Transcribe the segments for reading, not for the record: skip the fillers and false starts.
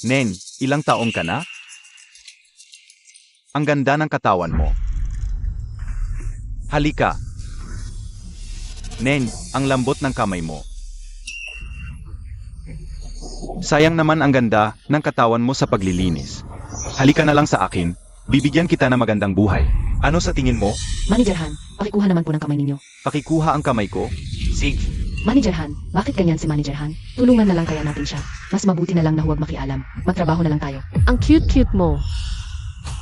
Nen, ilang taong ka na? Ang ganda ng katawan mo. Halika. Nen, ang lambot ng kamay mo. Sayang naman ang ganda ng katawan mo sa paglilinis. Halika na lang sa akin. Bibigyan kita ng magandang buhay. Ano sa tingin mo? Manager Han, pakikuha naman po ng kamay ninyo. Pakikuha ang kamay ko? Sige. Manager Han, bakit ganyan si Manager Han? Tulungan na lang kaya natin siya. Mas mabuti na lang na huwag makialam. Magtrabaho na lang tayo. Ang cute-cute mo.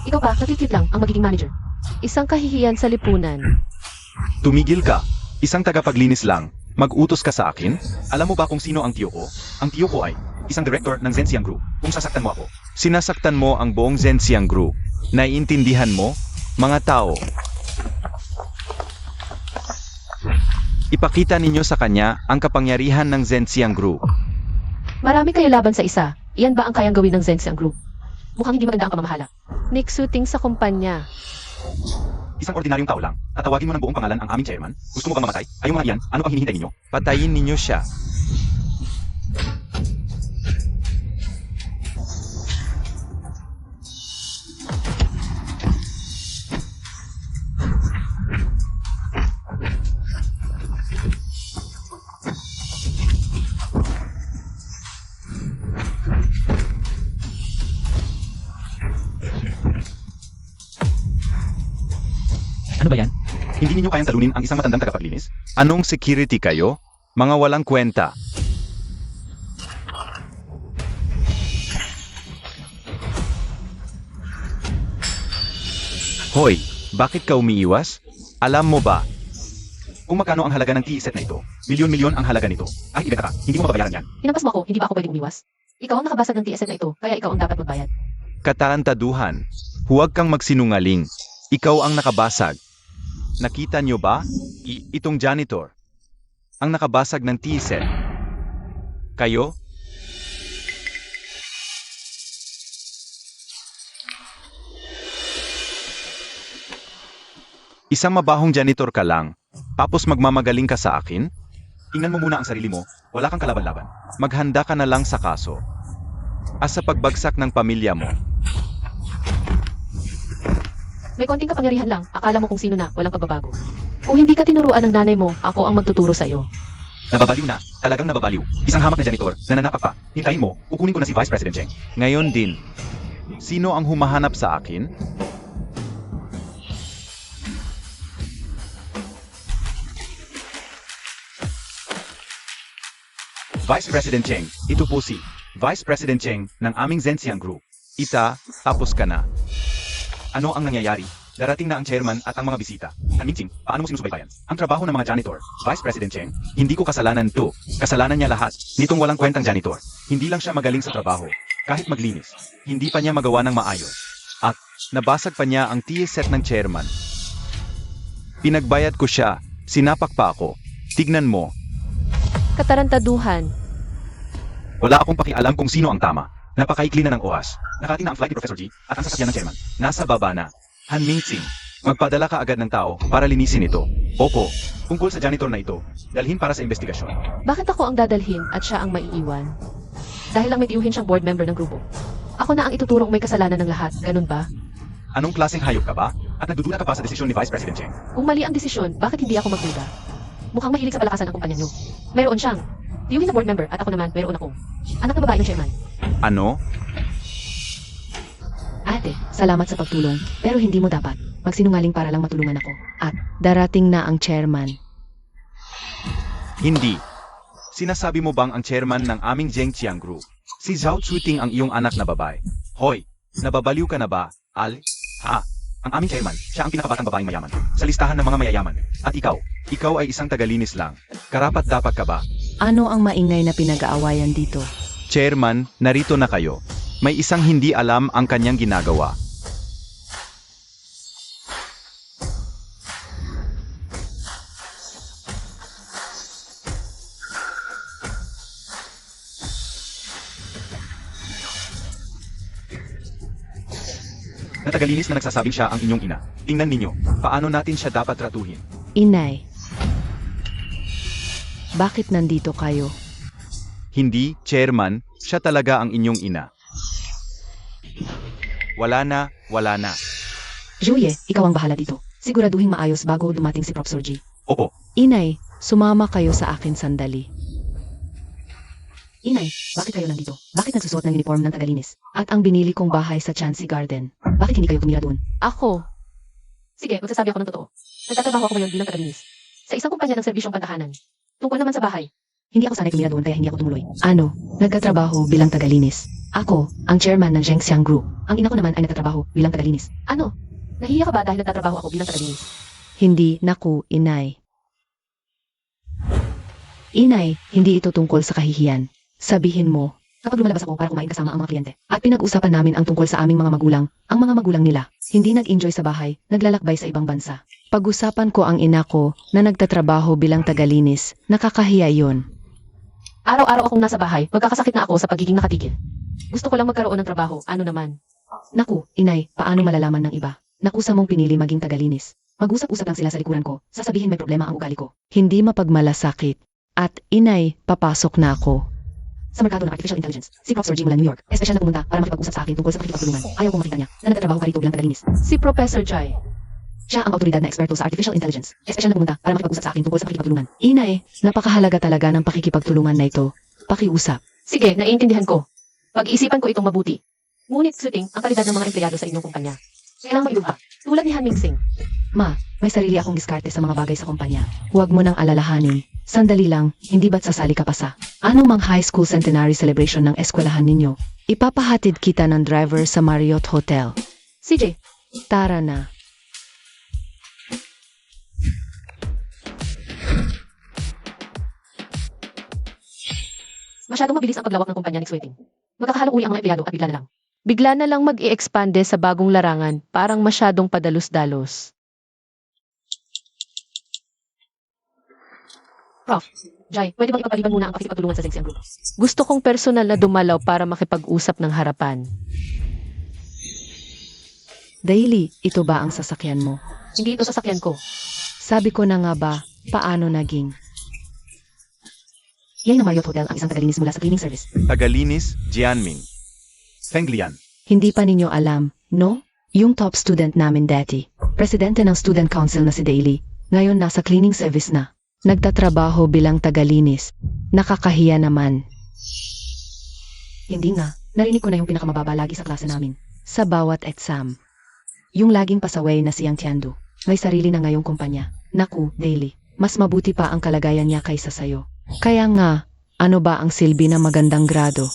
Ikaw pa, nakikit lang ang magiging manager. Isang kahihiyan sa lipunan. Tumigil ka. Isang tagapaglinis lang. Mag-utos ka sa akin? Alam mo ba kung sino ang tiyo ko? Ang tiyo ko ay isang director ng Zhenxiang Group. Kung sasaktan mo ako, sinasaktan mo ang buong Zhenxiang Group. Naiintindihan mo, mga tao? Ipakita ninyo sa kanya ang kapangyarihan ng Zhenxiang Group. Marami kayo laban sa isa. Iyan ba ang kayang gawin ng Zhenxiang Group? Mukhang hindi maganda ang pamamahala. Nagsuting sa kumpanya. Isang ordinaryong tao lang. Tatawagin mo ng buong pangalan ang aming chairman. Gusto mo bang mamatay? Kayong mga iyan, ano pang hinihintay ninyo? Patayin ninyo siya. Ano ba yan? Hindi ninyo kayang talunin ang isang matandang tagapaglinis? Anong security kayo? Mga walang kwenta. Hoy, bakit ka umiiwas? Alam mo ba kung magkano ang halaga ng tea set na ito? Milyon-milyon ang halaga nito. Ay, ibenta ka. Hindi mo mababayaran yan. Hinampas mo ako, hindi ba ako pwedeng umiwas? Ikaw ang nakabasag ng TSN na ito, kaya ikaw ang dapat magbayad. Katarantaduhan. Huwag kang magsinungaling. Ikaw ang nakabasag. Nakita nyo ba? Itong janitor. Ang nakabasag ng tea set. Kayo? Isang mabahong janitor ka lang, tapos magmamagaling ka sa akin? Tingnan mo muna ang sarili mo, wala kang kalaban-laban. Maghanda ka na lang sa kaso. As sa pagbagsak ng pamilya mo. May konting kapangyarihan lang, akala mo kung sino na, walang pagbabago. Kung hindi ka tinuruan ng nanay mo, ako ang magtuturo sa'yo. Nababaliw na, talagang nababaliw. Isang hamak na janitor, na nanapak pa. Hintayin mo, kukunin ko na si Vice President Cheng. Ngayon din, sino ang humahanap sa akin? Vice President Cheng, ito po si Vice President Cheng ng aming Zhenxiang Group. Tapos ka na. Ano ang nangyayari? Darating na ang chairman at ang mga bisita. Hanming, paano mo sinusubaybayan? Ang trabaho ng mga janitor, Vice President Cheng, hindi ko kasalanan to. Kasalanan niya lahat. Nitong walang kwentang janitor. Hindi lang siya magaling sa trabaho. Kahit maglinis, hindi pa niya magawa ng maayos. At nabasag pa niya ang tea set ng chairman. Pinagbayad ko siya. Sinapak pa ako. Tignan mo. Katarantaduhan. Wala akong pakialam kung sino ang tama. Napakaikli na ng oras. Nakating na ang flight ni Professor G at ang sasakyan ng chairman. Nasa baba na. Hanming, magpadala ka agad ng tao para linisin ito. Opo, tungkol sa janitor na ito, dalhin para sa investigasyon. Bakit ako ang dadalhin at siya ang maiiwan? Dahil lang may tiyuhin siyang board member ng grupo. Ako na ang ituturong may kasalanan ng lahat, ganun ba? Anong klaseng hayop ka ba? At nagdudula ka pa sa desisyon ni Vice President Cheng? Kung mali ang desisyon, bakit hindi ako magduda? Mukhang mahilig sa palakasan ang kumpanya niyo. Mayroon siyang tiyuhin na board member at ako naman mayroon akong anak na babae ng chairman. Ano? Ate, salamat sa pagtulong, pero hindi mo dapat magsinungaling para lang matulungan ako. At Darating na ang chairman. Hindi. Sinasabi mo bang ang chairman ng aming Zhenxiang Group, si Zhao Chuting ang iyong anak na babae? Hoy, nababaliw ka na ba, Al? Ha? Ang aming chairman, siya ang pinakabatang babaeng mayaman, sa listahan ng mga mayayaman. At ikaw ay isang tagalinis lang. Karapat dapat ka ba? Ano ang maingay na pinag-aawayan dito? Chairman, narito na kayo. May isang hindi alam ang kanyang ginagawa. Natagalinis na nagsasabing siya ang inyong ina. Tingnan ninyo, paano natin siya dapat tratuhin. Inay. Bakit nandito kayo? Hindi, Chairman, siya talaga ang inyong ina. Wala na. Julie, ikaw ang bahala dito. Siguraduhin maayos bago dumating si Professor G. Opo, Inay, sumama kayo sa akin sandali. Inay, bakit kayo nandito? Bakit nagsusuot ng uniform ng tagalinis? At ang binili kong bahay sa Chansey Garden. Bakit hindi kayo tumira doon? Ako, Sige, magsasabi ako ng totoo. Nagtatrabaho ako ngayon bilang tagalinis. Sa isang kumpanya ng serbisyong pantahanan. Tungkol naman sa bahay. Hindi ako sanay tumira doon kaya hindi ako tumuloy. ano, nagtatrabaho bilang tagalinis. Ako, ang chairman ng Zhengxiang Group. Ang ina ko naman ay nagtatrabaho bilang tagalinis. Ano? Nahihiya ka ba dahil nagtatrabaho ako bilang tagalinis? Hindi, naku, inay. Inay, hindi ito tungkol sa kahihiyan. Sabihin mo, Kapag lumalabas ako para kumain kasama ang mga kliyente. at pinag-usapan namin ang tungkol sa aming mga magulang, ang mga magulang nila, hindi nag-enjoy sa bahay, naglalakbay sa ibang bansa. Pag-usapan ko ang ina ko na nagtatrabaho bilang tagalinis, nakakahiya yon. Araw-araw akong nasa bahay, magkakasakit na ako sa pagiging nakatigil. Gusto ko lang magkaroon ng trabaho, ano naman. Naku, inay, paano malalaman ng iba? Nakusa mong pinili maging tagalinis. Mag-usap-usap lang sila sa likuran ko, sasabihin may problema ang ugali ko. Hindi mapagmalasakit. At inay, papasok na ako. Sa merkado ng Artificial Intelligence, si Professor G mula New York, espesyal na pumunta para makipag-usap sa akin tungkol sa pakikipagtulungan. Ayaw kong makita niya na nagtatrabaho ka rito bilang tagalinis. Si Professor Jai. Siya ang autoridad na eksperto sa Artificial Intelligence. Espesyal na pumunta para makipag-usap sa akin tungkol sa pakikipagtulungan. Inay, napakahalaga talaga ng pakikipagtulungan na ito. Pakiusap. Sige, naiintindihan ko. Pag-iisipan ko itong mabuti. Ngunit suting ang kalidad ng mga empleyado sa inyong kumpanya. Kailang mailuha, tulad ni Han Ming-sing. Ma, may sarili akong diskarte sa mga bagay sa kumpanya. Huwag mo nang alalahanin. Sandali lang, hindi ba't sasali ka pa sa anong mang high school centenary celebration ng eskwelahan ninyo? Ipapahatid kita ng driver sa Marriott Hotel. CJ, Tara na. masyadong mabilis ang paglawak ng kumpanya ni Sweating. Magkakahalong uli ang mga empleyado at bigla na lang. Bigla na lang mag-i-expande sa bagong larangan, parang masyadong padalos-dalos. Prof, Jai, pwede bang ipagpaliban muna ang pakikipagtulungan sa Zhengxiang Group? Gusto kong personal na dumalaw para makipag-usap ng harapan. Daily, ito ba ang sasakyan mo? Hindi ito sasakyan ko. Sabi ko na nga ba, paano naging? Yan ng Marriott Hotel ang isang tagalinis mula sa cleaning service. tagalinis, Jianmin. Feng Lian. Hindi pa ninyo alam, no? Yung top student namin dati, presidente ng student council na si Daily, ngayon nasa cleaning service na. Nagtatrabaho bilang tagalinis. Nakakahiya naman. Hindi nga, narinig ko na yung pinakamababa lagi sa klase namin. Sa bawat exam. Yung laging pasaway na siyang Tiandu, may sarili na ngayong kumpanya. Naku, Daily, mas mabuti pa ang kalagayan niya kaysa sayo. Kaya nga, ano ba ang silbi ng magandang grado?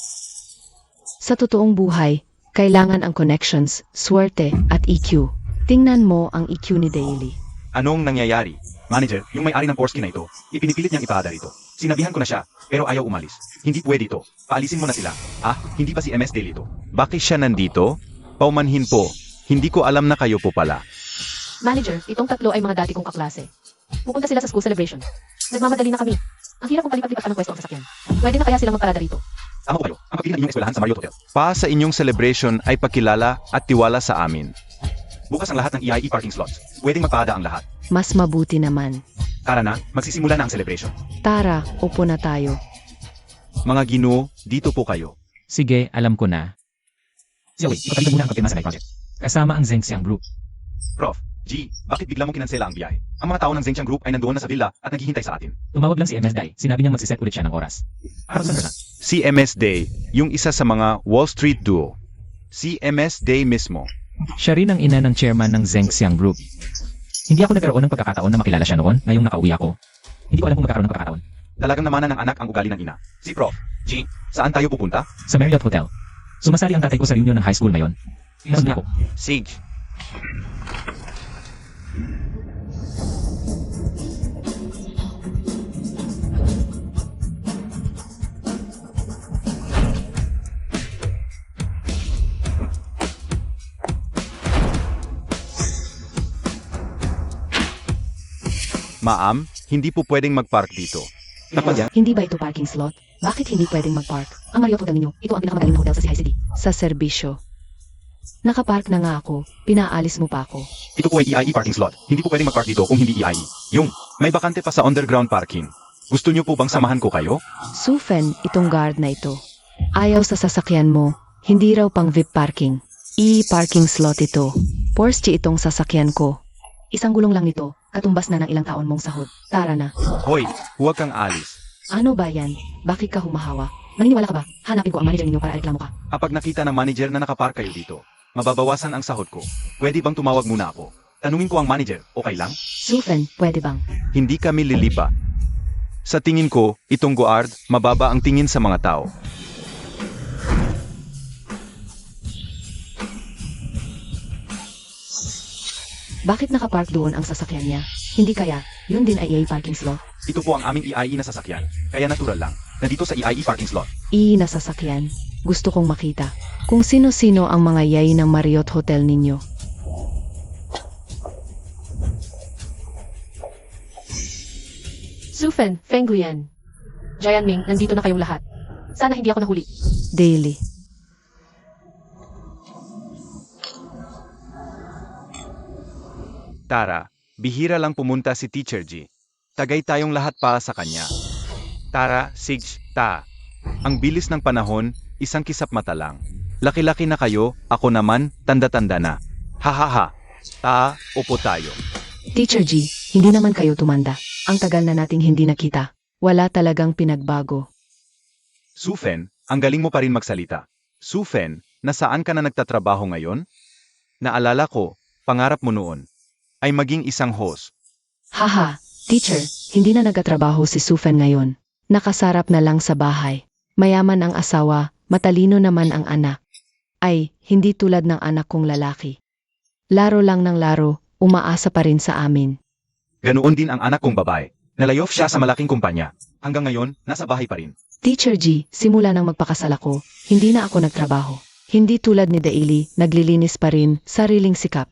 Sa totoong buhay, kailangan ang connections, swerte, at EQ. Tingnan mo ang EQ ni Daily. Anong nangyayari? Manager, yung may-ari ng Porsche na ito, ipinipilit niyang ipaada rito. Sinabihan ko na siya, pero ayaw umalis. Hindi pwede ito. Paalisin mo na sila. Ah, hindi pa si MS Daily ito. Bakit siya nandito? Paumanhin po. Hindi ko alam na kayo po pala. Manager, itong tatlo ay mga dati kong kaklase. Pupunta sila sa school celebration. Nagmamadali na kami. Ang hirap kong palipat-lipat pa ng pwesto ang sasakyan. Pwede na kaya silang magparada rito. Tama ko kayo, ang pagpili ng inyong eskwelahan sa Marriott Hotel. Pa sa inyong celebration ay pakilala at tiwala sa amin. Bukas ang lahat ng EIE parking slots. Pwedeng magpaada ang lahat. Mas mabuti naman. Tara na, magsisimula na ang celebration. Tara, upo na tayo. Mga ginoo, dito po kayo. Sige, alam ko na. Siaway, ipapalitan muna ang kapirma sa night market. Kasama ang Zhengxiang Group. Prof, G, bakit bigla mong kinansela ang biyahe? Ang mga tao ng Zhengxiang Group ay nandoon na sa villa at naghihintay sa atin. Tumawag lang si MS Dai. Sinabi niyang magsiset ulit siya ng oras. Ano sa na? Si MS Day, yung isa sa mga Wall Street duo. Si MS Day mismo. Siya rin ang ina ng chairman ng Zhengxiang Group. Hindi ako nagkaroon ng pagkakataon na makilala siya noon, ngayong nakauwi ako. Hindi ko alam kung magkakaroon ng pagkakataon. Talagang namanan ng anak ang ugali ng ina. Si Prof, G, saan tayo pupunta? Sa Marriott Hotel. Sumasali ang tatay ko sa reunion ng high school ngayon. Nasaan ako? Sige. Ma'am, hindi po pwedeng mag-park dito. Takmadya, Hindi ba ito parking slot? Bakit hindi pwedeng mag-park? Ang Marriott Hotel ninyo, ito ang pinakamagaling na hotel sa CICD. Sa serbisyo. Nakapark na nga ako, pinaalis mo pa ako. ito po ay EIE parking slot. Hindi po pwedeng mag-park dito kung hindi EIE. Yung, May bakante pa sa underground parking. Gusto niyo po bang samahan ko kayo? Sufen, itong guard na ito. Ayaw sa sasakyan mo, hindi raw pang VIP parking. Parking slot ito. Porsche itong sasakyan ko. Isang gulong lang nito, katumbas na ng ilang taon mong sahod. Tara na. Hoy, huwag kang alis. Ano ba yan? Bakit ka humahawa? Naniniwala ka ba? Hanapin ko ang manager ninyo para reklamo ka. Kapag nakita ng manager na nakapark kayo dito, mababawasan ang sahod ko. Pwede bang tumawag muna ako? Tanungin ko ang manager, okay lang? Sufen, pwede bang? Hindi kami lilipa. Sa tingin ko, itong guard, mababa ang tingin sa mga tao. Bakit nakapark doon ang sasakyan niya? Hindi kaya, yun din ay EA parking slot? Ito po ang aming EIE na sasakyan, kaya natural lang. Nandito sa EIE parking slot. Na sasakyan. Gusto kong makita kung sino-sino ang mga yay ng Marriott Hotel ninyo. Sufen, Feng Guian. Jianming, nandito na kayong lahat. Sana hindi ako nahuli. Daily. Tara, bihira lang pumunta si Teacher G. Tagay tayong lahat para sa kanya. Tara, Sige, ta. Ang bilis ng panahon, isang kisap mata lang. Laki-laki na kayo, ako naman, tanda-tanda na. Hahaha. Ta, upo tayo. Teacher G, hindi naman kayo tumanda. Ang tagal na nating hindi nakita. Wala talagang pinagbago. Sufen, ang galing mo pa rin magsalita. Sufen, nasaan ka na nagtatrabaho ngayon? Naalala ko, pangarap mo noon ay maging isang host. Haha, teacher, hindi na nagtatrabaho si Sufen ngayon. Nakasarap na lang sa bahay. Mayaman ang asawa, matalino naman ang anak. Ay, hindi tulad ng anak kong lalaki. Laro lang ng laro, umaasa pa rin sa amin. Ganoon din ang anak kong babae. Nalayoff siya sa malaking kumpanya. Hanggang ngayon, nasa bahay pa rin. Teacher G, simula nang magpakasal ako, hindi na ako nagtrabaho. Hindi tulad ni Daily, naglilinis pa rin, sariling sikap.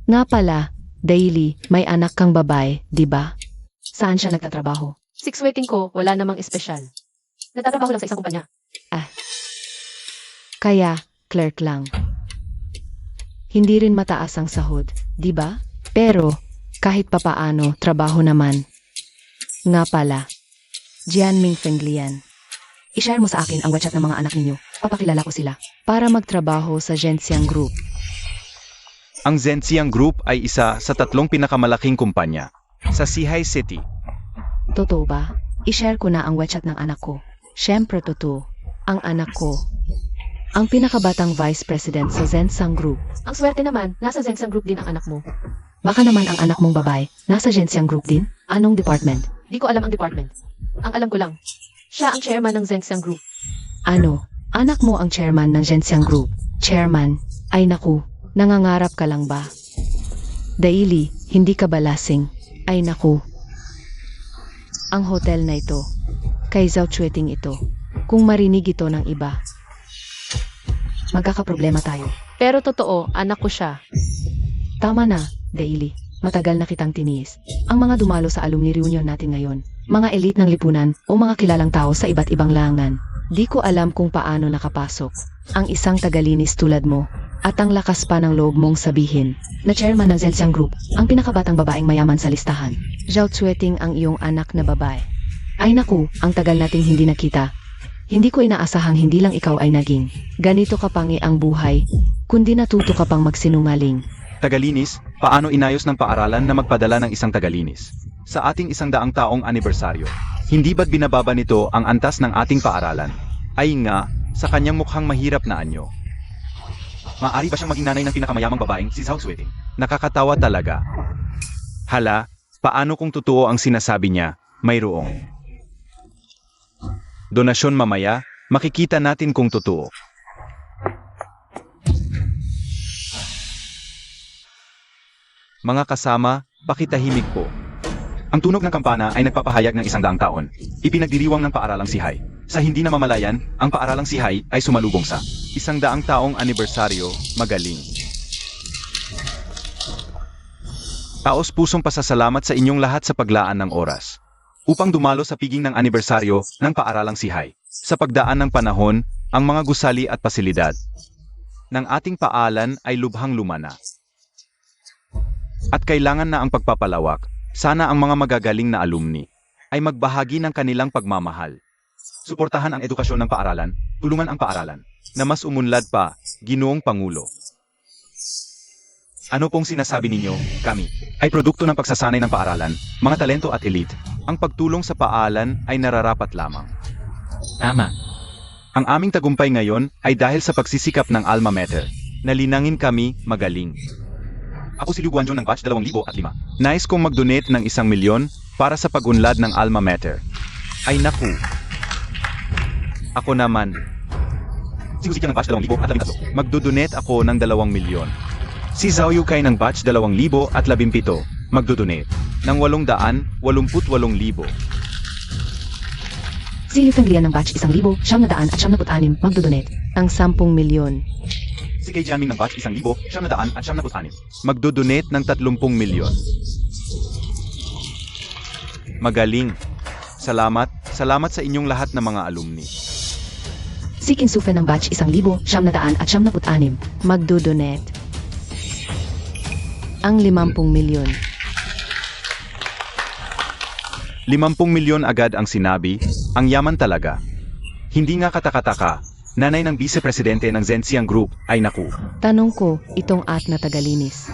Nga pala, Daily, may anak kang babae, di ba? Saan siya nagtatrabaho? 6 waiting ko, wala namang espesyal. Natatrabaho lang sa isang kumpanya. Kaya, clerk lang. Hindi rin mataas ang sahod, di ba? Pero, kahit papaano, trabaho naman. Nga pala, Jianming Fenglian. I-share mo sa akin ang WeChat ng mga anak ninyo. Papakilala ko sila. Para magtrabaho sa Zhenxiang Group. Ang Zhenxiang Group ay isa sa 3 pinakamalaking kumpanya sa Sihai City. Totoo ba? I-share ko na ang WeChat ng anak ko. Siyempre totoo. Ang anak ko. Ang pinakabatang vice president sa Zhenxiang Group. Ang swerte naman, nasa Zensang Group din ang anak mo. Baka naman ang anak mong babae, nasa Zhenxiang Group din? Anong department? Di ko alam ang department. Ang alam ko lang, siya ang chairman ng Zensang Group. Ano? Anak mo ang chairman ng Zhenxiang Group. Chairman? Ay naku, nangangarap ka lang ba? Daily, hindi ka ba lasing? Ay naku. Ang hotel na ito, kay Zhao Chueting ito, kung marinig ito ng iba, magkakaproblema tayo. Pero totoo, anak ko siya. Tama na, Daily. Matagal na kitang tiniis. Ang mga dumalo sa alumni reunion natin ngayon, mga elite ng lipunan o mga kilalang tao sa iba't ibang langan. Di ko alam kung paano nakapasok. Ang isang tagalinis tulad mo, at ang lakas pa ng loob mong sabihin, na chairman ng Zhenxiang Group, ang pinakabatang babaeng mayaman sa listahan. Zhao Chueting ang iyong anak na babae. Ay naku, ang tagal nating hindi nakita. Hindi ko inaasahang hindi lang ikaw ay naging ganito kapangi ang buhay, kundi natuto ka pang magsinungaling. Tagalinis, paano inayos ng paaralan na magpadala ng isang tagalinis? Sa ating 100 taong anibersaryo, hindi ba't binababa nito ang antas ng ating paaralan? Ay nga, sa kanyang mukhang mahirap na anyo. Maaari ba siyang maging nanay ng pinakamayamang babaeng si Zhao Xueting? Nakakatawa talaga. Hala, paano kung totoo ang sinasabi niya, mayroong donasyon mamaya, makikita natin kung totoo. Mga kasama, pakitahimik po. Ang tunog ng kampana ay nagpapahayag ng 100 taon. Ipinagdiriwang ng paaralang Sihai. Sa hindi na mamalayan, ang paaralang Sihai ay sumalubong sa 100 taong anibersaryo, magaling. Taos-pusong pasasalamat sa inyong lahat sa paglaan ng oras upang dumalo sa piging ng anibersaryo ng paaralang Sihai. Sa pagdaan ng panahon, ang mga gusali at pasilidad ng ating paalan ay lubhang lumana. At kailangan na ang pagpapalawak. Sana ang mga magagaling na alumni ay magbahagi ng kanilang pagmamahal. suportahan ang edukasyon ng paaralan, tulungan ang paaralan. na mas umunlad pa, Ginoong Pangulo. Ano pong sinasabi ninyo, kami, ay produkto ng pagsasanay ng paaralan, mga talento at elite. Ang pagtulong sa paaralan ay nararapat lamang. Tama. Ang aming tagumpay ngayon ay dahil sa pagsisikap ng alma mater. Nalinangin kami magaling. Ako si Liu Guanzhong ng batch 2005. Nais kong mag-donate ng 1 milyon para sa pag-unlad ng alma mater. Ay naku. Ako naman, Si Guzikiang ng batch 2013. magdodonate ako ng 2 milyon. Si Zhao Yukay ng batch 2017. Magdodonate Ng 888,000. Si Liu Fenglian ng batch 1,996 magdodonate. Ang 10 milyon. Si Kay Jianming ng batch 1,996. Magdodonate ng 30 milyon. Magaling. Salamat sa inyong lahat na mga alumni. Si Qin Sufen ng batch 1,996 Magdodonate. Ang 50 milyon. 50 milyon agad ang sinabi, ang yaman talaga. Hindi nga katakataka, nanay ng vice-presidente ng Zhenxiang Group ay naku. Tanong ko, itong at na tagalinis.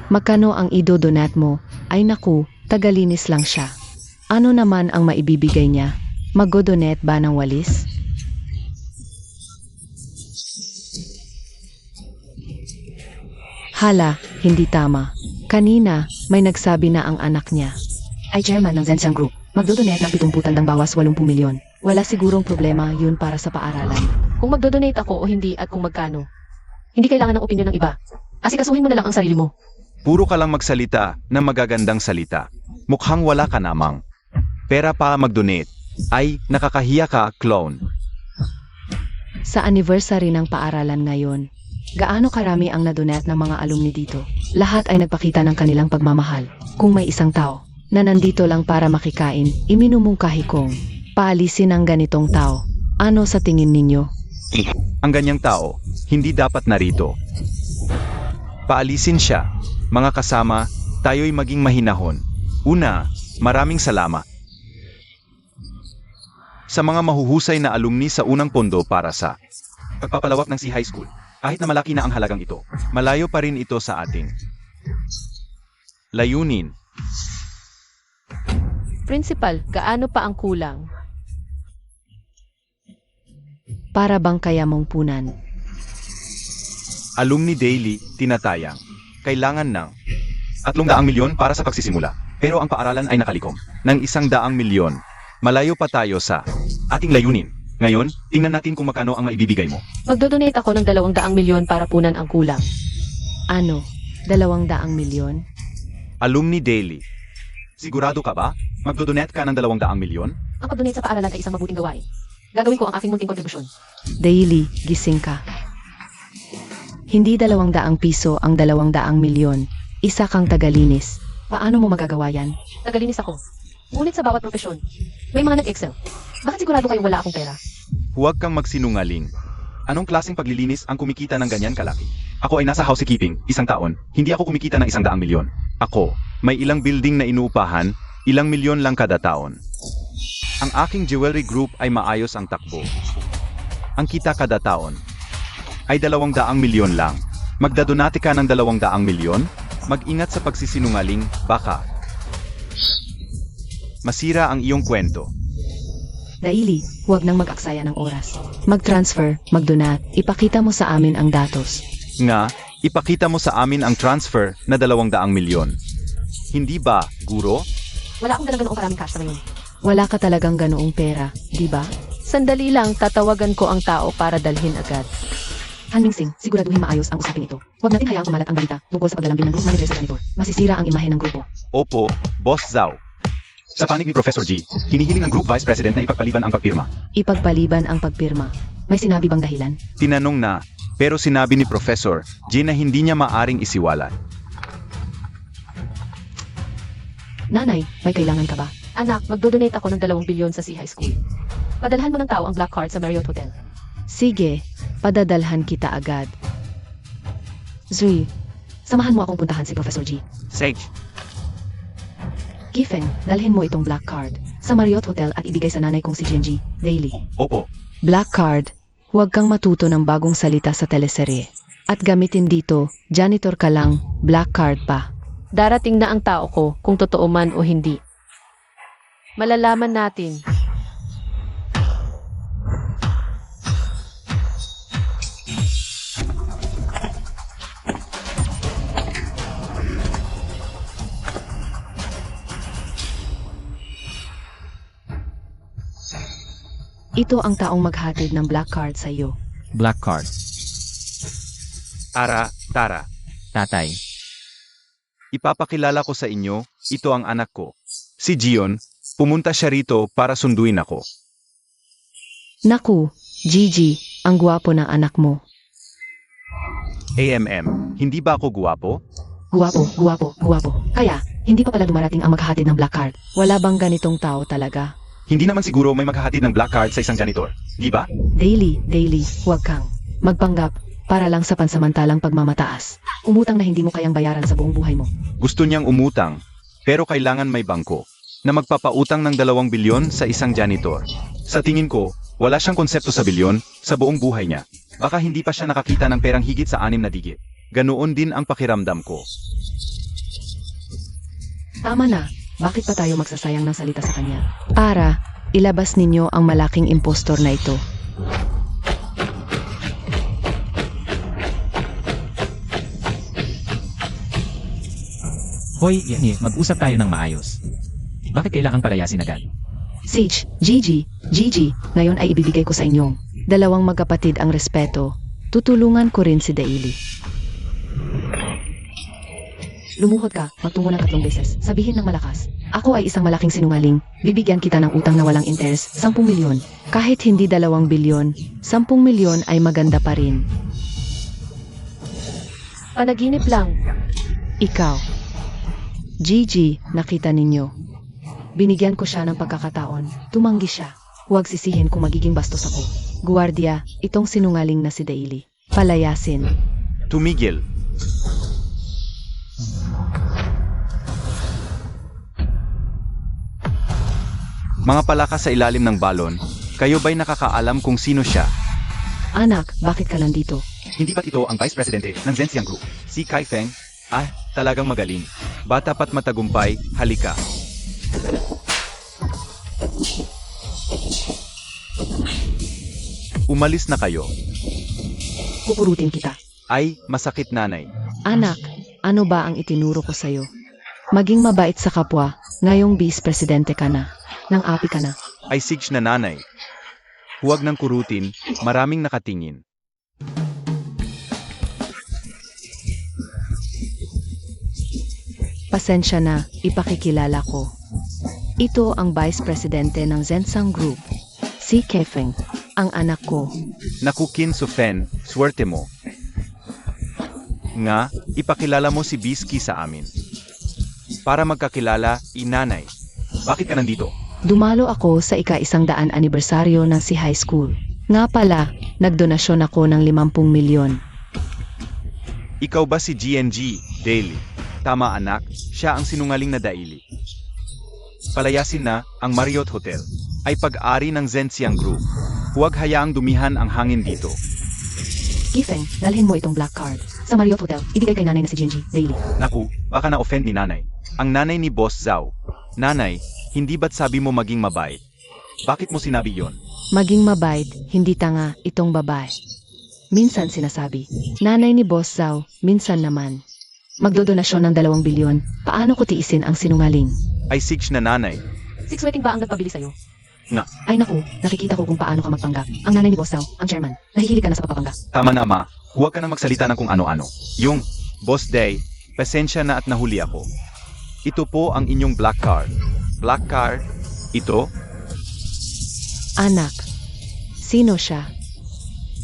Magkano ang idodonate mo? Ay naku, tagalinis lang siya. Ano naman ang maibibigay niya? Magdodonate ba ng walis? Hala, hindi tama. Kanina, may nagsabi na ang anak niya. ay chairman ng Zhenxiang Group. Magdodonate ng 70 tandang bawas 80 milyon. Wala sigurong problema yun para sa paaralan. Kung magdodonate ako o hindi at kung magkano. Hindi kailangan ng opinyon ng iba. Asikasuhin mo na lang ang sarili mo. Puro ka lang magsalita ng magagandang salita. Mukhang wala ka namang. Pera pa mag-donate. Ay, nakakahiya ka, clone. Sa anniversary ng paaralan ngayon, gaano karami ang nadonate ng mga alumni dito? Lahat ay nagpakita ng kanilang pagmamahal. Kung may isang tao na nandito lang para makikain, iminumungkahi kong paalisin ang ganitong tao. Ano sa tingin ninyo? Ang ganyang tao, hindi dapat narito. Paalisin siya. Mga kasama, tayo'y maging mahinahon. Una, maraming salamat sa mga mahuhusay na alumni sa unang pondo para sa Pagpapalawak ng C High School, kahit na malaki na ang halagang ito. malayo pa rin ito sa ating layunin. Principal, gaano pa ang kulang? Para bang kaya mong punan? Alumni Daily, tinatayang. Kailangan ng 300 milyon para sa pagsisimula. Pero ang paaralan ay nakalikom. ng 100 milyon. Malayo pa tayo sa Ating layunin. Ngayon, tingnan natin kung magkano ang maibibigay mo. Magdodonate ako ng 200 milyon para punan ang kulang. Ano? 200 milyon? Alumni Daily. Sigurado ka ba? Magdodonate ka ng 200 milyon? Ang pagdonate sa paaralan ay isang mabuting gawain. Gagawin ko ang aking munting kontribusyon. Daily, gising ka. Hindi 200 piso ang 200 milyon. Isa kang tagalinis. Paano mo magagawa yan? Tagalinis ako. Ngunit sa bawat propesyon, may mga nag-excel. Bakit sigurado kayong wala akong pera? Huwag kang magsinungaling. Anong klaseng paglilinis ang kumikita ng ganyan kalaki? Ako ay nasa housekeeping, 1 taon. Hindi ako kumikita ng 100 milyon. Ako, may ilang building na inuupahan, ilang milyon lang kada taon. Ang aking jewelry group ay maayos ang takbo. Ang kita kada taon ay 200 milyon lang. Magdadonate ka ng 200 milyon? Mag-ingat sa pagsisinungaling, baka masira ang iyong kwento. Daily, huwag nang mag-aksaya ng oras. Mag-transfer, mag-donate, ipakita mo sa amin ang datos. Nga, ipakita mo sa amin ang transfer na 200 milyon. Hindi ba, guro? Wala akong dala ganoong karaming cash sa ngayon. Wala ka talagang ganoong pera, di ba? Sandali lang, tatawagan ko ang tao para dalhin agad. Hanming-sing, siguraduhin maayos ang usapin ito. Huwag natin hayaang kumalat ang balita tungkol sa paglalambing ng group manager sa janitor. Masisira ang imahe ng grupo. Opo, Boss Zhao. Sa panig ni Professor G, hinihiling ng Group Vice President na ipagpaliban ang pagpirma. Ipagpaliban ang pagpirma. May sinabi bang dahilan? Tinanong na, pero sinabi ni Professor G na hindi niya maaring isiwalat. Nanay, may kailangan ka ba? Anak, magdodonate ako ng 2 bilyon sa C High School. Padalhan mo ng tao ang black card sa Marriott Hotel. Sige, padadalhan kita agad. Zui, Samahan mo akong puntahan si Professor G. Sage, Giffen, dalhin mo itong black card sa Marriott Hotel at ibigay sa nanay kong si Genji, daily. Opo, black card. huwag kang matuto ng bagong salita sa teleserye. At gamitin dito, janitor ka lang, black card pa. Darating na ang tao ko kung totoo man o hindi. Malalaman natin. Ito ang taong maghatid ng black card sa iyo. Black card. Tara. Tatay. Ipapakilala ko sa inyo, ito ang anak ko. Si Gion, pumunta siya rito para sunduin ako. Naku, Gigi, ang gwapo ng anak mo. Hindi ba ako guwapo? Guwapo. Kaya, hindi pa pala dumarating ang maghatid ng black card. Wala bang ganitong tao talaga? Hindi naman siguro may maghahatid ng black card sa isang janitor. Di ba? Daily, huwag kang magpanggap para lang sa pansamantalang pagmamataas. Umutang na hindi mo kayang bayaran sa buong buhay mo. Gusto niyang umutang, pero kailangan may bangko na magpapautang ng 2 bilyon sa isang janitor. Sa tingin ko, wala siyang konsepto sa bilyon sa buong buhay niya. Baka hindi pa siya nakakita ng perang higit sa 6 na digit. Ganoon din ang pakiramdam ko. Tama na. Bakit pa tayo magsasayang ng salita sa kanya? Para ilabas ninyo ang malaking impostor na ito. Hoy, Yani, mag-usap tayo ng maayos. Bakit kailangang palayasin agad? Sage, Gigi, ngayon ay ibibigay ko sa inyong 2 magkapatid ang respeto. Tutulungan ko rin si Daily. Lumuhod ka, magtungo ng 3 beses. Sabihin ng malakas, ako ay isang malaking sinungaling. Bibigyan kita ng utang na walang interes, 10 milyon. Kahit hindi 2 bilyon, 10 milyon ay maganda pa rin. Panaginip lang. Ikaw. Gigi, nakita ninyo. Binigyan ko siya ng pagkakataon. Tumanggi siya. Huwag sisihin kung magiging bastos ako. Guardia, itong sinungaling na si Daily. Palayasin. Tumigil. Mga palaka sa ilalim ng balon, kayo ba'y nakakaalam kung sino siya? Anak, bakit ka nandito? Hindi ba't ito ang Vice Presidente ng Zhenxiang Group? Si Kai Feng? Talagang magaling. Bata pa't matagumpay, halika. Umalis na kayo. Pupurutin kita. Ay, masakit nanay. Anak, ano ba ang itinuro ko sa'yo? Maging mabait sa kapwa, ngayong Vice Presidente ka na. Nang api ka na. Ay sige na nanay. Huwag nang kurutin, maraming nakatingin. Pasensya na, ipakikilala ko. Ito ang Vice Presidente ng Zhenxiang Group. Si Kefeng, ang anak ko. Nakukin Sufen, swerte mo. Nga, ipakilala mo si Bisky sa amin. Para magkakilala, inanay. Bakit ka nandito? Dumalo ako sa ika-100 anibersaryo ng si high school. Nga pala, nagdonasyon ako ng 50 milyon. Ikaw ba si GNG, Daily? Tama anak, siya ang sinungaling na Daily. Palayasin na, ang Marriott Hotel ay pag-ari ng Zhenxiang Group. Huwag hayaang dumihan ang hangin dito. Kefeng, dalhin mo itong black card. Sa Marriott Hotel, ibigay kay nanay na si Jinji, Daily. Naku, baka na-offend ni nanay. Ang nanay ni Boss Zhao. Nanay, hindi ba't sabi mo maging mabait? Bakit mo sinabi yon? Maging mabait, hindi tanga itong babae. Minsan sinasabi, nanay ni Boss Zhao, minsan naman. Magdodonasyon ng 2 bilyon, paano ko tiisin ang sinungaling? Ay sige na nanay. 6 wedding ba ang nagpabili sa'yo? Ay naku, nakikita ko kung paano ka magpanggap. Ang nanay ni Boss Zhao, ang chairman, nahihilig ka na sa pagpapanggap. Tama na ma, huwag ka na magsalita ng kung ano-ano. Yung, Boss Day, pasensya na at nahuli ako. Ito po ang inyong black card. Black card? Ito? Anak, sino siya?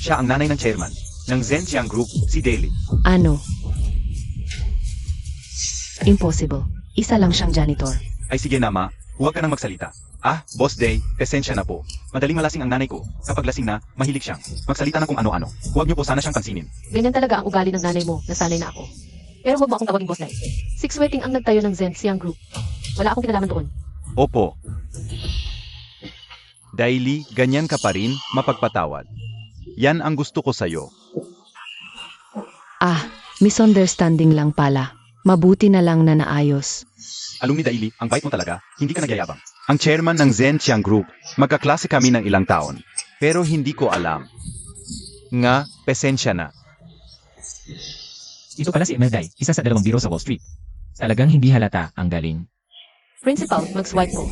Siya ang nanay ng chairman ng Zhenxiang Group, si Daily. Ano? Impossible. Isa lang siyang janitor. Ay sige na ma, huwag ka nang magsalita. Boss Day, pasensya na po. Madaling malasing ang nanay ko. Kapag lasing na, mahilig siyang magsalita ng kung ano-ano. Huwag niyo po sana siyang pansinin. Ganyan talaga ang ugali ng nanay mo, nasanay na ako. Pero huwag mo akong tawaging boss na. 6 wedding ang nagtayo ng Zhenxiang Group. Wala akong kinalaman doon. Opo. Daily, ganyan ka pa rin, mapagpatawad. Yan ang gusto ko sa'yo. Ah, misunderstanding lang pala. Mabuti na lang na naayos. Alumni Daily, ang bait mo talaga, hindi ka nagyayabang. Ang chairman ng Zhenjiang Group, magkaklase kami ng ilang taon. Pero hindi ko alam. Nga, pasensya na. Ito pala si Emelday, isa sa 2 biro sa Wall Street. Talagang hindi halata ang galing. Principal, mag-swipe po.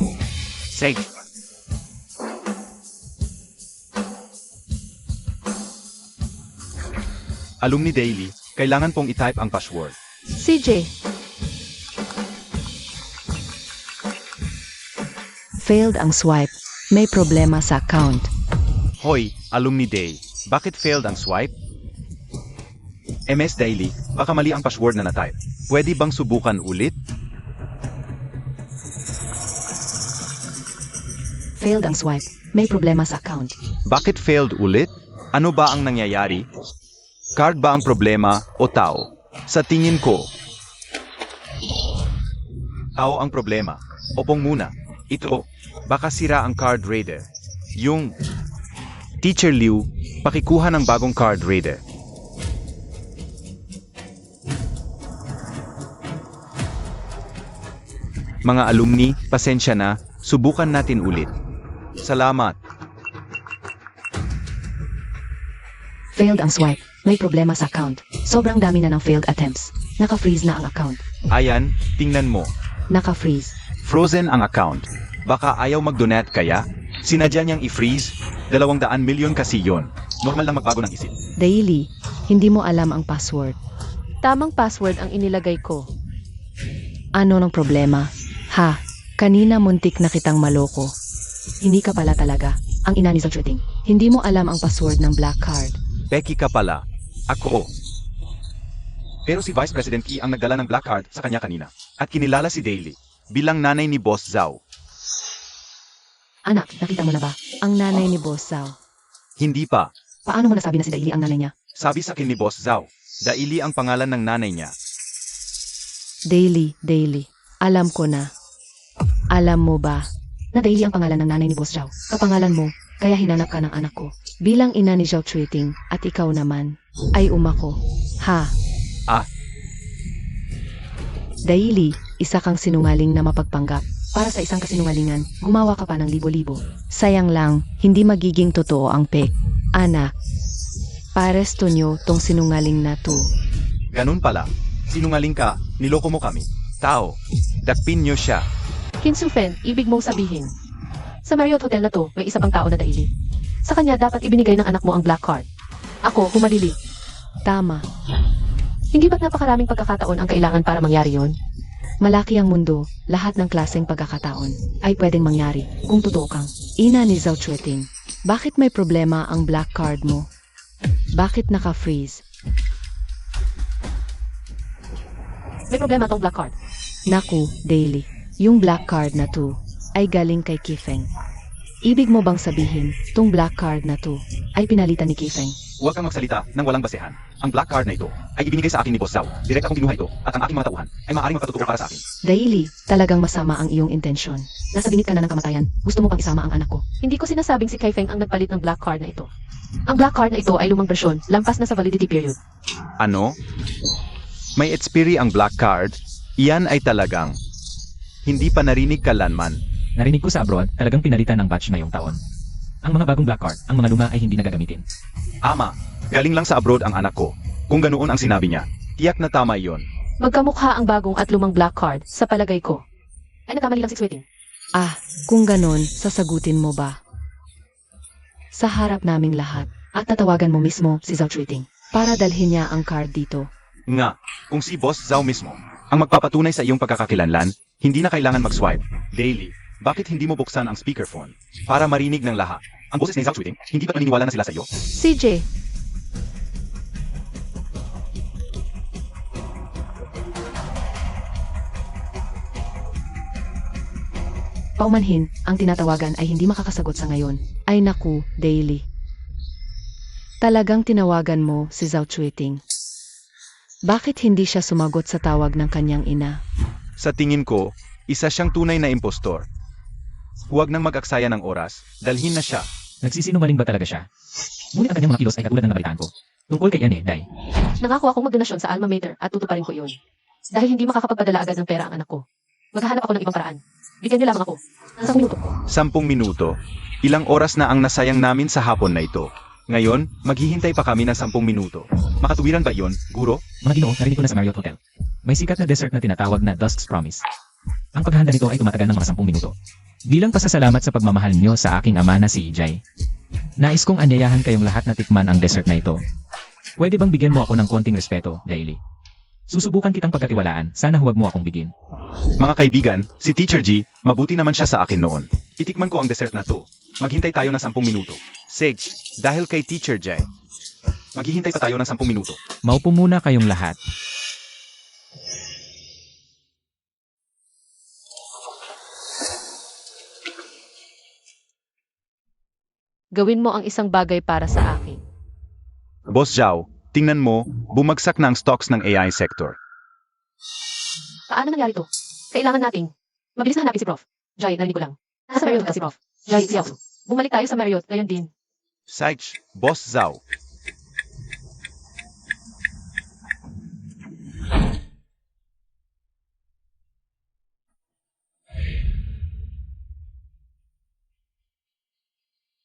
Say, Alumni Daily, kailangan pong i-type ang password. CJ, Failed ang swipe. May problema sa account. Hoy, Alumni Day, bakit failed ang swipe? MS Daily, baka mali ang password na na-type. Pwede bang subukan ulit? Failed ang swipe. May problema sa account. Bakit failed ulit? Ano ba ang nangyayari? Card ba ang problema o tao? Sa tingin ko, Tao ang problema. Opong muna. Ito, baka sira ang card reader. Yung Teacher Liu, pakikuha ng bagong card reader. Mga alumni, pasensya na, subukan natin ulit. Salamat. Failed ang swipe. May problema sa account. Sobrang dami na ng failed attempts. Naka-freeze na ang account. Ayan, tingnan mo. Naka-freeze. Frozen ang account. Baka ayaw mag-donate kaya? Sinadya niyang i-freeze? 200 milyon kasi yon. normal lang magbago ng isip. Daily, hindi mo alam ang password. tamang password ang inilagay ko. Ano ng problema? Ha, kanina muntik na kitang maloko. Hindi ka pala talaga ang ina ni Zolchuting. Hindi mo alam ang password ng black card. Becky ka pala. Ako. Pero si Vice President Key ang nagdala ng black card sa kanya kanina. At kinilala si Daily bilang nanay ni Boss Zhao. Anak, nakita mo na ba? Ang nanay ni Boss Zhao. Hindi pa. Paano mo nasabi na si Daily ang nanay niya? Sabi sa akin ni Boss Zhao. Daily ang pangalan ng nanay niya. Daily. Alam ko na. Alam mo ba na Daily ang pangalan ng nanay ni Boss Zhao? Kapangalan mo, kaya hinanap ka ng anak ko. Bilang ina ni Zhao Chuiting at ikaw naman, ay umako. Ha? Ah. Daily, isa kang sinungaling na mapagpanggap. Para sa isang kasinungalingan, gumawa ka pa ng libo-libo. Sayang lang, hindi magiging totoo ang pek. Anak, pares to nyo tong sinungaling na to. Ganun pala. Sinungaling ka, niloko mo kami. Tao. Dakpin niyo siya. Kinsufen, ibig mong sabihin. Sa Marriott Hotel na to, may isa pang tao na Daily. Sa kanya dapat ibinigay ng anak mo ang black card. Ako, humalili. Tama. Hindi ba't napakaraming pagkakataon ang kailangan para mangyari yon? Malaki ang mundo, lahat ng klaseng pagkakataon ay pwedeng mangyari kung totoo kang ina ni Zhao Chueting. Bakit may problema ang black card mo? Bakit naka-freeze? May problema tong black card. Naku, Daily, yung black card na to ay galing kay Kifeng. Ibig mo bang sabihin, tong black card na to ay pinalitan ni Kifeng? Huwag kang magsalita ng walang basehan. Ang black card na ito ay ibinigay sa akin ni Boss Zhao. Direct akong kinuha ito at ang aking mga tauhan ay maaaring magpatutuwa para sa akin. Daily, talagang masama ang iyong intensyon. Nasa bingit ka na ng kamatayan, gusto mo pang isama ang anak ko. Hindi ko sinasabing si Kai Feng ang nagpalit ng black card na ito. Ang black card na ito ay lumang bersyon, lampas na sa validity period. Ano? May expiry ang black card? Iyan ay talagang hindi pa narinig kalanman. Narinig ko sa abroad, talagang pinalitan ng batch ngayong taon. Ang mga bagong black card, ang mga luma ay hindi nagagamitin. Ama, galing lang sa abroad ang anak ko. Kung ganoon ang sinabi niya. Tiyak na tama iyon. Magkamukha ang bagong at lumang black card sa palagay ko. Ay nagkamali lang si Sweeting. Ah, kung ganon, sasagutin mo ba? Sa harap naming lahat, at tatawagan mo mismo si Zhao Chuiting para dalhin niya ang card dito. Nga, kung si Boss Zhao mismo ang magpapatunay sa iyong pagkakakilanlan, hindi na kailangan mag-swipe. Daily, bakit hindi mo buksan ang speakerphone para marinig ng lahat? Ang boses ni Zhao Chuiting, hindi ba naniniwala na sila sa iyo? CJ, Paumanhin, ang tinatawagan ay hindi makakasagot sa ngayon. Ay naku, Daily. Talagang tinawagan mo si Zhao Chuiting. Bakit hindi siya sumagot sa tawag ng kanyang ina? Sa tingin ko, isa siyang tunay na impostor. Huwag nang mag-aksaya ng oras, dalhin na siya. Nagsisinungaling ba talaga siya? Ngunit ang kanyang mga kilos ay katulad ng nabalitaan ko. Tungkol kay Ene, Day. Nangako akong magdonasyon sa alma mater at tutuparin ko iyon. Dahil hindi makakapagpadala agad ng pera ang anak ko. Maghahanap ako ng ibang paraan. Bigyan niyo lamang ako. Isang minuto. 10 minuto. Ilang oras na ang nasayang namin sa hapon na ito. Ngayon, maghihintay pa kami ng 10 minuto. Makatuwiran ba iyon, guro? Mga ginoo, narinig ko na sa Marriott Hotel. May sikat na dessert na tinatawag na Dusk's Promise. Ang paghahanda nito ay tumatagal ng mga 10 minuto. Bilang pasasalamat sa pagmamahal niyo sa aking ama na si Jai. Nais kong anyayahan kayong lahat na tikman ang dessert na ito. Pwede bang bigyan mo ako ng konting respeto, Daily? Susubukan kitang pagkatiwalaan, sana huwag mo akong bigin. Mga kaibigan, si Teacher G, mabuti naman siya sa akin noon. Itikman ko ang dessert na to. Maghintay tayo ng 10 minuto. Sage, dahil kay Teacher Jai. Maghihintay pa tayo ng 10 minuto. Maupo muna kayong lahat. Gawin mo ang isang bagay para sa akin. Boss Zhao, tingnan mo, bumagsak na ang stocks ng AI sector. Paano nangyari to? Kailangan nating mabilis na hanapin si Prof. Jai, narinig ko lang. Nasa Marriott ka si Prof. Jai, siyaw. Bumalik tayo sa Marriott ngayon din. Sage, Boss Zhao.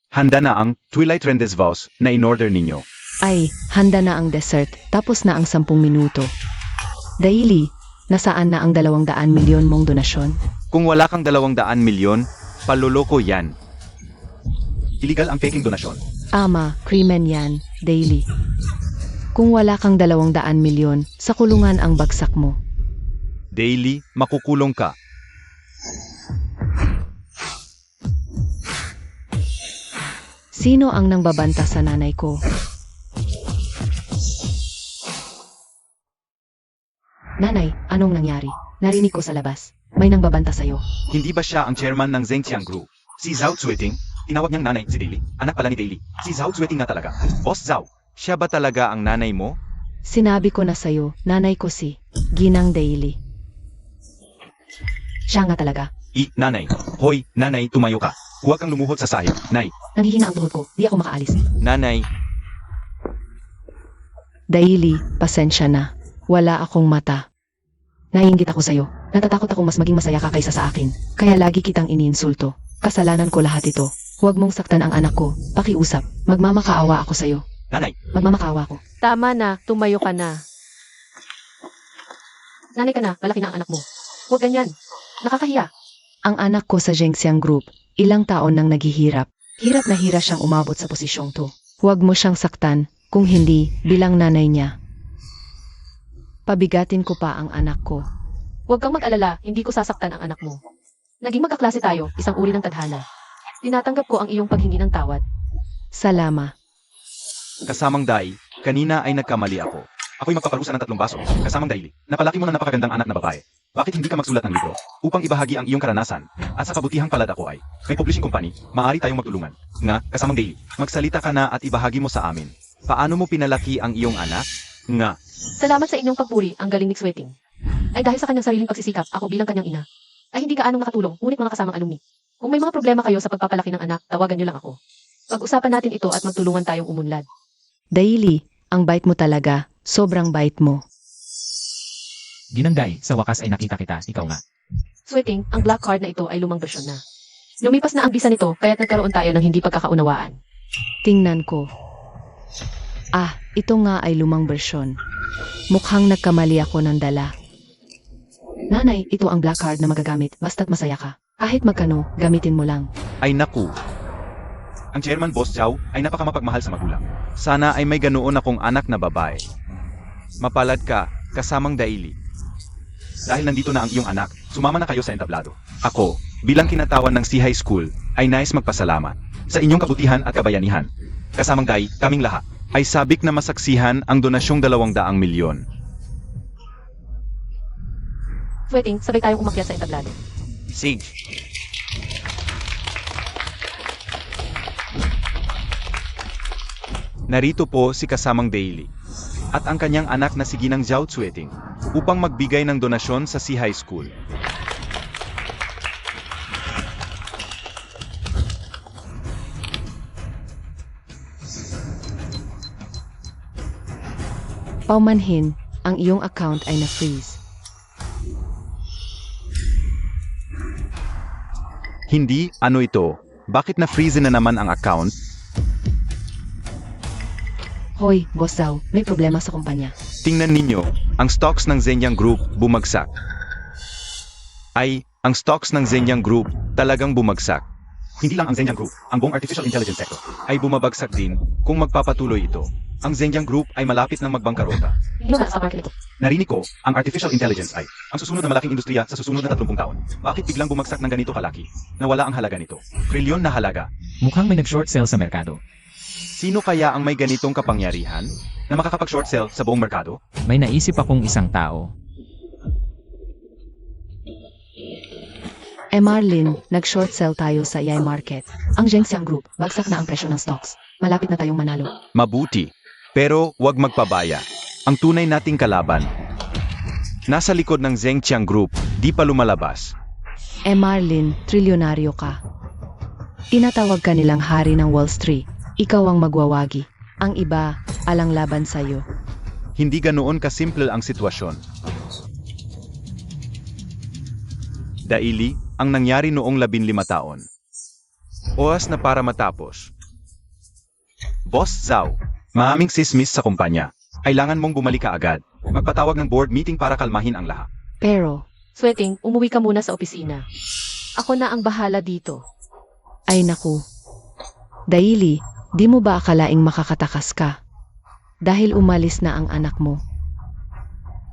Handa na ang Twilight Rendezvous na in-order ninyo. Ay, handa na ang dessert, tapos na ang 10 minuto. Daily, nasaan na ang 200 milyon mong donasyon? Kung wala kang 200 milyon, paluloko yan. Illegal ang faking donasyon. Ama, krimen yan, Daily. Kung wala kang 200 milyon, sa kulungan ang bagsak mo. Daily, makukulong ka. Sino ang nangbabanta sa nanay ko? Nanay, anong nangyari? Narinig ko sa labas. May nangbabanta sa'yo. Hindi ba siya ang chairman ng Zhengqiang Group? Si Zhao Zueting? Tinawag niyang nanay si Daily. Anak pala ni Daily. Si Zhao Zueting nga talaga. Boss Zhao, siya ba talaga ang nanay mo? Sinabi ko na sa'yo, nanay ko si Ginang Daily. Siya nga talaga. Nanay. Hoy, nanay, tumayo ka. Huwag kang lumuhod sa sahig. Nay. Nanghihina ang tuhod ko. Di ako makaalis. Nanay. Daily, pasensya na. Wala akong mata. Naiinggit ako sa'yo. Natatakot akong mas maging masaya ka kaysa sa akin. Kaya lagi kitang iniinsulto. Kasalanan ko lahat ito. Huwag mong saktan ang anak ko. Pakiusap. Magmamakaawa ako sa'yo. Nanay. Magmamakaawa ko. Tama na, tumayo ka na. Nanay ka na, malaki na ang anak mo. Huwag ganyan. Nakakahiya. Ang anak ko sa Zhengxiang Group, ilang taon nang naghihirap. Hirap na hirap siyang umabot sa posisyong to. Huwag mo siyang saktan, kung hindi, bilang nanay niya. Pabigatin ko pa ang anak ko. Huwag kang mag-alala, hindi ko sasaktan ang anak mo. Naging magkaklase tayo, isang uri ng tadhana. Tinatanggap ko ang iyong paghingi ng tawad. Salama. Kasamang Dai, kanina ay nagkamali ako. Ako'y magpaparusa ng 3 baso. Kasamang Daily, napalaki mo ng napakagandang anak na babae. Bakit hindi ka magsulat ng libro upang ibahagi ang iyong karanasan? At sa kabutihang palad ako ay, may publishing company, maaari tayong magtulungan. Nga, kasamang Daily, magsalita ka na at ibahagi mo sa amin. Paano mo pinalaki ang iyong anak? Nga. Salamat sa inyong pagpuri, ang galing ni Sweating. Ay dahil sa kanyang sariling pagsisikap, ako bilang kanyang ina, ay hindi gaanong nakatulong, ngunit mga kasamang alumni. Kung may mga problema kayo sa pagpapalaki ng anak, tawagan niyo lang ako. Pag-usapan natin ito at magtulungan tayong umunlad. Daily, ang bait mo talaga, sobrang bait mo. Ginangday, sa wakas ay nakita kita, ikaw nga. Sweating, ang black card na ito ay lumang bersyon na. Lumipas na ang bisa nito, kaya't nagkaroon tayo ng hindi pagkakaunawaan. Tingnan ko. Ah, ito nga ay lumang bersyon. Mukhang nagkamali ako ng dala. Nanay, ito ang black card na magagamit basta't masaya ka. Kahit magkano, gamitin mo lang. Ay naku. Ang chairman Boss Zhao ay napakamapagmahal sa magulang. Sana ay may ganoon akong anak na babae. Mapalad ka, kasamang Daily. Dahil nandito na ang iyong anak, sumama na kayo sa entablado. Ako, bilang kinatawan ng C High School, ay nais magpasalamat sa inyong kabutihan at kabayanihan. Kasamang Dai, kaming lahat, ay sabik na masaksihan ang donasyong 200 milyon. Sweating, sabay tayong umakyat sa entablado. Sage. Narito po si kasamang Daily at ang kanyang anak na si Ginang Zhao Zueting upang magbigay ng donasyon sa C High School. Paumanhin, ang iyong account ay na-freeze. Hindi, ano ito? Bakit na-freeze na naman ang account? Hoy, Boss Zhao, may problema sa kumpanya. Tingnan ninyo, ang stocks ng Zenyang Group bumagsak. Ang stocks ng Zenyang Group talagang bumagsak. Hindi lang ang Zenyang Group, ang buong artificial intelligence sector. Ay bumabagsak din kung magpapatuloy ito. Ang Zenyang Group ay malapit ng magbangkarota. Hindi sa market ito. Narinig ko, ang artificial intelligence ay ang susunod na malaking industriya sa susunod na 30 taon. Bakit biglang bumagsak ng ganito kalaki? Nawala ang halaga nito. Trilyon na halaga. Mukhang may nag-short sale sa merkado. Sino kaya ang may ganitong kapangyarihan? Na makakapag-short sell sa buong merkado? May naisip akong isang tao. Marlin, nag-short sell tayo sa AI market. Ang Zhenxiang Group, bagsak na ang presyo ng stocks. Malapit na tayong manalo. Mabuti. Pero wag magpabaya. Ang tunay nating kalaban. Nasa likod ng Zhengqiang Group, di pa lumalabas. Marlin, trilyonaryo ka. Tinatawag ka nilang hari ng Wall Street. Ikaw ang magwawagi. Ang iba, alang laban sa'yo. Hindi ganoon kasimple ang sitwasyon. Daili, ang nangyari noong 15 taon. Oras na para matapos. Boss Zhao, maaming sismis sa kumpanya. Kailangan mong bumalik ka agad. Magpatawag ng board meeting para kalmahin ang lahat. Pero, Sweating, umuwi ka muna sa opisina. Ako na ang bahala dito. ay naku. Daili, di mo ba akalaing makakatakas ka? Dahil umalis na ang anak mo.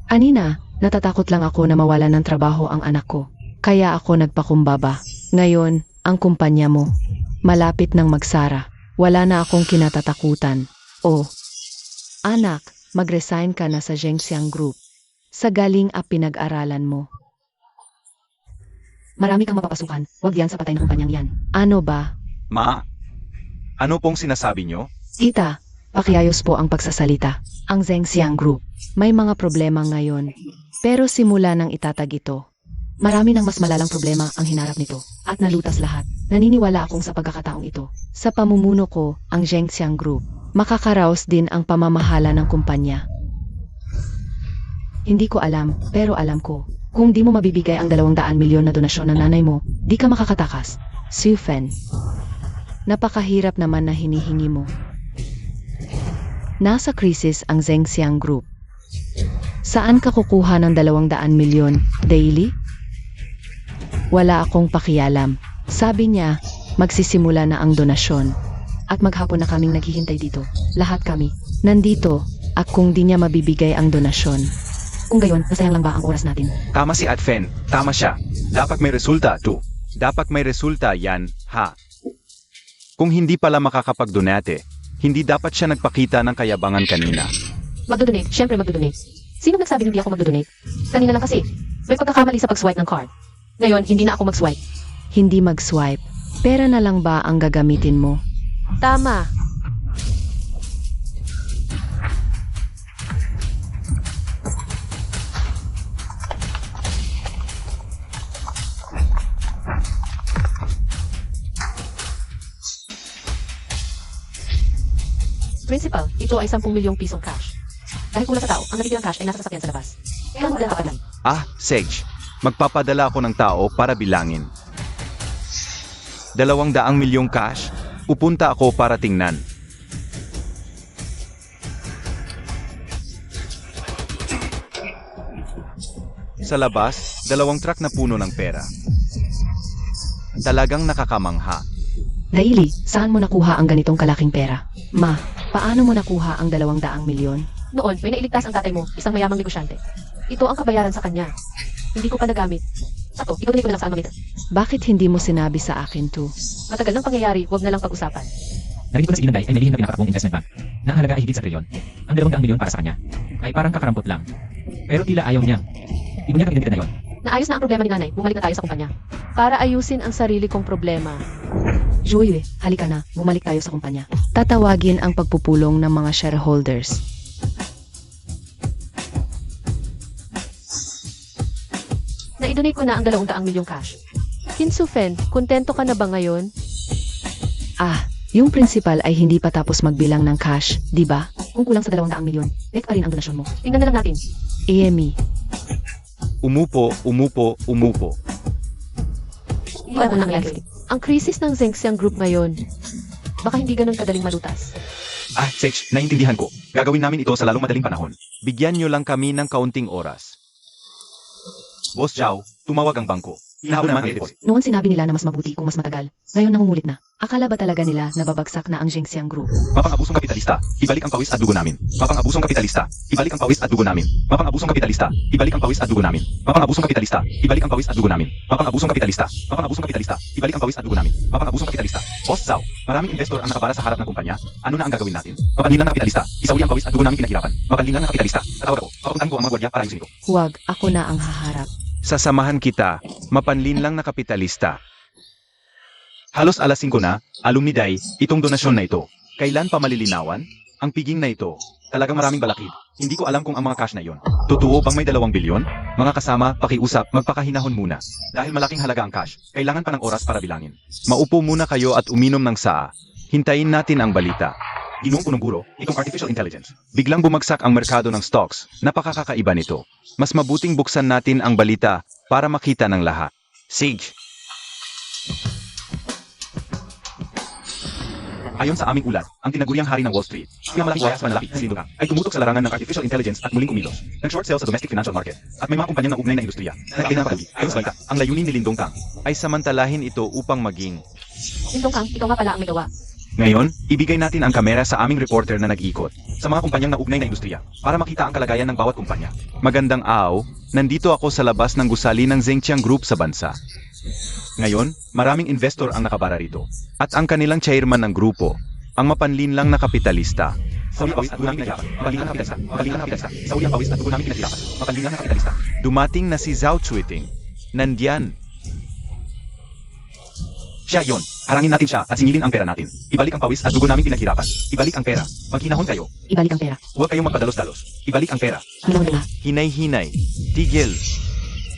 Anina, natatakot lang ako na mawalan ng trabaho ang anak ko. Kaya ako nagpakumbaba. Ngayon, ang kumpanya mo, malapit nang magsara. Wala na akong kinatatakutan. Oh, anak, mag-resign ka na sa Zhengxiang Group. Sa galing pinag-aralan mo. Marami kang mapapasukan. Huwag yan sa patay ng kumpanyang yan. Ano ba? Ma, ano pong sinasabi nyo? Tita, pakiayos po ang pagsasalita. Ang Zhengxiang Group, may mga problema ngayon. Pero simula nang itatag ito, Marami ng mas malalang problema ang hinarap nito. At nalutas lahat. Naniniwala akong sa pagkakataong ito. sa pamumuno ko, ang Zhengxiang Group, makakaraos din ang pamamahala ng kumpanya. Hindi ko alam, pero alam ko. Kung di mo mabibigay ang 200 milyon na donasyon ng nanay mo, di ka makakatakas. Xu Fen, napakahirap naman na hinihingi mo. Nasa krisis ang Zhengxiang Group. Saan ka kukuha ng 200 milyon, daily? Wala akong pakialam. Sabi niya, magsisimula na ang donasyon. At maghapon na kaming naghihintay dito. Lahat kami. Nandito, at kung di niya mabibigay ang donasyon. Kung gayon, nasayang lang ba ang oras natin? Tama si Adfen, tama siya. Dapat may resulta, too. Dapat may resulta yan, ha? Kung hindi pala makakapag-donate, hindi dapat siya nagpakita ng kayabangan kanina. Magdodonate, syempre magdodonate. Sino nagsabi hindi ako magdodonate? Kanina lang kasi. May pagkakamali sa pag-swipe ng card. Ngayon, hindi na ako mag-swipe. Hindi mag-swipe. Pera na lang ba ang gagamitin mo? Tama. Principal, ito ay 10 milyong pisong cash. Dahil kulang sa tao, ang natitirang cash ay nasa sasakyan sa labas. Kailangan mo lang kapatid. Sage, magpapadala ako ng tao para bilangin. 200 milyong cash, pupunta ako para tingnan. Sa labas, 2 truck na puno ng pera. Talagang nakakamangha. Daily, saan mo nakuha ang ganitong kalaking pera? Ma, paano mo nakuha ang 200 milyon? Noon, may nailigtas ang tatay mo, isang mayamang negosyante. Ito ang kabayaran sa kanya. Hindi ko pa nagamit. Ato, ikaw ko na lang sa mamit. Bakit hindi mo sinabi sa akin to? Matagal ng pangyayari, huwag na lang pag-usapan. Narinig ko na si Inanday ay may lihim na pinapatakbong investment bank na ang halaga ay higit sa trilyon. Ang 200 milyon para sa kanya ay parang kakarampot lang. Pero tila ayaw niya. Ibunyag ang identidad na yon. Naayos na ang problema ni nanay, bumalik na tayo sa kumpanya. Para ayusin ang sarili kong problema. Joey, halika na, bumalik tayo sa kumpanya. Tatawagin ang pagpupulong ng mga shareholders. Na-donate ko na ang 200 milyong cash. Kinsufen, kontento ka na ba ngayon? Yung principal ay hindi pa tapos magbilang ng cash, di ba? Kung kulang sa 200 milyon, pa rin ang donasyon mo. Tingnan na lang natin. Amy, Umupo, umupo, umupo. Ilan ang nangyari? Ang krisis ng Zengxiang Group ngayon, baka hindi ganun kadaling malutas. Ah, Sage, naiintindihan ko. Gagawin namin ito sa lalong madaling panahon. Bigyan nyo lang kami ng kaunting oras. Boss Zhao, tumawag ang bangko. Hinahabol naman ang deposit. Noon sinabi nila na mas mabuti kung mas matagal. Ngayon nangungulit na. akala ba talaga nila na babagsak na ang Zhengxiang Group? Mapang-abusong kapitalista, ibalik ang pawis at dugo namin. Mapang-abusong kapitalista, ibalik ang pawis at dugo namin. Mapang-abusong kapitalista, ibalik ang pawis at dugo namin. Mapang-abusong kapitalista, ibalik ang pawis at dugo namin. Mapang-abusong kapitalista, mapang-abusong kapitalista, ibalik ang pawis at dugo namin. Mapang-abusong kapitalista. Boss Zhao, maraming investor ang nakapara sa harap ng kumpanya. Ano na ang gagawin natin? Mapanlinlang na kapitalista, isauli ang pawis at dugo namin pinaghirapan. Mapanlinlang na kapitalista. Tatawag ako, papapuntahan ko ang mga gwardiya para ayusin ito. Huwag, ako na ang haharap. Sasamahan kita, mapanlinlang na kapitalista. Halos alas 5 na, alumni Dai, itong donasyon na ito. Kailan pa malilinawan? Ang piging na ito. Talagang maraming balakid. Hindi ko alam kung ang mga cash na yon. Totoo bang may 2 bilyon? Mga kasama, pakiusap, magpakahinahon muna. Dahil malaking halaga ang cash, kailangan pa ng oras para bilangin. Maupo muna kayo at uminom ng saa. Hintayin natin ang balita. Ginoong punong guro, itong artificial intelligence. Biglang bumagsak ang merkado ng stocks. Napakakaiba nito. Mas mabuting buksan natin ang balita para makita ng lahat. Sage, Ayon sa aming ulat, ang tinaguriang hari ng Wall Street, pinamalaking wayas manlalaki, si Lindu Kang, ay tumutok sa larangan ng artificial intelligence at muling kumilos. Nag-short sale sa domestic financial market, at may mga kumpanyang naugnay na industriya na pinapagawi. Ayon sa balita, ang layunin ni Lindong Kang. ay samantalahin ito upang maging. Lindong Kang, ikaw nga pala ang may gawa. Ngayon, ibigay natin ang kamera sa aming reporter na nag-iikot sa mga kumpanyang naugnay na industriya para makita ang kalagayan ng bawat kumpanya. Magandang araw, nandito ako sa labas ng gusali ng Zhengxiang Group sa bansa. Ngayon, maraming investor ang nakabara rito. At ang kanilang chairman ng grupo, ang mapanlinlang na kapitalista. Sa uli ang pawis at dugo namin pinaghirapan. Mapanlinlang na kapitalista. Mapanlinlang na kapitalista. Sa uli ang pawis at dugo namin pinaghirapan. Mapanlinlang na kapitalista. Dumating na si Zhao Chuiting. Nandyan. Siya yon. Harangin natin siya at singilin ang pera natin. Ibalik ang pawis at dugo namin pinaghirapan. Ibalik ang pera. Maghinahon kayo. Ibalik ang pera. Huwag kayong magpadalos-dalos. Ibalik ang pera. Hinahon na. Hinay-hinay. Tigil.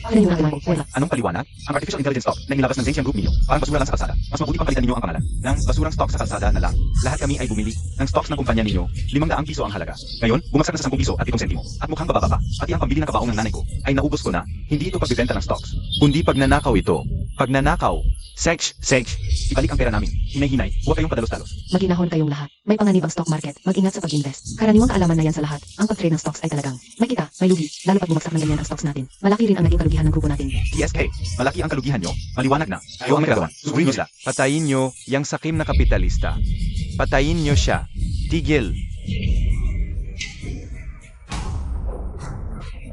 Ano yung nagawa ko? Wala. Anong paliwanag? Ang artificial intelligence stock na inilabas ng Zhengxiang Group ninyo, parang basura lang sa kalsada. Mas mabuti pang palitan ninyo ang pangalan ng basurang stock sa kalsada na lang. Lahat kami ay bumili ng stocks ng kumpanya ninyo, 500 piso ang halaga. Ngayon, bumagsak na sa 10 piso at 7 sentimo. At mukhang bababa pa. Pati ang pambili ng kabaong ng nanay ko ay naubos ko na. Hindi ito pagbibenta ng stocks. Kundi pagnanakaw ito. Pagnanakaw. Sex. Ibalik ang pera namin. Hinay-hinay, huwag kayong padalos-dalos. Maginahon kayong lahat. May panganib ang stock market. Mag-ingat sa pag-invest. Karaniwang kaalaman na yan sa lahat. Ang pag-trade ng stocks ay talagang may kita, may lugi, lalo pag bumagsak ng ganyan ang stocks natin. Malaki rin ang naging kalugihan ng grupo natin. TSK, malaki ang kalugihan nyo. Maliwanag na. Kayo ang may gagawin. Susurin nyo sila. Patayin nyo yang sakim na kapitalista. Patayin nyo siya. Tigil.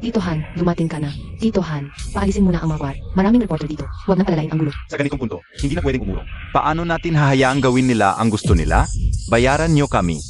Tito Han, dumating ka na. Tito Han, paalisin muna ang mga guard. Maraming reporter dito. Huwag nang palalain ang gulo. Sa ganitong punto, hindi na pwedeng umurong. Paano natin hahayaang gawin nila ang gusto nila? Bayaran nyo kami.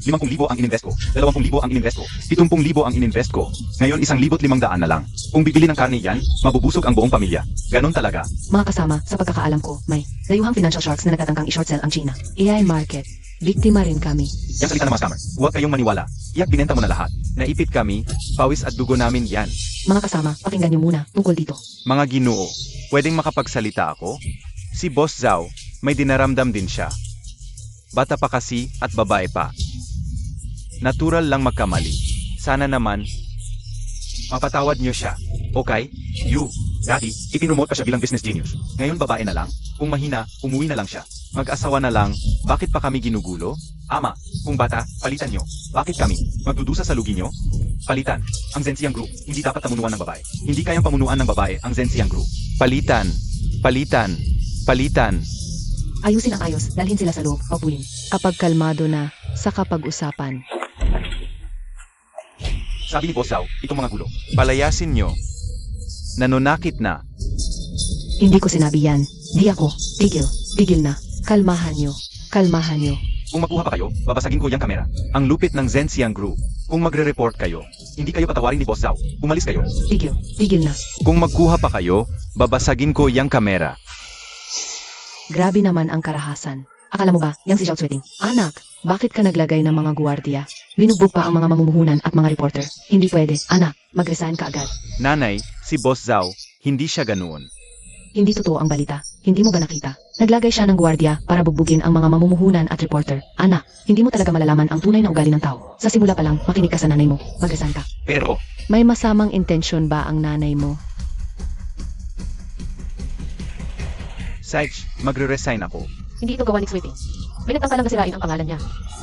50,000 ang ininvest ko. 20,000 ang ininvest ko. 70,000 ang ininvest ko. Ngayon 1,500 na lang. Kung bibili ng karne yan, mabubusog ang buong pamilya. Ganon talaga. Mga kasama, sa pagkakaalam ko, may dayuhang financial sharks na nagtatangkang i-short sell ang China. AI market. Biktima rin kami. Yang salita ng mga scammer. Huwag kayong maniwala. Iyak binenta mo na lahat. Naipit kami, pawis at dugo namin yan. Mga kasama, pakinggan niyo muna tungkol dito. Mga ginoo, pwedeng makapagsalita ako? Si Boss Zhao, may dinaramdam din siya. Bata pa kasi at babae pa. Natural lang magkamali. Sana naman, Mapatawad niyo siya. Okay? You. Dati, ipinomote ka siya bilang business genius. Ngayon babae na lang. Kung mahina, umuwi na lang siya. mag-asawa na lang, bakit pa kami ginugulo? Ama, kung bata, palitan nyo. Bakit kami? Magdudusa sa lugi nyo? Palitan. Ang Zhengxiang Group, hindi dapat pamunuan ng babae. Hindi kayang pamunuan ng babae ang Zhengxiang Group. Palitan. Palitan. Palitan. Ayusin ang ayos, dalhin sila sa loob, paupuin. Kapag kalmado na, sa kapag-usapan. Sabi ni Boss Zhao, itong mga gulo. Palayasin nyo. Nanonakit na. Hindi ko sinabi yan. Di ako. Tigil. Tigil na. Kalmahan nyo. Kalmahan nyo. Kung makuha pa kayo, babasagin ko yung kamera. Ang lupit ng Zhengxiang Group. Kung magre-report kayo, Hindi kayo patawarin ni Boss Zhao. Umalis kayo. Tigil. Tigil na. kung magkuha pa kayo, babasagin ko yang kamera. Grabe naman ang karahasan. Akala mo ba, yang si Zhao Chueting? Anak, bakit ka naglagay ng mga guwardiya? Binugbog pa ang mga mamumuhunan at mga reporter. Hindi pwede. Anak, mag-resign ka agad. Nanay, si Boss Zhao, hindi siya ganoon. Hindi totoo ang balita. Hindi mo ba nakita? Naglagay siya ng gwardiya para bugbugin ang mga mamumuhunan at reporter. Anak, hindi mo talaga malalaman ang tunay na ugali ng tao. Sa simula pa lang, makinig ka sa nanay mo. Magasan ka. Pero, May masamang intensyon ba ang nanay mo? Sage, magre-resign ako. Hindi ito gawa ni Sweeting. May nagtangkalang sirain ang pangalan niya.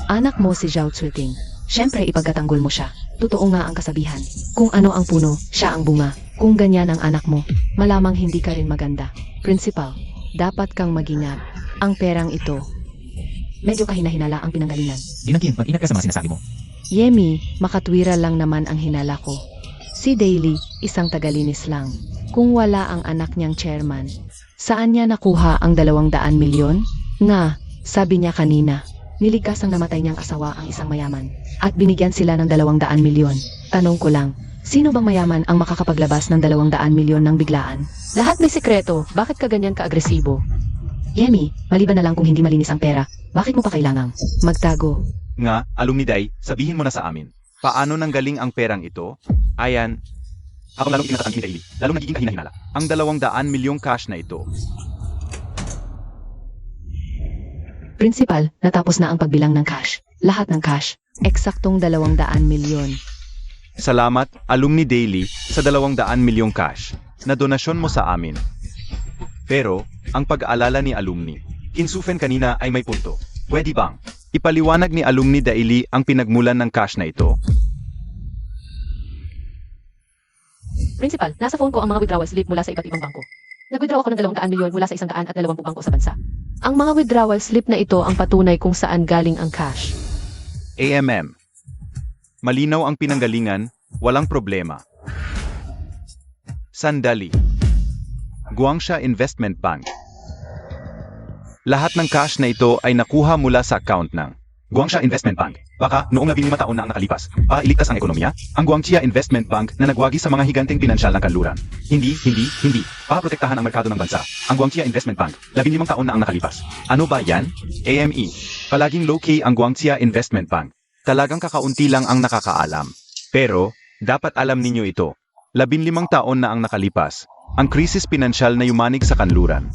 Anak mo si Zhao Tsuting. Siyempre ipagkatanggol mo siya. Totoo nga ang kasabihan. Kung ano ang puno, siya ang bunga. Kung ganyan ang anak mo, malamang hindi ka rin maganda. Principal, dapat kang mag-ingat. Ang perang ito. Medyo kahina-hinala ang pinanggalingan. Ginang Kim, mag-ingat ka sa mga sinasabi mo. Yemi, makatwira lang naman ang hinala ko. Si Daily, isang tagalinis lang. Kung wala ang anak niyang chairman, saan niya nakuha ang 200 milyon? Nga, sabi niya kanina, niligtas ang namatay niyang asawa ang isang mayaman at binigyan sila ng 200 milyon. Tanong ko lang, sino bang mayaman ang makakapaglabas ng 200 milyon ng biglaan? Lahat may sekreto. Bakit ka ganyan ka-agresibo? Yemi, maliban na lang kung hindi malinis ang pera, bakit mo pa kailangang magtago? Nga, alumni Day, sabihin mo na sa amin. Paano nanggaling ang perang ito? Ayan, habang lalong tinatatan ni Daily, lalong nagiging kahina-hinala. ang 200 milyong cash na ito. Principal, natapos na ang pagbilang ng cash. Lahat ng cash. Eksaktong 200 milyon. Salamat, Alumni Daily, sa 200 milyong cash na donasyon mo sa amin. Pero, ang pag-aalala ni Alumni, Kinsufen kanina ay may punto. Pwede bang? ipaliwanag ni Alumni Daily ang pinagmulan ng cash na ito. Principal, nasa phone ko ang mga withdrawal slip mula sa iba't ibang bangko. Nag-withdraw ako ng 200 milyon mula sa 120 bangko sa bansa. Ang mga withdrawal slip na ito ang patunay kung saan galing ang cash. AMM. Malinaw ang pinanggalingan, walang problema. Sandali. Guangxia Investment Bank. Lahat ng cash na ito ay nakuha mula sa account ng Guangxia Investment Bank. Baka noong 15 taon na ang nakalipas, para iligtas ang ekonomiya, ang Guangxia Investment Bank na nagwagi sa mga higanteng pinansyal ng kanluran. Hindi. Para protektahan ang merkado ng bansa, ang Guangxia Investment Bank, 15 taon na ang nakalipas. Ano ba yan? AME. Palaging low-key ang Guangxia Investment Bank. Talagang kakaunti lang ang nakakaalam. Pero, dapat alam ninyo ito. 15 taon na ang nakalipas. Ang krisis pinansyal na yumanig sa kanluran.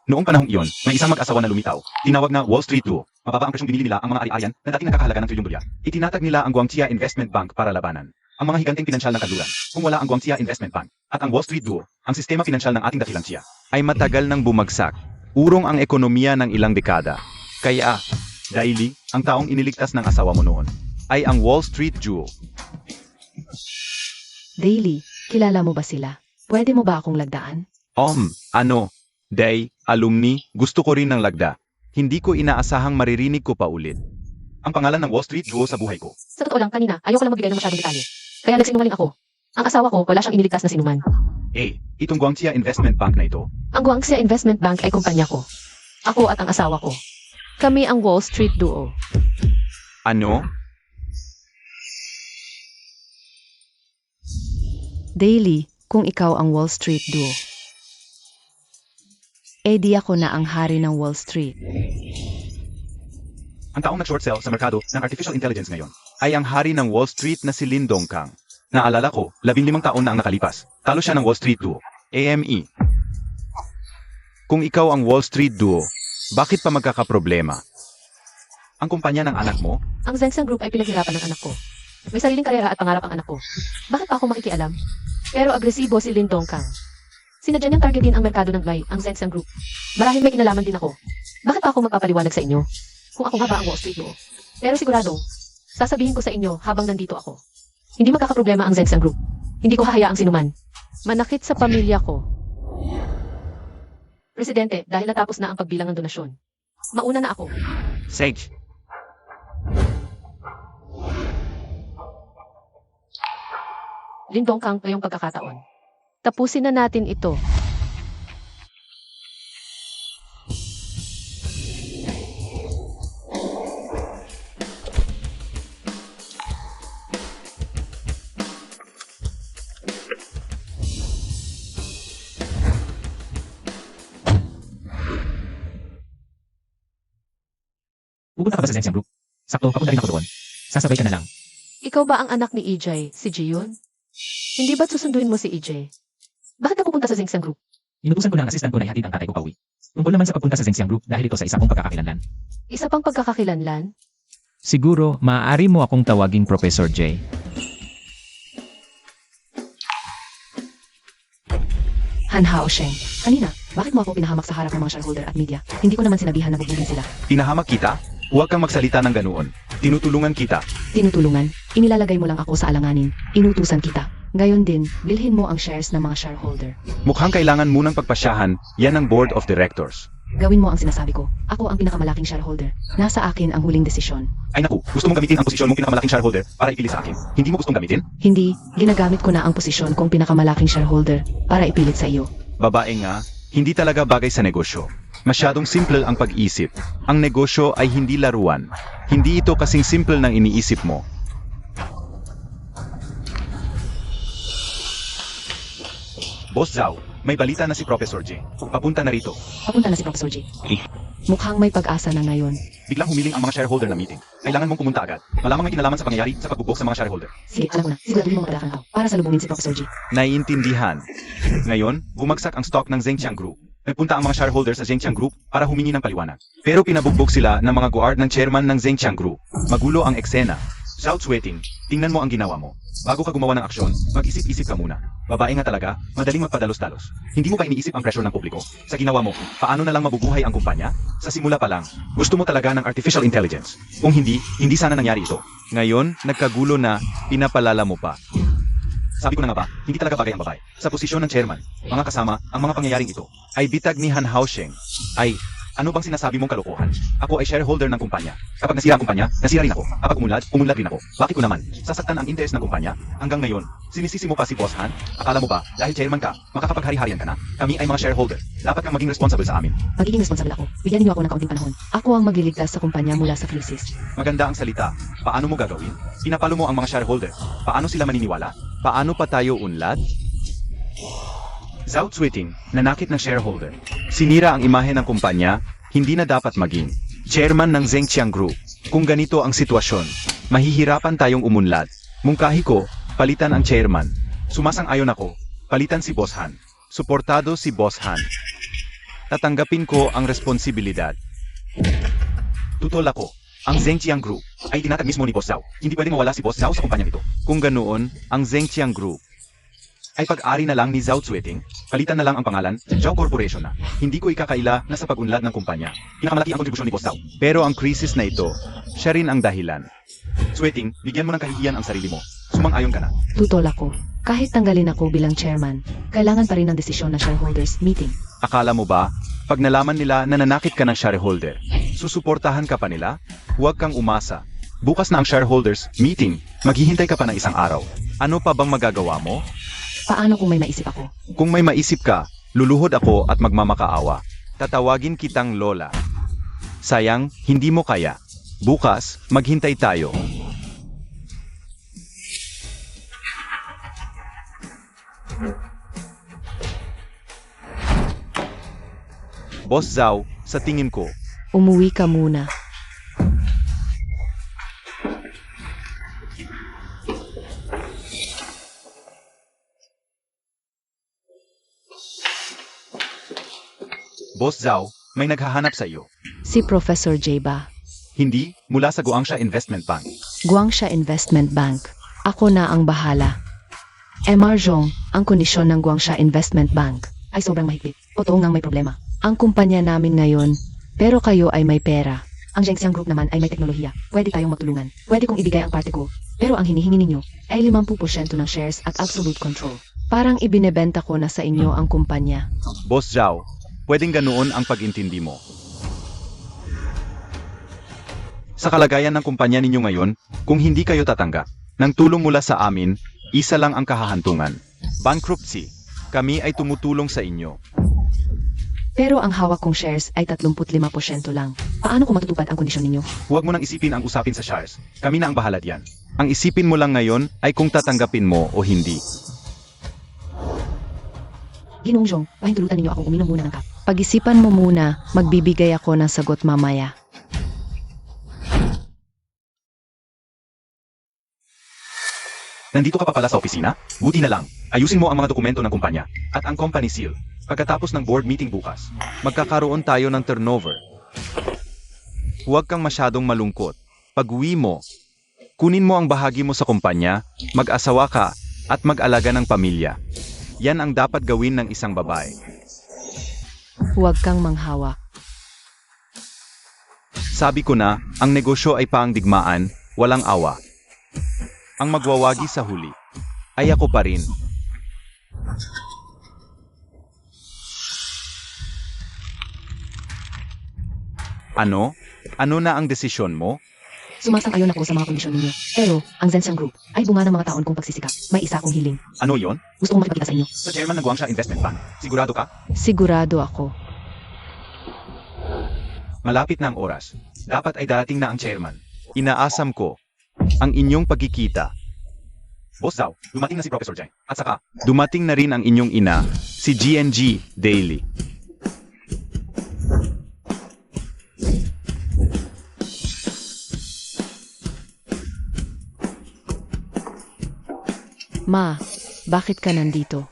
Noong panahong iyon, may isang mag-asawa na lumitaw. Tinawag na Wall Street Duo. Mababa ang presyong binili nila ang mga ari-arian na dating nagkakahalaga ng trilyong dolyar. Itinatag nila ang Guangxia Investment Bank para labanan ang mga higanteng pinansyal ng kanluran. Kung wala ang Guangxia Investment Bank at ang Wall Street Duo, ang sistema pinansyal ng ating dakilang Xia Ay matagal nang bumagsak. Urong ang ekonomiya ng ilang dekada. Kaya, Daily, ang taong iniligtas ng asawa mo noon ay ang Wall Street Duo. Daily, kilala mo ba sila? Pwede mo ba akong lagdaan? Ano? Day, alumni, gusto ko rin ng lagda. Hindi ko inaasahang maririnig ko pa ulit. ang pangalan ng Wall Street Duo sa buhay ko. Sa totoo lang, kanina, ayoko lang magbigay ng masyadong detalye. Kaya nagsinungaling ako. Ang asawa ko, wala siyang iniligtas na sinuman. Itong Guangxia Investment Bank na ito. Ang Guangxia Investment Bank ay kumpanya ko. Ako at ang asawa ko. Kami ang Wall Street Duo. Ano? Daily, kung ikaw ang Wall Street Duo. Di ako na ang hari ng Wall Street. Ang taong nag-short sell sa merkado ng artificial intelligence ngayon. Ay ang hari ng Wall Street na si Lin Dongkang. Naalala ko, 15 taon na ang nakalipas. Talo siya ng Wall Street Duo. AME. Kung ikaw ang Wall Street Duo, bakit pa magkakaproblema? Ang kumpanya ng anak mo, Ang Zensang Group ay pinaghirapan ng anak ko. May sariling karera at pangarap ang anak ko. Bakit pa ako makikialam? Pero agresibo si Lin Dongkang. Sinadya niyang targetin ang merkado ng Bai, ang Zensang Group. Marahil may kinalaman din ako. Bakit pa ako magpapaliwanag sa inyo? Kung ako nga ba ang Wall Street Duo? Pero sigurado, sasabihin ko sa inyo habang nandito ako. Hindi magkakaproblema ang Zensang Group. Hindi ko hahayaang sinuman. Manakit sa pamilya ko. Presidente, dahil natapos na ang pagbilang ng donasyon. Mauna na ako. Sage. Lin Dongkang ngayong pagkakataon. Tapusin na natin ito. Pupunta ka ba sa Zensang Group? Sakto, papunta rin ako doon. Sasabay ka na lang. Ikaw ba ang anak ni EJ, si Jiyun? Hindi ba't susunduin mo si EJ? Bakit ka pupunta sa Zengxiang Group? Inutusan ko na ang assistant ko na ihatid ang tatay ko pauwi. Tungkol naman sa pagpunta sa Zengxiang Group dahil ito sa isa kong pagkakakilanlan. Isa pang pagkakakilanlan? Siguro, maaari mo akong tawaging Professor J. Han Haosheng, kanina, bakit mo ako pinahamak sa harap ng mga shareholder at media? Hindi ko naman sinabihan na bubugin sila. Pinahamak kita? Huwag kang magsalita ng ganoon. Tinutulungan kita. Tinutulungan, inilalagay mo lang ako sa alanganin. Inutusan kita. Gayon din, bilhin mo ang shares ng mga shareholder. Mukhang kailangan munang pagpasyahan, yan ang board of directors. Gawin mo ang sinasabi ko. Ako ang pinakamalaking shareholder. Nasa akin ang huling desisyon. Ay naku, gusto mong gamitin ang posisyon mong pinakamalaking shareholder para ipilit sa akin. Hindi mo gustong gamitin? Hindi, ginagamit ko na ang posisyon kong pinakamalaking shareholder para ipilit sa iyo. Babae nga, hindi talaga bagay sa negosyo. Masyadong simple ang pag-isip. Ang negosyo ay hindi laruan. Hindi ito kasing simple ng iniisip mo. Boss Zhao, may balita na si Professor J. Papunta na rito. Papunta na si Professor G. Mukhang may pag-asa na ngayon. Biglang humiling ang mga shareholder na meeting. Kailangan mong pumunta agad. Malamang may kinalaman sa pangyayari sa pagbubok sa mga shareholder. Sige, alam ko na. Siguraduhin mo magdalakan ako para salubungin si Professor G. Naiintindihan. Ngayon, bumagsak ang stock ng Zengxiang Group. Nagpunta ang mga shareholders sa Zengxiang Group para humingi ng paliwanag. Pero pinabugbog sila ng mga guard ng chairman ng Zengxiang Group. Magulo ang eksena. Shout sweating, tingnan mo ang ginawa mo. Bago ka gumawa ng aksyon, mag-isip-isip ka muna. Babae nga talaga, madaling magpadalos-dalos. Hindi mo ba iniisip ang pressure ng publiko? Sa ginawa mo, paano na lang mabubuhay ang kumpanya? Sa simula pa lang, gusto mo talaga ng artificial intelligence. Kung hindi, hindi sana nangyari ito. Ngayon, nagkagulo na, pinapalala mo pa. Sabi ko na nga ba, hindi talaga bagay ang babae. Sa posisyon ng chairman, mga kasama, ang mga pangyayaring ito, ay bitag ni Han Haosheng. Ay, ano bang sinasabi mong kalokohan? Ako ay shareholder ng kumpanya. Kapag nasira ang kumpanya, nasira rin ako. Kapag umunlad rin ako. Bakit ko naman? Sasaktan ang interes ng kumpanya. Hanggang ngayon, sinisisi mo pa si Boss Han? Akala mo ba, dahil chairman ka, makakapaghari-harian ka na? Kami ay mga shareholder. Dapat kang maging responsible sa amin. Magiging responsable ako. Bigyan niyo ako ng kaunting panahon. Ako ang magliligtas sa kumpanya mula sa krisis. Maganda ang salita. Paano mo gagawin? Pinapalo mo ang mga shareholder. Paano sila maniniwala? Paano pa tayo unlad? Zhao Tweeting, nanakit ng shareholder. Sinira ang imahe ng kumpanya, hindi na dapat maging chairman ng Zengxiang Group. Kung ganito ang sitwasyon, mahihirapan tayong umunlad. Mungkahi ko, palitan ang chairman. Sumasang-ayon ako, palitan si Boss Han. Suportado si Boss Han. Tatanggapin ko ang responsibilidad. Tutol ako. Ang Zengxiang Group ay tinatag mismo ni Boss Zhao. Hindi pwedeng mawala si Boss Zhao sa kumpanya nito. Kung ganoon, ang Zengxiang Group ay pag-ari na lang ni Zhao Tweeting, palitan na lang ang pangalan, Zhao Corporation na. Hindi ko ikakaila na sa pag-unlad ng kumpanya. Pinakamalaki ang kontribusyon ni Boss Zhao. Pero ang krisis na ito, siya rin ang dahilan. Tweeting, bigyan mo ng kahihiyan ang sarili mo. Sumang-ayon ka na. Tutol ako. Kahit tanggalin ako bilang chairman, kailangan pa rin ng desisyon ng shareholders meeting. Akala mo ba, pag nalaman nila na nanakit ka ng shareholder, susuportahan ka pa nila? Huwag kang umasa. Bukas na ang shareholders meeting, maghihintay ka pa ng isang araw. Ano pa bang magagawa mo? Paano kung may maisip ako? Kung may maisip ka, luluhod ako at magmamakaawa. Tatawagin kitang Lola. Sayang, hindi mo kaya. Bukas, maghintay tayo. Boss Zhao, sa tingin ko, Umuwi ka muna. Boss Zhao, may naghahanap sa iyo. Si Professor J ba? Hindi, mula sa Guangxia Investment Bank. Guangxia Investment Bank. Ako na ang bahala. Zhong, ang kondisyon ng Guangxia Investment Bank ay sobrang mahigpit. Totoo ngang may problema. Ang kumpanya namin ngayon, pero kayo ay may pera. Ang Zengxiang Group naman ay may teknolohiya. Pwede tayong magtulungan. Pwede kong ibigay ang parte ko. Pero ang hinihingi ninyo ay 50% ng shares at absolute control. Parang ibinebenta ko na sa inyo ang kumpanya. Boss Zhao, pwedeng ganoon ang pag-intindi mo. Sa kalagayan ng kumpanya ninyo ngayon, kung hindi kayo tatanggap ng tulong mula sa amin, isa lang ang kahahantungan. Bankruptcy. Kami ay tumutulong sa inyo. Pero ang hawak kong shares ay 35% lang. Paano ko matutupad ang kondisyon ninyo? Huwag mo nang isipin ang usapin sa shares. Kami na ang bahala diyan. Ang isipin mo lang ngayon ay kung tatanggapin mo o hindi. Ginoong Zhong, pahintulutan ninyo akong uminom muna ng cup. Pag-isipan mo muna, magbibigay ako ng sagot mamaya. Nandito ka pa pala sa opisina? Buti na lang. Ayusin mo ang mga dokumento ng kumpanya at ang company seal. Pagkatapos ng board meeting bukas, Magkakaroon tayo ng turnover. Huwag kang masyadong malungkot. Pag-uwi mo, kunin mo ang bahagi mo sa kumpanya, mag-asawa ka, at mag-alaga ng pamilya. Yan ang dapat gawin ng isang babae. Huwag kang manghawa. Sabi ko na, ang negosyo ay paangdigmaan, walang awa. Ang magwawagi sa huli, ay ako pa rin. Ano? Ano na ang desisyon mo? Sumasang-ayon ako sa mga kondisyon ninyo. Pero, ang Zensang Group ay bunga ng mga taon kong pagsisikap. May isa akong hiling. ano yon? Gusto kong makipagkita sa inyo. Sa chairman ng Guangxia Investment Bank. Sigurado ka? Sigurado ako. Malapit na ang oras. Dapat ay darating na ang chairman. Inaasam ko ang inyong pagkikita. Boss Zhao, dumating na si Professor Zhang. At saka, Dumating na rin ang inyong ina, si GNG Daily. Ma, bakit ka nandito?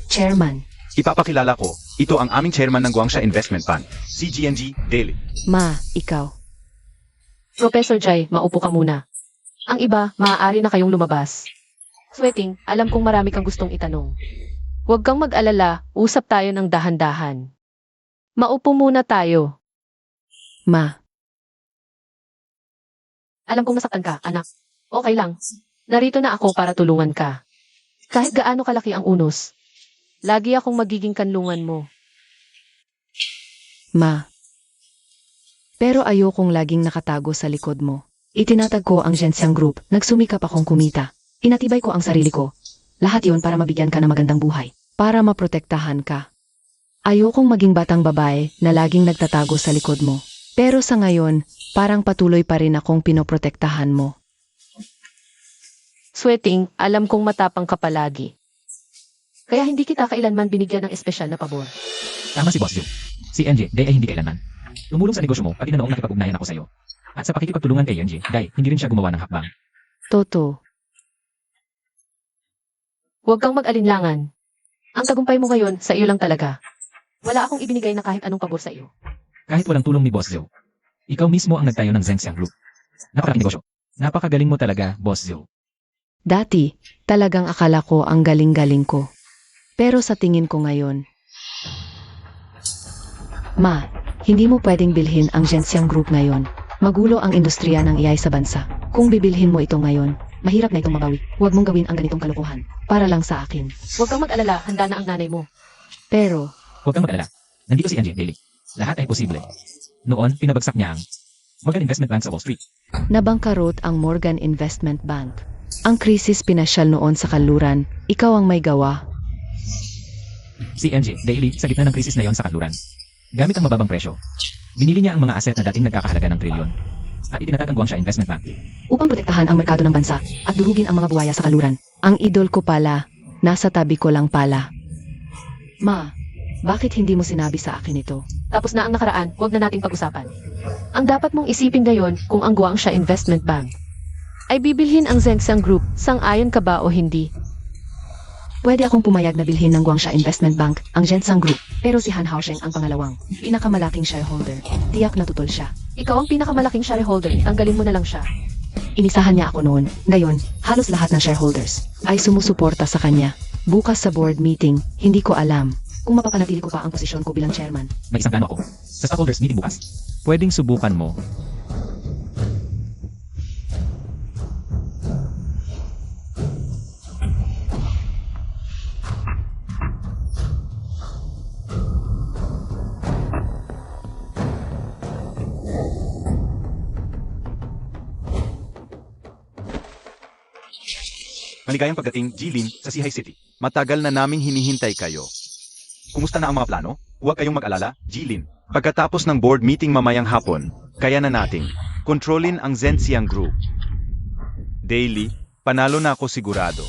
Chairman. ipapakilala ko, ito ang aming chairman ng Guangxia Investment Bank, si GNG Daily. Ma, ikaw. Professor Jai, maupo ka muna. Ang iba, maaari na kayong lumabas. Sweating, alam kong marami kang gustong itanong. Huwag kang mag-alala, usap tayo ng dahan-dahan. Maupo muna tayo. Ma, Alam kong nasaktan ka, anak. Okay lang. Narito na ako para tulungan ka. Kahit gaano kalaki ang unos, lagi akong magiging kanlungan mo. Ma. Pero ayokong laging nakatago sa likod mo. Itinatag ko ang Zhenxiang Group, nagsumikap akong kumita. Inatibay ko ang sarili ko. Lahat yon para mabigyan ka ng magandang buhay. Para maprotektahan ka. Ayokong maging batang babae na laging nagtatago sa likod mo. Pero sa ngayon, parang patuloy pa rin akong pinoprotektahan mo. Sweating, alam kong matapang ka palagi. Kaya hindi kita kailanman binigyan ng espesyal na pabor. Tama si Boss Joe. Si NJ, Day ay hindi kailanman. Tumulong sa negosyo mo pati na noong nakipag-ugnayan ako sa'yo. At sa pakikipagtulungan kay NJ, Day, hindi rin siya gumawa ng hakbang. Toto, Huwag kang mag-alinlangan. Ang tagumpay mo ngayon, sa iyo lang talaga. Wala akong ibinigay na kahit anong pabor sa iyo. Kahit walang tulong ni Boss Joe, ikaw mismo ang nagtayo ng Zhenxiang Group. Napakalaking negosyo. Napakagaling mo talaga, Boss Joe. dati, talagang akala ko ang galing-galing ko. Pero sa tingin ko ngayon, Ma, hindi mo pwedeng bilhin ang Zhenxiang Group ngayon. Magulo ang industriya ng AI sa bansa. Kung bibilhin mo ito ngayon, mahirap na itong mabawi. Huwag mong gawin ang ganitong kalokohan. Para lang sa akin. Huwag kang mag-alala, handa na ang nanay mo. Pero, Huwag kang mag-alala. Nandito si NJ Daily. Lahat ay posible. Noon, pinabagsak niya ang Morgan Investment Bank sa Wall Street. nabangkarot ang Morgan Investment Bank. Ang krisis pinasyal noon sa kanluran. Ikaw ang may gawa. Si NJ Daily sa gitna ng krisis na yon sa kanluran. Gamit ang mababang presyo, binili niya ang mga asset na dating nagkakahalaga ng trilyon at itinatag ang Guangxia Investment Bank. Upang protektahan ang merkado ng bansa at durugin ang mga buhaya sa kaluran. Ang idol ko pala, nasa tabi ko lang pala. Ma, bakit hindi mo sinabi sa akin ito? Tapos na ang nakaraan, huwag na nating pag-usapan. Ang dapat mong isipin ngayon kung ang Guangxia Investment Bank ay bibilhin ang Zhenxiang Group, sang-ayon ka ba o hindi? Pwede akong pumayag na bilhin ng Guangxia Investment Bank ang Zhenxiang Group, pero si Han Haosheng ang pangalawang, pinakamalaking shareholder. Tiyak na tutol siya. Ikaw ang pinakamalaking shareholder, tanggalin mo na lang siya. Inisahan niya ako noon. Ngayon, halos lahat ng shareholders ay sumusuporta sa kanya. Bukas sa board meeting, hindi ko alam kung mapapanatili ko pa ang posisyon ko bilang chairman. May isang plano ako. Sa stockholders meeting bukas. Pwedeng subukan mo. Maligayang pagdating, Jilin, sa Sihai City. Matagal na naming hinihintay kayo. Kumusta na ang mga plano? Huwag kayong mag-alala, Jilin. Pagkatapos ng board meeting mamayang hapon, kaya na nating kontrolin ang Zhenxiang Group. Daily, panalo na ako sigurado.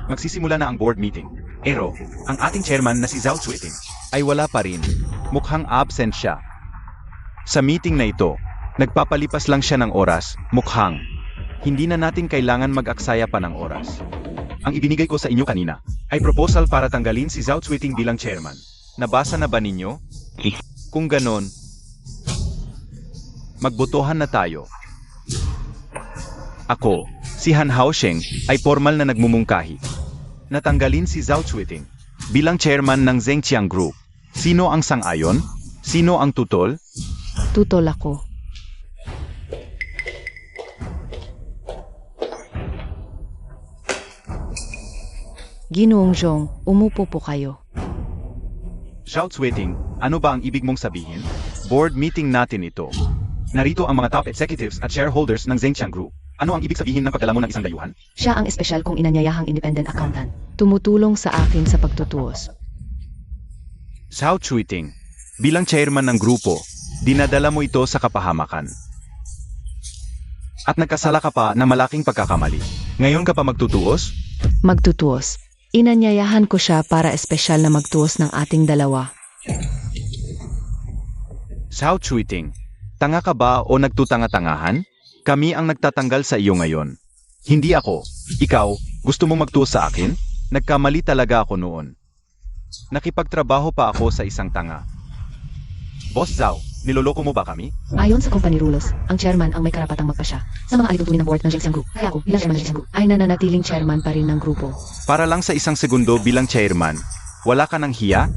Magsisimula na ang board meeting. Pero, ang ating chairman na si Zhao Chueting Ay wala pa rin. Mukhang absent siya. Sa meeting na ito, Nagpapalipas lang siya ng oras, mukhang. Hindi na natin kailangan mag-aksaya pa ng oras. Ang ibinigay ko sa inyo kanina ay proposal para tanggalin si Zhao Zuiting bilang chairman. Nabasa na ba ninyo? Kung ganon, magbotohan na tayo. Ako, si Han Haosheng, ay formal na nagmumungkahi. Natanggalin si Zhao Zuiting bilang chairman ng Zhengqiang Group. Sino ang sang-ayon? Sino ang tutol? Tutol ako. Ginoong Zhong, umupo po kayo. Zhao Zuiting, ano ba ang ibig mong sabihin? Board meeting natin ito. Narito ang mga top executives at shareholders ng Zhengqiang Group. Ano ang ibig sabihin ng pagdala mo ng isang dayuhan? Siya ang espesyal kong inanyayahang independent accountant. Tumutulong sa akin sa pagtutuos. Zhao Zuiting, bilang chairman ng grupo, dinadala mo ito sa kapahamakan. At nagkasala ka pa ng malaking pagkakamali. Ngayon ka pa magtutuos? Magtutuos. Inanyayahan ko siya para espesyal na magtuos ng ating dalawa. Zhao Zuiting, tanga ka ba o nagtutanga-tangahan? Kami ang nagtatanggal sa iyo ngayon. Hindi ako. Ikaw, gusto mong magtuos sa akin? Nagkamali talaga ako noon. Nakipagtrabaho pa ako sa isang tanga. Boss Zhao, niloloko mo ba kami? Ayon sa company rules, ang chairman ang may karapatang magpasya sa mga alituntunin ng board ng Zhengxiang Group. Kaya ako, bilang chairman ng Zhengxiang Group, ay nananatiling chairman pa rin ng grupo. Para lang sa isang segundo bilang chairman, wala ka ng hiya?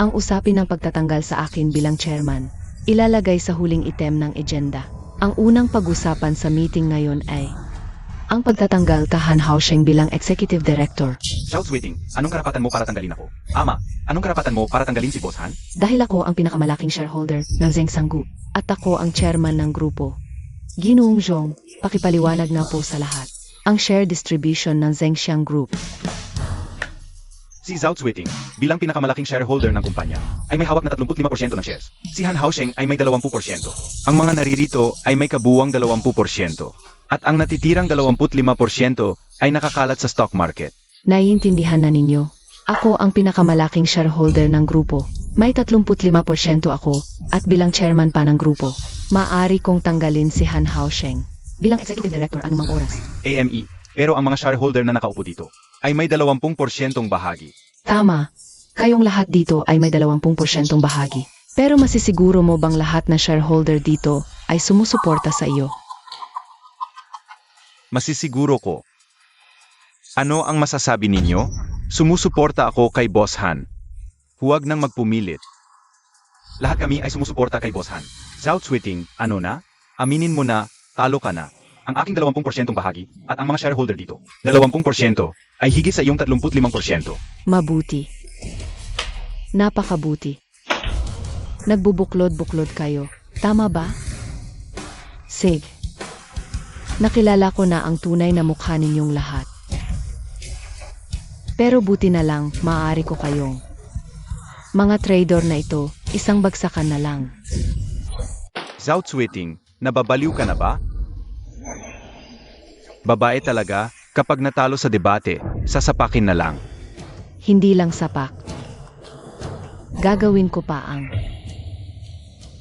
Ang usapin ng pagtatanggal sa akin bilang chairman, ilalagay sa huling item ng agenda. Ang unang pag-usapan sa meeting ngayon ay ang pagtatanggal ka Han Haosheng bilang executive director. Zhao Zuiting, anong karapatan mo para tanggalin ako? Ama, anong karapatan mo para tanggalin si Boss Han? Dahil ako ang pinakamalaking shareholder ng Zhengxiang Group at ako ang chairman ng grupo. Ginoong Zhong, pakipaliwanag na po sa lahat ang share distribution ng Zhengxiang Group. Si Zhao Zuiting, bilang pinakamalaking shareholder ng kumpanya, ay may hawak na 35% ng shares. Si Han Haosheng ay may 20%. Ang mga naririto ay may kabuwang 20%. At ang natitirang 25% ay nakakalat sa stock market. Naiintindihan na ninyo. Ako ang pinakamalaking shareholder ng grupo. May 35% ako at bilang chairman pa ng grupo. Maari kong tanggalin si Han Haosheng bilang executive director anumang oras. AME, pero ang mga shareholder na nakaupo dito Ay may 20% bahagi. Tama. Kayong lahat dito ay may 20% bahagi. Pero masisiguro mo bang lahat na shareholder dito ay sumusuporta sa iyo? Masisiguro ko. Ano ang masasabi ninyo? Sumusuporta ako kay Boss Han. Huwag nang magpumilit. lahat kami ay sumusuporta kay Boss Han. Zhao Zuiting, ano na? Aminin mo na, talo ka na. Ang aking 20% bahagi at ang mga shareholder dito, 20% ay higit sa iyong 35%. Mabuti. Napakabuti. Nagbubuklod-buklod kayo. Tama ba? Sige. Nakilala ko na ang tunay na mukha ninyong lahat. Pero buti na lang, maaari ko kayong. Mga trader na ito, isang bagsakan na lang. Zhao Zuiting, nababaliw ka na ba? Babae talaga, kapag natalo sa debate, sasapakin na lang. Hindi lang sapak. Gagawin ko pa ang...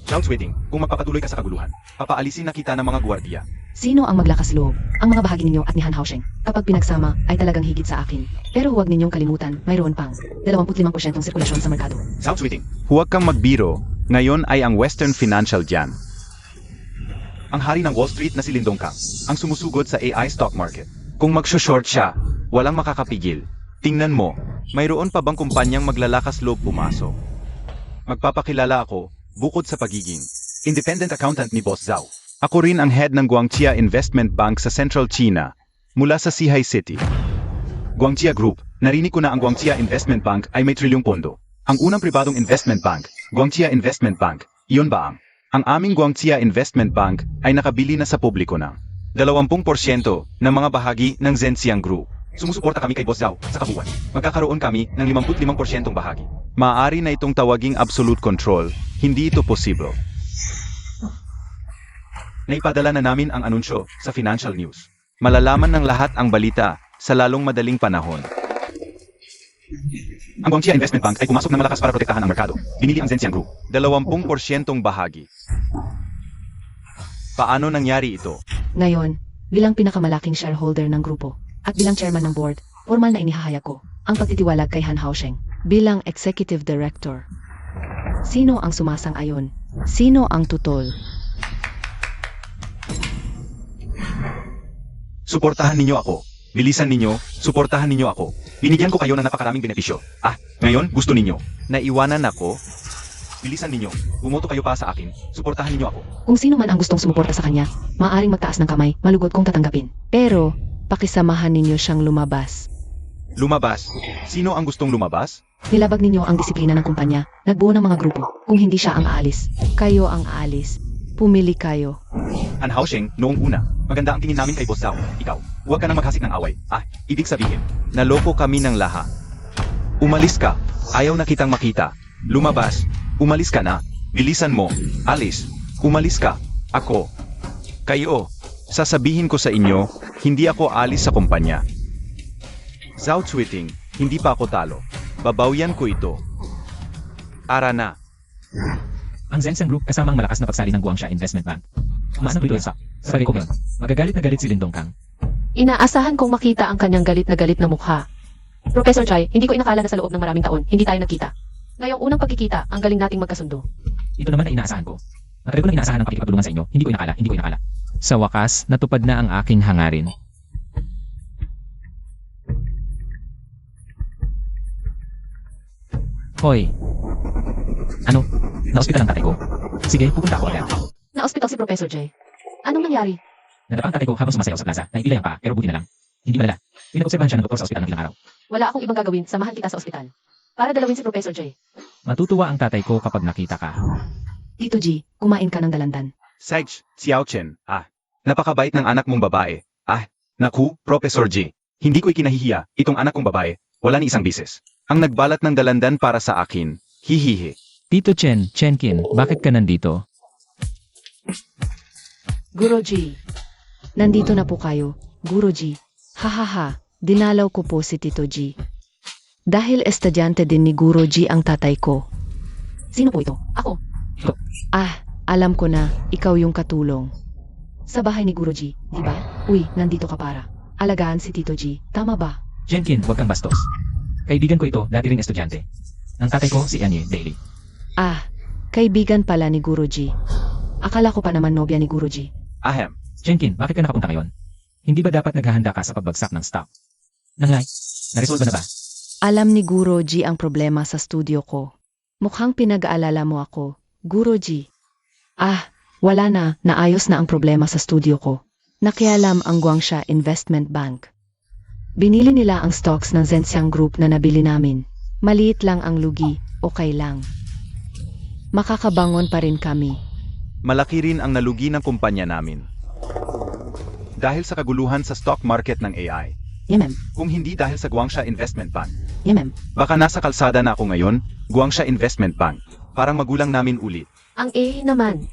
Zhao Zuiting, kung magpapatuloy ka sa kaguluhan, papaalisin na kita ng mga gwardiya. Sino ang maglakas loob? Ang mga bahagi ninyo at ni Han Haosheng. Kapag pinagsama, ay talagang higit sa akin. Pero huwag ninyong kalimutan, mayroon pang 25% sirkulasyon sa merkado. Zhao Zuiting, Huwag kang magbiro, ngayon ay ang Western Financial dyan. ang hari ng Wall Street na si Lindong Kang, ang sumusugod sa AI stock market. Kung magsushort siya, walang makakapigil. Tingnan mo, mayroon pa bang kumpanyang maglalakas loob pumasok? Magpapakilala ako, bukod sa pagiging Independent accountant ni Boss Zhao. Ako rin ang head ng Guangxia Investment Bank sa Central China, mula sa Sihai City. Guangxia Group, narinig ko na ang Guangxia Investment Bank ay may trilyong pondo. Ang unang pribadong investment bank, Guangxia Investment Bank, iyon ba ang? Ang aming Guangxia Investment Bank ay nakabili na sa publiko ng 20% ng mga bahagi ng Zhengxiang Group. Sumusuporta kami kay Boss Zhao sa kabuuan. Magkakaroon kami ng 55% bahagi. Maaari na itong tawaging absolute control, hindi ito posible. Naipadala na namin ang anunsyo sa Financial News. Malalaman ng lahat ang balita sa lalong madaling panahon. Ang Guangxia Investment Bank ay pumasok na malakas para protektahan ang merkado. Binili ang Zhengxiang Group. 20% bahagi. Paano nangyari ito? Ngayon, bilang pinakamalaking shareholder ng grupo at bilang chairman ng board, formal na inihahayag ko ang pagtitiwalag kay Han Haosheng bilang executive director. Sino ang sumasang-ayon? Sino ang tutol? Suportahan ninyo ako. Bilisan ninyo, suportahan ninyo ako. Binigyan ko kayo ng napakaraming benepisyo. Ngayon, gusto ninyo. Naiwanan ako? Bilisan ninyo. Bumoto kayo pa sa akin. Suportahan ninyo ako. Kung sino man ang gustong sumuporta sa kanya, maaaring magtaas ng kamay, malugod kong tatanggapin. Pero, pakisamahan ninyo siyang lumabas. Lumabas. Sino ang gustong lumabas? Nilabag ninyo ang disiplina ng kumpanya, nagbuo ng mga grupo. Kung hindi siya ang aalis, kayo ang aalis. Pumili kayo. Han Haosheng, noong una, maganda ang tingin namin kay Boss Zhao. Ikaw, huwag ka nang maghasik ng away. Ibig sabihin, Naloko kami ng lahat. Umalis ka. Ayaw na kitang makita. Lumabas. Umalis ka na. Bilisan mo. Alis. Umalis ka. Ako. Kayo. Sasabihin ko sa inyo, hindi ako alis sa kumpanya. Zhao Chuiting, hindi pa ako talo. Babawyan ko ito. Ara na. Ang Zhenxiang Group kasama ang malakas na pagsali ng Guangxia Investment Bank. Umaano ito sa bagay ko ngayon. Magagalit na galit si Lindong Kang. Inaasahan kong makita ang kanyang galit na mukha. Professor Chai, hindi ko inakala na sa loob ng maraming taon, hindi tayo nagkita. Ngayong unang pagkikita, ang galing nating magkasundo. Ito naman ay inaasahan ko. Matagal ko nang inaasahan ang pakikipagtulungan sa inyo. Hindi ko inakala. Sa wakas, natupad na ang aking hangarin. Hoy. Ano? Na-ospital ang tatay ko. Sige, pupunta ako agad. Na-ospital si Professor Chai. Anong nangyari? Nadapa ang tatay ko habang sumasayaw sa plaza. Naipilay ang paa, pero buti na lang. Hindi malala. Pinag-obserbahan siya ng doktor sa ospital ng ilang araw. Wala akong ibang gagawin, samahan kita sa ospital. Para dalawin si Professor Chai. Matutuwa ang tatay ko kapag nakita ka. Tito G, kumain ka ng dalandan. Sage, Xiao Chen. Napakabait ng anak mong babae. Naku, Professor G. Hindi ko ikinahihiya, itong anak kong babae, wala ni isang bises. Ang nagbalat ng dalandan para sa akin. Hihihi. Tito Chenkin, bakit ka nandito? Guruji. Nandito na po kayo, Guruji. Hahaha, dinalaw ko po si Tito G. Dahil estudyante din ni Guruji ang tatay ko. Sino po ito? Ako. Alam ko na, ikaw yung katulong. Sa bahay ni Guruji, di ba? Uy, nandito ka para alagaan si Tito G, tama ba? Jenkin, huwag kang bastos. Kaibigan ko ito, dati ring estudyante. Ang tatay ko si Anye Daily. Kaibigan pala ni Guruji. Akala ko pa naman nobya ni Guruji. Ahem. Jenkin, bakit ka nakapunta ngayon? Hindi ba dapat naghahanda ka sa pagbagsak ng stock? Nanglay, naresolve na ba? Alam ni Guruji ang problema sa studio ko. Mukhang pinag-aalala mo ako, Guruji. Wala na, naayos na ang problema sa studio ko. Nakialam ang Guangxia Investment Bank. Binili nila ang stocks ng Zhenxiang Group na nabili namin. Maliit lang ang lugi, okay lang. Makakabangon pa rin kami. Malaki rin ang nalugi ng kumpanya namin. Dahil sa kaguluhan sa stock market ng AI. Yemem, Kung hindi dahil sa Guangxia Investment Bank. yemem. Baka nasa kalsada na ako ngayon, Guangxia Investment Bank. Parang magulang namin ulit. Ang naman.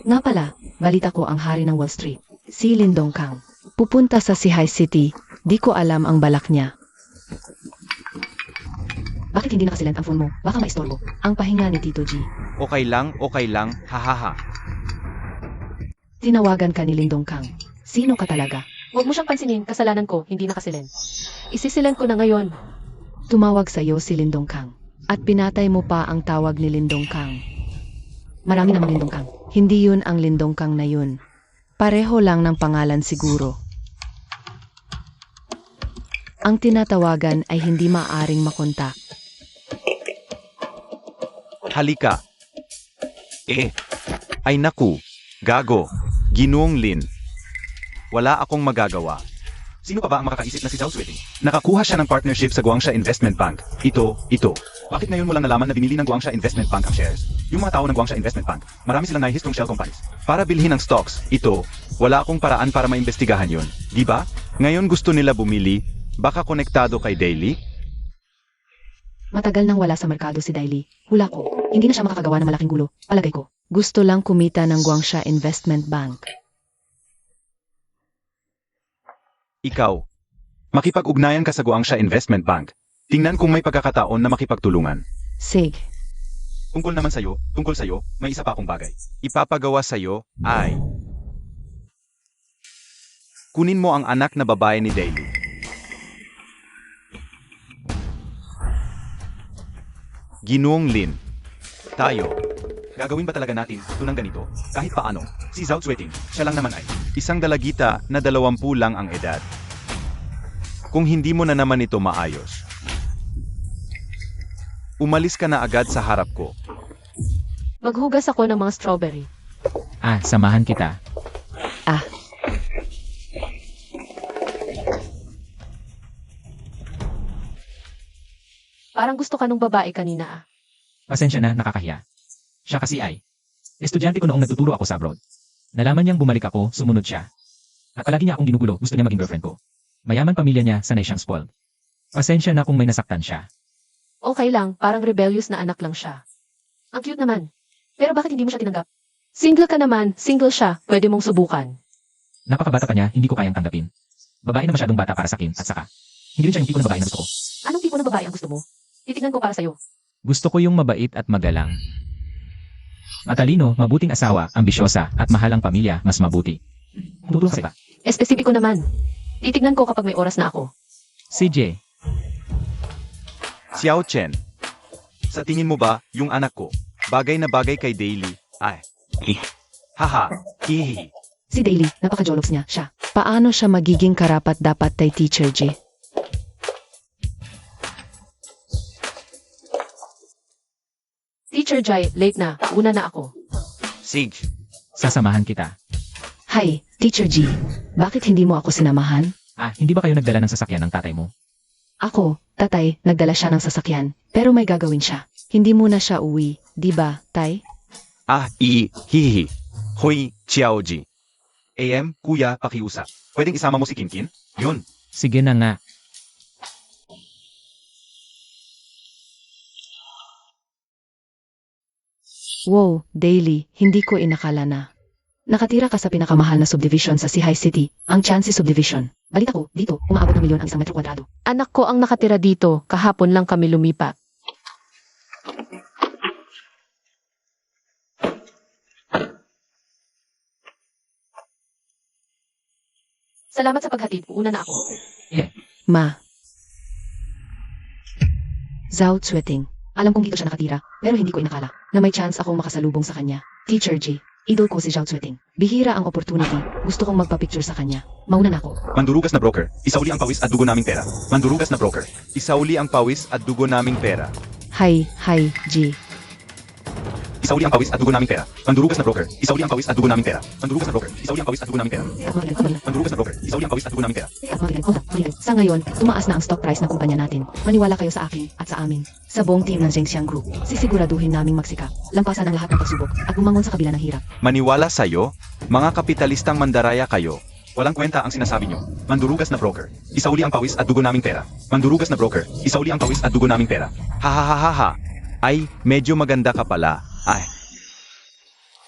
Nga pala, balita ko ang hari ng Wall Street, si Lindong Kang. Pupunta sa High City, di ko alam ang balak niya. Bakit hindi nakasilent ang phone mo? Baka maistorbo. Ang pahinga ni Tito G. Okay lang, hahaha. Tinawagan ka ni Lindong Kang. Sino ka talaga? Huwag mo siyang pansinin, kasalanan ko, hindi nakasilent. Isisilent ko na ngayon. Tumawag sa iyo si Lindong Kang. At pinatay mo pa ang tawag ni Lindong Kang. Marami namang Lindong Kang. Hindi yun ang Lindong Kang na yun. Pareho lang ng pangalan siguro. Ang tinatawagan ay hindi maaring makontak. Halika. Ay naku. Gago. Ginoong Lin. Wala akong magagawa. Sino pa ba ang makakaisip na si Zhao Xueting? Nakakuha siya ng partnership sa Guangxia Investment Bank. Ito. Bakit ngayon mo lang nalaman na binili ng Guangxia Investment Bank ang shares? Yung mga tao ng Guangxia Investment Bank, marami silang nahihistrong shell companies. Para bilhin ang stocks, wala akong paraan para maimbestigahan yun. Di ba? Ngayon gusto nila bumili. Baka konektado kay Daily? Matagal nang wala sa merkado si Daily. Hula ko, hindi na siya makakagawa ng malaking gulo. Palagay ko, gusto lang kumita ng Guangxia Investment Bank. Ikaw. Makipag-ugnayan ka sa Guangxia Investment Bank. Tingnan kung may pagkakataon na makipagtulungan. Sig, Tungkol sa'yo, may isa pa akong bagay. Ipapagawa sa'yo ay... Kunin mo ang anak na babae ni Daily. Ginoong Lin. Tayo. Gagawin ba talaga natin ito ng ganito? Kahit paano, si Zhao Xueting, siya lang naman ay. Isang dalagita na 20 lang ang edad. Kung hindi mo na naman ito maayos, umalis ka na agad sa harap ko. Maghugas ako ng mga strawberry. Samahan kita. Parang gusto ka nung babae kanina. Pasensya na, nakakahiya. Siya kasi ay. Estudyante ko noong nagtuturo ako sa abroad. Nalaman niyang bumalik ako, sumunod siya. At palagi niya akong ginugulo, gusto niya maging girlfriend ko. Mayaman pamilya niya, sanay siyang spoiled. Pasensya na kung may nasaktan siya. Okay lang, parang rebellious na anak lang siya. Ang cute naman. Pero bakit hindi mo siya tinanggap? Single ka naman, single siya, pwede mong subukan. Napakabata pa niya, hindi ko kayang tanggapin. Babae na masyadong bata para sa akin, at saka, hindi rin siya yung tipo ng babae na gusto ko. Anong tipo ng babae ang gusto mo? Titignan ko para sa'yo. Gusto ko yung mabait at magalang. Matalino, mabuting asawa, ambisyosa, at mahal ang pamilya, mas mabuti. Tutulong sa iba. Espesipiko naman. Titignan ko kapag may oras na ako. Si Jay. Xiao Chen, Sa tingin mo ba, yung anak ko, bagay na bagay kay Daily. haha, hihi. Si Daily, napaka-jologs niya, siya. Paano siya magiging karapat-dapat kay Teacher G? Teacher Jai, late na. Una na ako. Sige. Sasamahan kita. Hi, Teacher G. Bakit hindi mo ako sinamahan? Hindi ba kayo nagdala ng sasakyan ng tatay mo? Ako, tatay, nagdala siya ng sasakyan. Pero may gagawin siya. Hindi muna siya uwi, di ba, tay? Hihi. Hoy, Xiaoji. AM, kuya, pakiusap. Pwedeng isama mo si Kinkin? Yun. Sige na nga. Wow, Daily, hindi ko inakala na. Nakatira ka sa pinakamahal na subdivision sa Sihai City, ang Chansi Subdivision. Balita ko, dito, umaabot ng milyon ang isang metro kwadrado. Anak ko ang nakatira dito. Kahapon lang kami lumipat. Salamat sa paghatid. Una na ako. Ma. Zhao Xueting. Alam kong dito siya nakatira, pero hindi ko inakala na may chance akong makasalubong sa kanya. Teacher G. Idol ko si Zhao Xueting. Bihira ang opportunity. Gusto kong magpa-picture sa kanya. Mauna na ako. Mandurugas na broker, isauli ang pawis at dugo naming pera. Mandurugas na broker. Isauli ang pawis at dugo naming pera. Hi, G. Isauli ang pawis at dugo naming pera. Mandurugas na broker, isauli ang pawis at dugo naming pera. Mandurugas na broker, isauli ang pawis at dugo naming pera. Mandurugas na broker, isauli ang pawis at dugo naming pera. Sa ngayon, tumaas na ang stock price ng kumpanya natin. Maniwala kayo sa akin at sa amin. Sa buong team ng Zhengxiang Group, sisiguraduhin naming magsikap, lampasan ang lahat ng pagsubok at bumangon sa kabila ng hirap. Maniwala sa'yo? Mga kapitalistang mandaraya kayo. Walang kwenta ang sinasabi nyo. Mandurugas na broker, isauli ang pawis at dugo naming pera. Mandurugas na broker, isauli ang pawis at dugo naming pera. Hahaha. Ay, medyo maganda ka pala.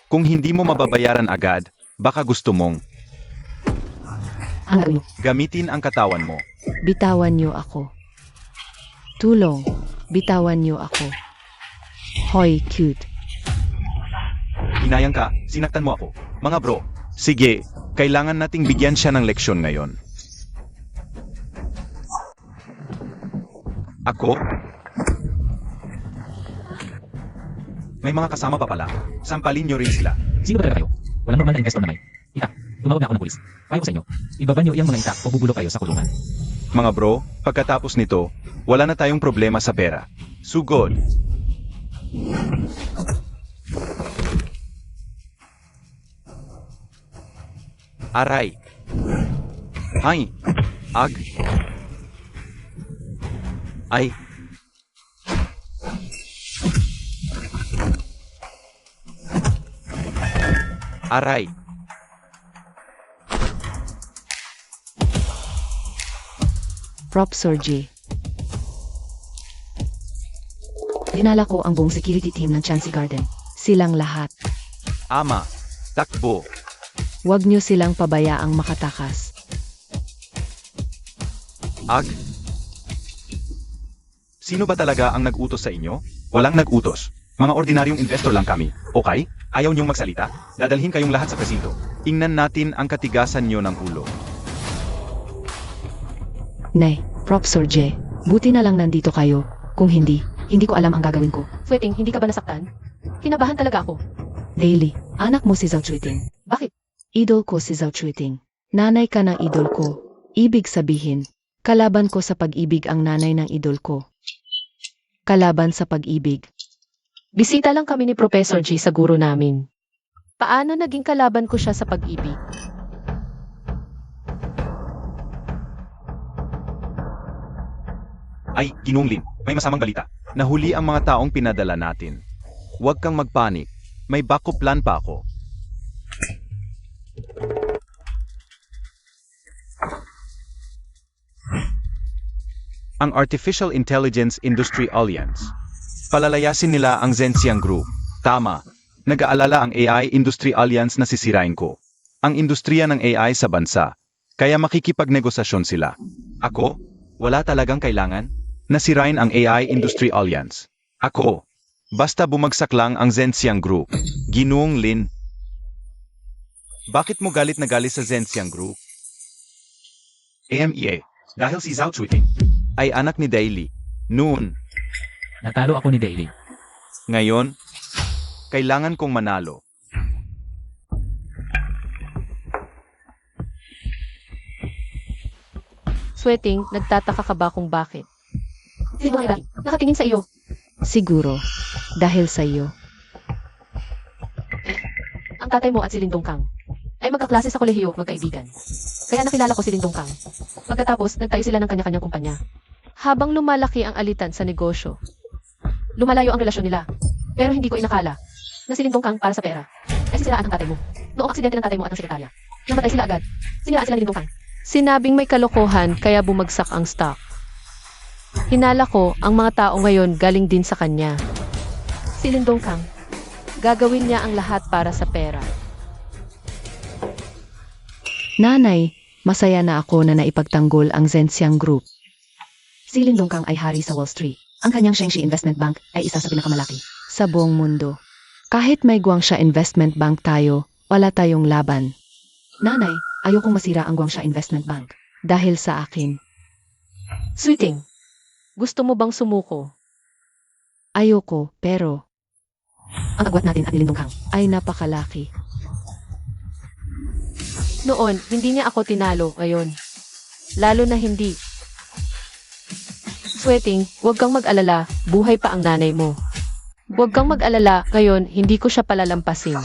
Kung hindi mo mababayaran agad, baka gusto mong Ang gawin mo, gamitin ang katawan mo. bitawan niyo ako. Tulong, bitawan niyo ako. Hoy, cute. Hinayang ka, sinaktan mo ako. Mga bro, Sige, kailangan nating bigyan siya ng leksyon ngayon. ako? May mga kasama pa pala. Sampalin nyo rin sila. Sino ba talaga kayo? Walang normal na investor na may. Tumawag na ako ng pulis. Payo ko sa inyo. Ibaba niyo iyang mga ita o bubulo kayo sa kulungan. Mga bro, pagkatapos nito, wala na tayong problema sa pera. Sugod. Aray. Hay. Ag. Ay. Aray. Professor G. Dinala ko ang buong security team ng Chansi Garden. Silang lahat. Ama. Takbo. Huwag niyo silang pabayaang makatakas. Ag. Sino ba talaga ang nag-utos sa inyo? Walang nag-utos. Mga ordinaryong investor lang kami. Okay? Ayaw niyong magsalita? Dadalhin kayong lahat sa presinto. Ingnan natin ang katigasan nyo ng ulo. Nay, Professor J, buti na lang nandito kayo. Kung hindi, hindi ko alam ang gagawin ko. Sweating, hindi ka ba nasaktan? Kinabahan talaga ako. Daily, anak mo si Zhao Chuiting. Bakit? Idol ko si Zhao Chuiting. Nanay ka ng idol ko. Ibig sabihin, kalaban ko sa pag-ibig ang nanay ng idol ko. Kalaban sa pag-ibig. Bisita lang kami ni Professor G sa guro namin. Paano naging kalaban ko siya sa pag-ibig? Ay, Ginoong Lin, may masamang balita. Nahuli ang mga taong pinadala natin. Huwag kang magpanik. May backup plan pa ako. Ang Artificial Intelligence Industry Alliance. Palalayasin nila ang Zhenxiang Group. Tama. Nag-aalala ang AI Industry Alliance na sisirain ko. Ang industriya ng AI sa bansa. Kaya makikipagnegosasyon sila. Ako? Wala talagang kailangan? Nasirain ang AI Industry Alliance. Ako. Basta bumagsak lang ang Zhenxiang Group. Ginoong Lin. Bakit mo galit na galit sa Zhenxiang Group? AMEA. Dahil si Zhao Chuiting. Ay anak ni Daily. Noon. Natalo ako ni Daily. Ngayon, kailangan kong manalo. Sweating, nagtataka ka ba kung bakit? Sino ba nakatingin sa iyo? Siguro, dahil sa iyo. Ang tatay mo at si Lindong Kang ay magkaklase sa kolehiyo, magkaibigan. Kaya nakilala ko si Lindong Kang. Pagkatapos, nagtayo sila ng kanya-kanyang kumpanya. Habang lumalaki ang alitan sa negosyo, lumalayo ang relasyon nila. Pero hindi ko inakala na si Lindong Kang para sa pera ay sisiraan ang tatay mo. Noong aksidente ng tatay mo at ng sekretarya, namatay sila agad. Siniraan sila ni Lindong Kang. Sinabing may kalokohan kaya bumagsak ang stock. Hinala ko ang mga tao ngayon galing din sa kanya. Si Lindong Kang, gagawin niya ang lahat para sa pera. Nanay, masaya na ako na naipagtanggol ang Zhenxiang Group. Si Lindong Kang ay hari sa Wall Street. Ang kanyang Shengxi Investment Bank ay isa sa pinakamalaki sa buong mundo. Kahit may Guangxia Investment Bank tayo, wala tayong laban. Nanay, ayokong masira ang Guangxia Investment Bank dahil sa akin. Sweeting, gusto mo bang sumuko? Ayoko, pero Ang agwat natin at ni Lindong Kang. ay napakalaki. Noon, hindi niya ako tinalo ngayon. Lalo na hindi. Sweating, huwag kang mag-alala, buhay pa ang nanay mo. Huwag kang mag-alala, ngayon hindi ko siya palalampasin.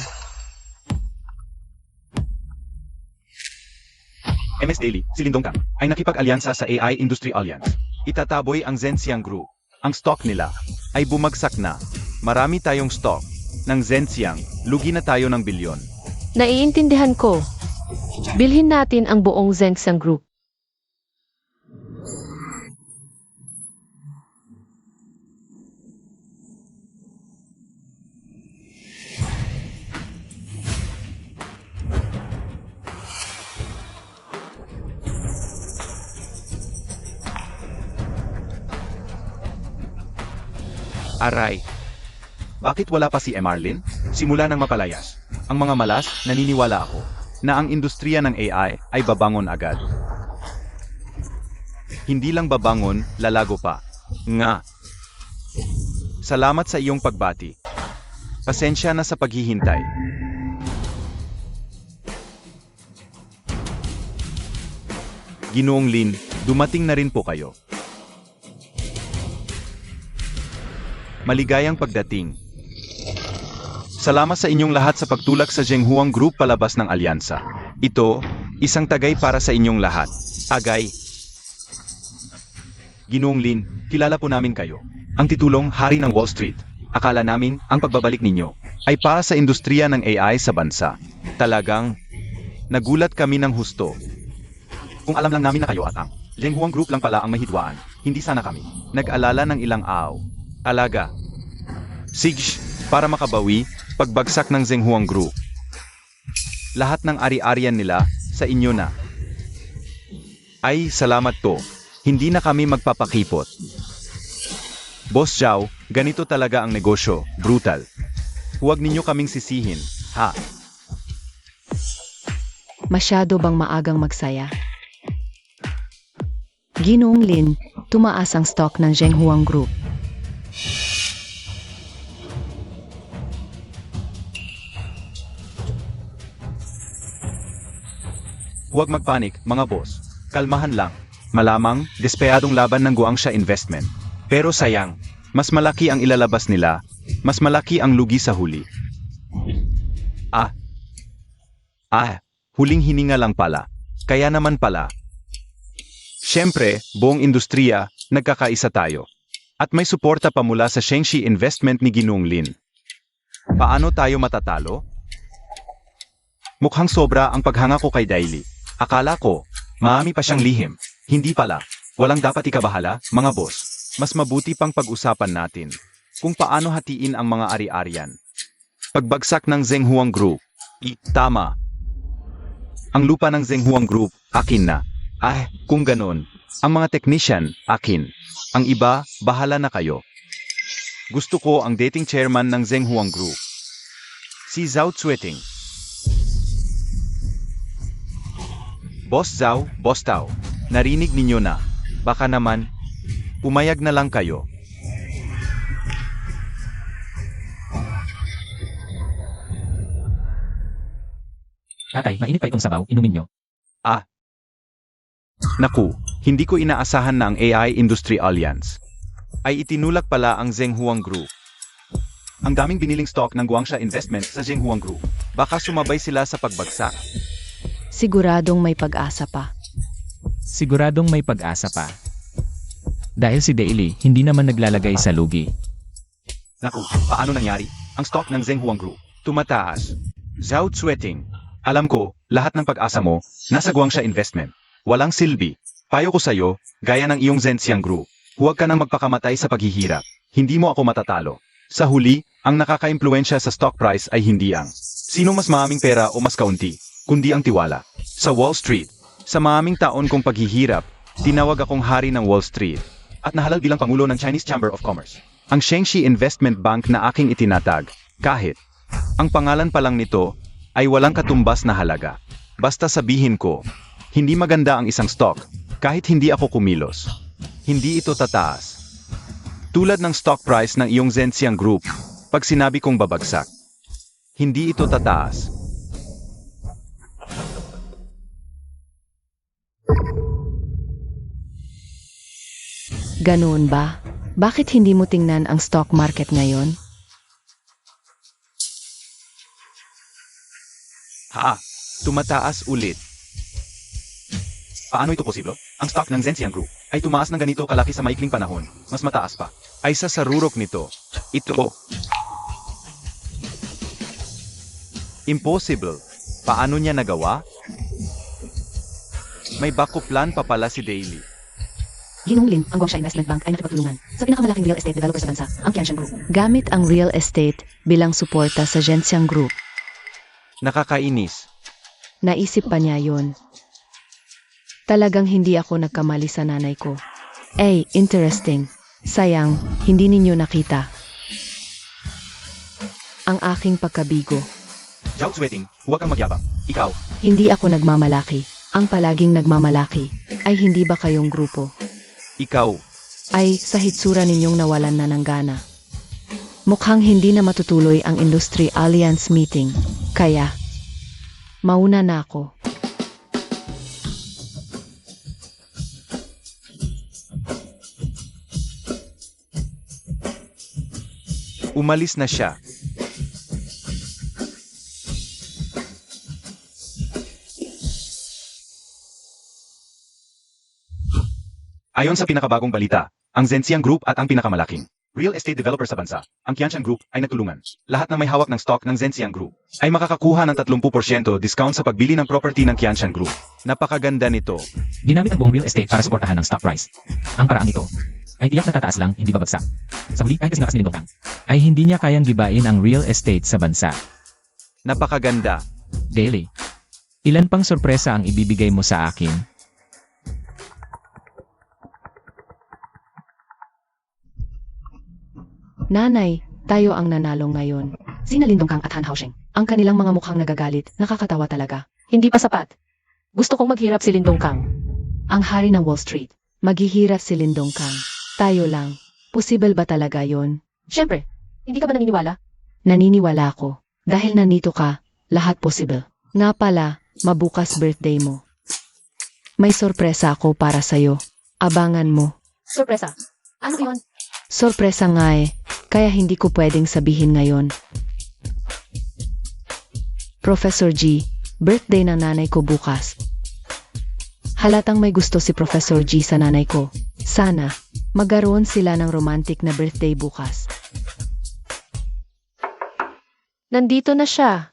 MS Daily, si Lindong Kang, ay nakipag-alyansa sa AI Industry Alliance. Itataboy ang Zhenxiang Group. Ang stock nila ay bumagsak na. Marami tayong stock ng Zhenxiang. Lugi na tayo ng bilyon. Naiintindihan ko. Bilhin natin ang buong Zhenxiang Group. Aray. Bakit wala pa si Emarlin? Simula nang mapalayas. Ang mga malas, naniniwala ako na ang industriya ng AI ay babangon agad. Hindi lang babangon, lalago pa. Nga. Salamat sa iyong pagbati. Pasensya na sa paghihintay. Ginoong Lin, dumating na rin po kayo. Maligayang pagdating. Salamat sa inyong lahat sa pagtulak sa Zhenghuang Group palabas ng alyansa. Ito, isang tagay para sa inyong lahat. Agay. Ginoong Lin, kilala po namin kayo. Ang titulong Hari ng Wall Street. Akala namin ang pagbabalik ninyo ay para sa industriya ng AI sa bansa. Talagang, nagulat kami ng husto. Kung alam lang namin na kayo at ang Zhenghuang Group lang pala ang mahidwaan, hindi sana kami. Nag-alala ng ilang araw. Alaga. Sige, para makabawi, pagbagsak ng Zhenghuang Group. Lahat ng ari-arian nila, sa inyo na. Ay, salamat to. Hindi na kami magpapakipot. Boss Zhao, ganito talaga ang negosyo, brutal. Huwag ninyo kaming sisihin, ha? Masyado bang maagang magsaya? Ginoong Lin, tumaas ang stock ng Zhenghuang Group. Huwag magpanik, mga boss. Kalmahan lang. Malamang, desperadong laban ng Guangxia Investment. Pero sayang, mas malaki ang ilalabas nila, mas malaki ang lugi sa huli. Huling hininga lang pala. Kaya naman pala. Siyempre, buong industriya, nagkakaisa tayo. At may suporta pa mula sa Shengxi Investment ni Ginoong Lin. Paano tayo matatalo? Mukhang sobra ang paghanga ko kay Daily. Akala ko, maami pa siyang lihim. Hindi pala. Walang dapat ikabahala, mga boss. Mas mabuti pang pag-usapan natin kung paano hatiin ang mga ari-arian. Pagbagsak ng Zhenghuang Group. Tama. Ang lupa ng Zhenghuang Group, akin na. Kung ganon, ang mga technician, akin. Ang iba, bahala na kayo. Gusto ko ang dating chairman ng Zhenghuang Group. Si Zhao Zueting. Boss Zhao, Boss Tao, narinig ninyo na. Baka naman, pumayag na lang kayo. Tatay, mainit pa itong sabaw, inumin nyo. Naku, hindi ko inaasahan na ang AI Industry Alliance ay itinulak pala ang Zhenghuang Group. Ang daming biniling stock ng Guangxia Investment sa Zhenghuang Group. Baka sumabay sila sa pagbagsak. Siguradong may pag-asa pa. Siguradong may pag-asa pa. Dahil si Daily, hindi naman naglalagay sa lugi. Naku, paano nangyari? Ang stock ng Zhenghuang Group. Tumataas. Zhao Zueting. Alam ko, lahat ng pag-asa mo, nasa Guangxia Investment. Walang silbi. Payo ko sa'yo, gaya ng iyong Zhenxiang Group. Huwag ka nang magpakamatay sa paghihirap. Hindi mo ako matatalo. Sa huli, ang nakaka-impluensya sa stock price ay hindi ang sino mas maaming pera o mas kaunti, kundi ang tiwala. Sa Wall Street, Sa maaming taon kong paghihirap, tinawag akong hari ng Wall Street. at nahalal bilang Pangulo ng Chinese Chamber of Commerce. Ang Shengxi Investment Bank na aking itinatag, kahit ang pangalan pa lang nito ay walang katumbas na halaga. Basta sabihin ko, hindi maganda ang isang stock kahit hindi ako kumilos. Hindi ito tataas. Tulad ng stock price ng iyong Zhenxiang Group, pag sinabi kong babagsak, hindi ito tataas. Ganoon ba? Bakit hindi mo tingnan ang stock market ngayon? Tumataas ulit. Paano ito posible? Ang stock ng Zhenxiang Group ay tumaas ng ganito kalaki sa maikling panahon. Mas mataas pa. Ay sa sarurok nito. Ito. Impossible. Paano niya nagawa? May backup plan pa pala si Daily. Ginoong Lin, ang Guangxia Investment Bank ay nakipagtulungan sa pinakamalaking real estate developer sa bansa, ang Qianshan Group. Gamit ang real estate bilang suporta sa Zhenxiang Group. Nakakainis. Naisip pa niya yun. Talagang hindi ako nagkamali sa nanay ko. Interesting. Sayang, hindi ninyo nakita. Ang aking pagkabigo. Zhao Zueting, huwag kang magyabang. Ikaw, Hindi ako nagmamalaki. Ang palaging nagmamalaki ay hindi ba kayong grupo? Ikaw. Ay sa hitsura ninyong nawalan na ng gana. Mukhang hindi na matutuloy ang Industry Alliance meeting. Kaya, mauna na ako. Umalis na siya. ayon sa pinakabagong balita, ang Zhenxiang Group at ang pinakamalaking real estate developer sa bansa, ang Qianshan Group ay nagtulungan. Lahat ng may hawak ng stock ng Zhenxiang Group ay makakakuha ng 30% discount sa pagbili ng property ng Qianshan Group. Napakaganda nito. Ginamit ang buong real estate para suportahan ang stock price. Ang paraang ito ay tiyak na tataas lang, hindi babagsak. Sa huli, kahit kasing Lindong Kang, ay hindi niya kayang gibain ang real estate sa bansa. Napakaganda. Daily, ilan pang sorpresa ang ibibigay mo sa akin? Nanay, tayo ang nanalo ngayon. Sina Lindong Kang at Han Haosheng. Ang kanilang mga mukhang nagagalit, nakakatawa talaga. Hindi pa sapat. Gusto kong maghirap si Lindong Kang. Ang hari ng Wall Street. Maghihirap si Lindong Kang. Tayo lang. Posible ba talaga yon? Siyempre, hindi ka ba naniniwala? Naniniwala ako. Dahil nandito ka, lahat possible. Nga pala, mabukas birthday mo. May sorpresa ako para sa'yo. Abangan mo. Sorpresa. Ano yun? Sorpresa nga eh, kaya hindi ko pwedeng sabihin ngayon. Professor G, birthday ng nanay ko bukas. Halatang may gusto si Professor G sa nanay ko. Sana, magkaroon sila ng romantic na birthday bukas. Nandito na siya.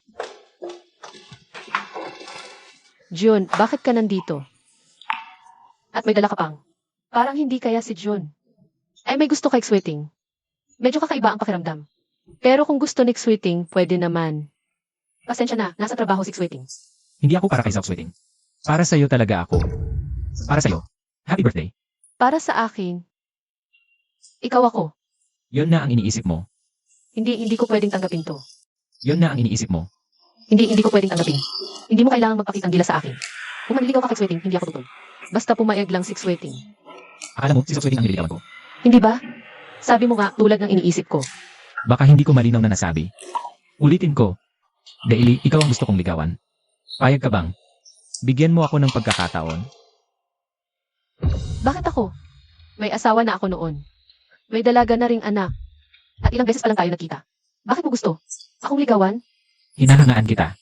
June, bakit ka nandito? At may dala ka pang. Parang hindi kaya si June. Ay may gusto kay Sweeting. Medyo kakaiba ang pakiramdam. Pero kung gusto ni Sweeting, pwede naman. Pasensya na, nasa trabaho si Sweeting. Hindi ako para kay Sweeting. Para sa'yo talaga ako. Para sa'yo. Happy birthday. Para sa akin, ikaw ako. Yon na ang iniisip mo. Hindi ko pwedeng tanggapin to. Yon na ang iniisip mo. Hindi ko pwedeng tanggapin. Hindi mo kailangang magpakitang gila sa akin. Kung manliligaw ka kay Sweeting, hindi ako tutol. Basta pumayag lang si Sweeting. Akala mo, si Sweeting ang nililigawan ko. Hindi ba? Sabi mo nga, tulad ng iniisip ko. Baka hindi ko malinaw na nasabi. Ulitin ko. Daily, ikaw ang gusto kong ligawan. Payag ka bang? Bigyan mo ako ng pagkakataon. Bakit ako? May asawa na ako noon. May dalaga na ring anak. At ilang beses pa lang tayo nakita. Bakit mo gusto? Akong ligawan? Hinahangaan kita.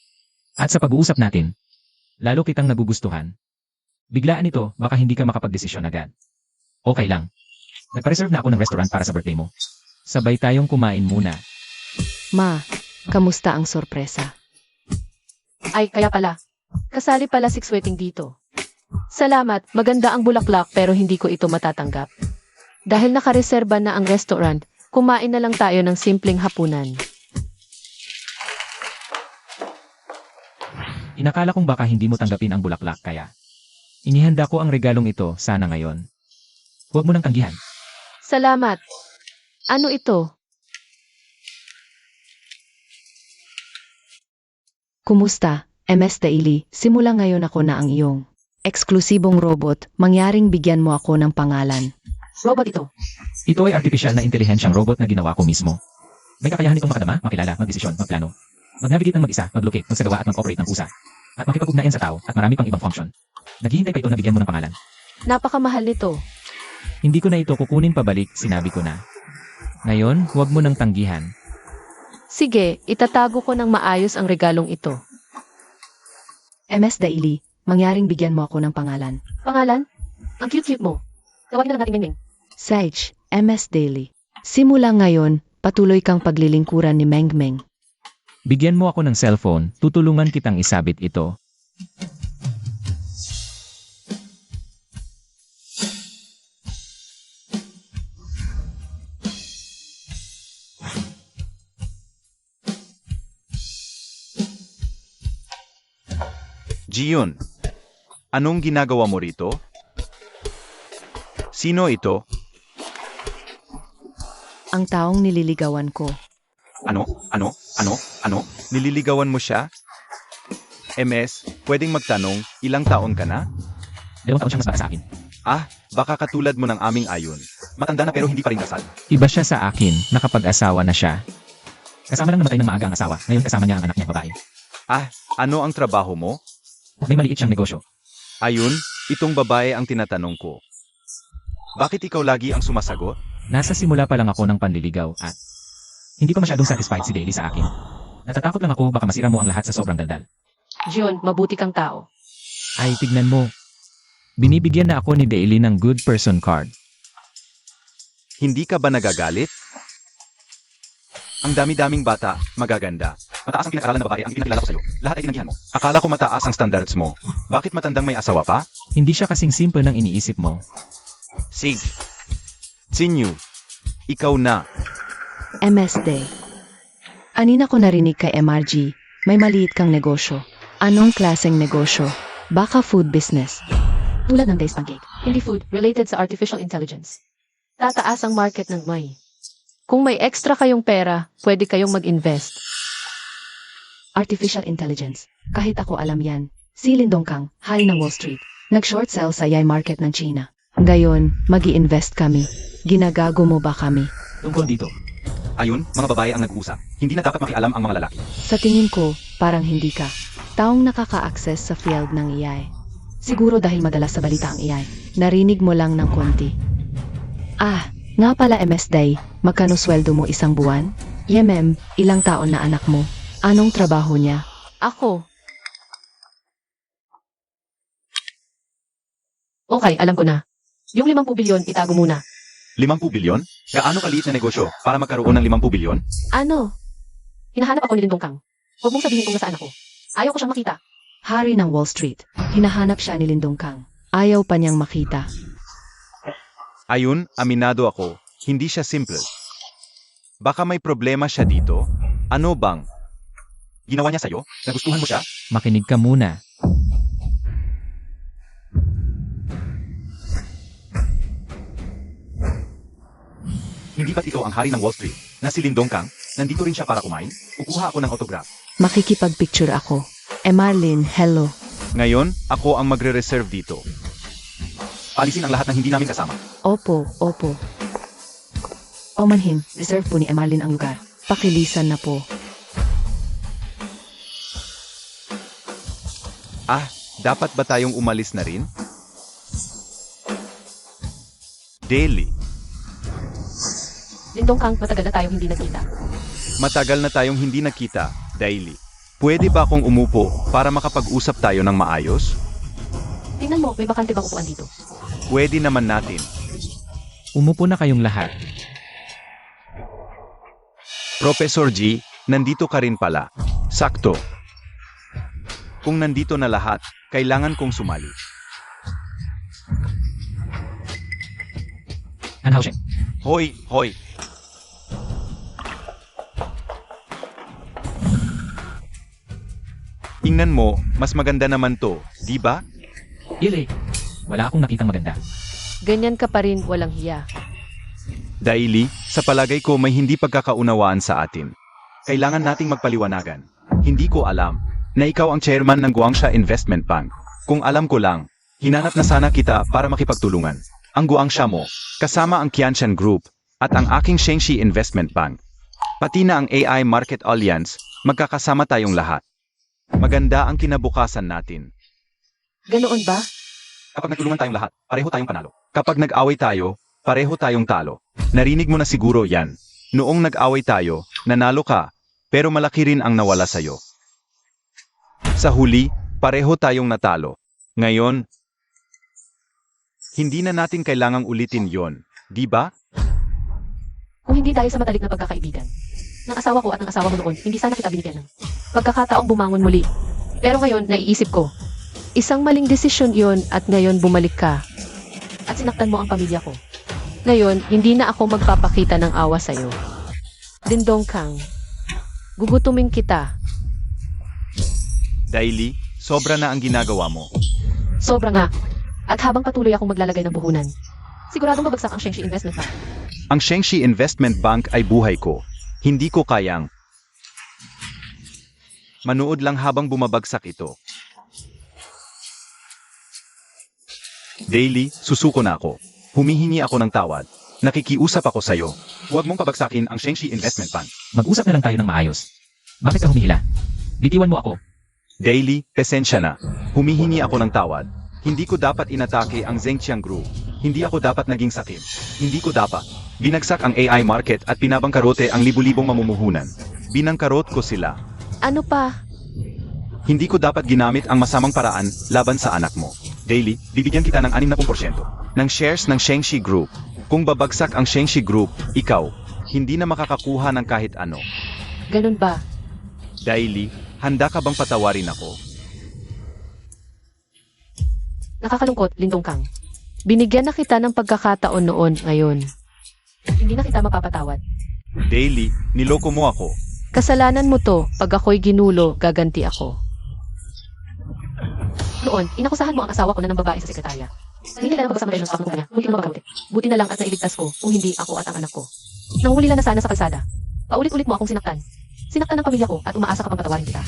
At sa pag-uusap natin, lalo kitang nagugustuhan. Biglaan ito, baka hindi ka makapagdesisyon agad. Okay lang. Nagpa-reserve na ako ng restaurant para sa birthday mo. Sabay tayong kumain muna. Ma, kamusta ang sorpresa? Ay, kaya pala. Kasali pala si Sweeting dito. Salamat, maganda ang bulaklak pero hindi ko ito matatanggap. Dahil nakareserba na ang restaurant, kumain na lang tayo ng simpleng hapunan. Inakala kong baka hindi mo tanggapin ang bulaklak kaya. Inihanda ko ang regalong ito sana ngayon. Huwag mo nang tanggihan. Salamat. Ano ito? Kumusta, MS Daily? Simula ngayon ako na ang iyong eksklusibong robot, mangyaring bigyan mo ako ng pangalan. Robot ito. Ito ay artificial na intelihensyang robot na ginawa ko mismo. May kakayahan itong makadama, makilala, magdesisyon, magplano, mag-navigate ng mag-isa, mag-locate, magsagawa at mag-operate ng kusa, at makipag-ugnayan sa tao at marami pang ibang function. Naghihintay pa ito na bigyan mo ng pangalan. Napakamahal nito. Hindi ko na ito kukunin pabalik, sinabi ko na. Ngayon, huwag mo nang tanggihan. Sige, itatago ko ng maayos ang regalong ito. MS Daily, mangyaring bigyan mo ako ng pangalan. Pangalan? Ang cute-cute mo. Tawagin na lang natin Mengmeng. Sage, MS Daily. Simula ngayon, patuloy kang paglilingkuran ni Mengmeng. Bigyan mo ako ng cellphone, tutulungan kitang isabit ito. Jiyun, anong ginagawa mo rito? Sino ito? Ang taong nililigawan ko. Ano? Nililigawan mo siya? MS, pwedeng magtanong, ilang taon ka na? 2 taon siyang mas bata sa akin. Ah, baka katulad mo ng aming ayon. Matanda na pero hindi pa rin kasal. Iba siya sa akin, nakapag-asawa na siya. Kasama lang namatay ng maaga ang asawa, ngayon kasama niya ang anak niya babae. Ah, ano ang trabaho mo? May maliit siyang negosyo. Ayun, itong babae ang tinatanong ko. Bakit ikaw lagi ang sumasagot? Nasa simula pa lang ako ng panliligaw at hindi pa masyadong satisfied si Daily sa akin. Natatakot lang ako baka masira mo ang lahat sa sobrang daldal. June, mabuti kang tao. Ay, tignan mo. Binibigyan na ako ni Daily ng good person card. Hindi ka ba nagagalit? Ang dami-daming bata, magaganda. Mataas ang pinag-aralan na babae ang pinakilala ko sa'yo. Lahat ay tinanggihan mo. Akala ko mataas ang standards mo. Bakit matandang may asawa pa? Hindi siya kasing simple ng iniisip mo. Sig. Sinyu. Ikaw na. MS Day. Anina ko narinig kay MRG, may maliit kang negosyo. Anong klaseng negosyo? Baka food business. Tulad ng Days Pancake. Hindi food, related sa artificial intelligence. Tataas ang market ng may. Kung may extra kayong pera, pwede kayong mag-invest. Artificial intelligence. Kahit ako alam yan. Si Lindong Kang, hari ng Wall Street, nag-short sell sa yay market ng China. Ngayon, mag-i-invest kami. Ginagago mo ba kami? Tungkol dito. Ayun, mga babae ang nag-uusap. Hindi na dapat makialam ang mga lalaki. Sa tingin ko, parang hindi ka. Taong nakaka-access sa field ng AI. Siguro dahil madalas sa balita ang AI. Narinig mo lang ng konti. Ah, nga pala MS Day, magkano sweldo mo isang buwan? Yemem, ilang taon na anak mo? Anong trabaho niya? Ako. Okay, alam ko na. Yung 50 bilyon, itago muna. 50 bilyon? Gaano kaliit na negosyo para magkaroon ng 50 bilyon? Ano? Hinahanap ako ni Lindong Kang. Huwag mong sabihin kung nasaan ako. Ayaw ko siyang makita. Hari ng Wall Street. Hinahanap siya ni Lindong Kang. Ayaw pa niyang makita. Ayun, aminado ako, hindi siya simple. Baka may problema siya dito. Ano bang? Ginawa niya sa'yo? Nagustuhan mo siya? Makinig ka muna. Hindi ba't ikaw ang hari ng Wall Street na si Lindong Kang? Nandito rin siya para kumain? Kukuha ako ng autograph. Makikipag-picture ako. Marlene, hello. Ngayon, ako ang magre-reserve dito. Alisin ang lahat ng hindi namin kasama. Opo, opo. O manhin, reserve po ni Marlene ang lugar. Pakilisan na po. Ah, dapat ba tayong umalis na rin? Daily. Lindong Kang, matagal na tayong hindi nagkita. Matagal na tayong hindi nakita, Daily. Pwede ba akong umupo para makapag-usap tayo ng maayos? Tingnan mo, may bakante bang upuan dito? Pwede naman natin. Umupo na kayong lahat. Professor G, nandito ka rin pala. Sakto. Kung nandito na lahat, kailangan kong sumali. Anhausen. Hoy, hoy. Tingnan mo, mas maganda naman to, di ba? Ili. Wala akong nakitang maganda. Ganyan ka pa rin, walang hiya. Daily, sa palagay ko may hindi pagkakaunawaan sa atin. Kailangan nating magpaliwanagan. Hindi ko alam na ikaw ang chairman ng Guangxia Investment Bank. Kung alam ko lang, hinanap na sana kita para makipagtulungan. Ang Guangxia mo, kasama ang Qianshan Group, at ang aking Shengxi Investment Bank. Pati na ang AI Market Alliance, magkakasama tayong lahat. Maganda ang kinabukasan natin. Ganoon ba? Kapag nagtulungan tayong lahat, pareho tayong panalo. Kapag nag-away tayo, pareho tayong talo. Narinig mo na siguro yan. Noong nag-away tayo, nanalo ka, pero malaki rin ang nawala sa'yo. Sa huli, pareho tayong natalo. Ngayon, hindi na natin kailangang ulitin yon, di ba? Kung hindi dahil sa matalik na pagkakaibigan. Ng asawa ko at ng asawa mo noon, hindi sana kita binigyan ng pagkakataong bumangon muli. Pero ngayon, naiisip ko, isang maling desisyon yon at ngayon bumalik ka. At sinaktan mo ang pamilya ko. Ngayon, hindi na ako magpapakita ng awa sa'yo. Lindong Kang, gugutumin kita. Daily, sobra na ang ginagawa mo. Sobra nga. At habang patuloy akong maglalagay ng puhunan, siguradong babagsak ang Shengxi Investment Bank. Ang Shengxi Investment Bank ay buhay ko. Hindi ko kayang manood lang habang bumabagsak ito. Daily, susuko na ako. Humihingi ako ng tawad. Nakikiusap ako sa'yo. Huwag mong pabagsakin ang Shengxi Investment Bank. Mag-usap na lang tayo ng maayos. Bakit ka humihila? Bitiwan mo ako. Daily, pasensya na. Humihingi ako ng tawad. Hindi ko dapat inatake ang Zhengqiang Group. Hindi ako dapat naging sakim. Hindi ko dapat. Binagsak ang AI market at pinabangkarote ang libu-libong mamumuhunan. Binangkarot ko sila. Ano pa? Hindi ko dapat ginamit ang masamang paraan laban sa anak mo. Daily, bibigyan kita ng 60% Ng shares ng Shengxi Group. Kung babagsak ang Shengxi Group, ikaw, hindi na makakakuha ng kahit ano. Ganun ba? Daily, handa ka bang patawarin ako? Nakakalungkot, Lindong Kang. Binigyan na kita ng pagkakataon noon, ngayon. Hindi na kita mapapatawad. Daily, niloko mo ako. Kasalanan mo to, pag ako'y ginulo, gaganti ako. Noon, inakusahan mo ang asawa ko na ng babae sa sekretarya. Hindi nila napagsama ng kumpanya, ngunit mabagaw. Buti na lang at nailigtas ko, kung hindi ako at ang anak ko. Nangulila na sana sa kalsada. Paulit-ulit mo akong sinaktan. Sinaktan ng pamilya ko at umaasa ka pang patawarin kita.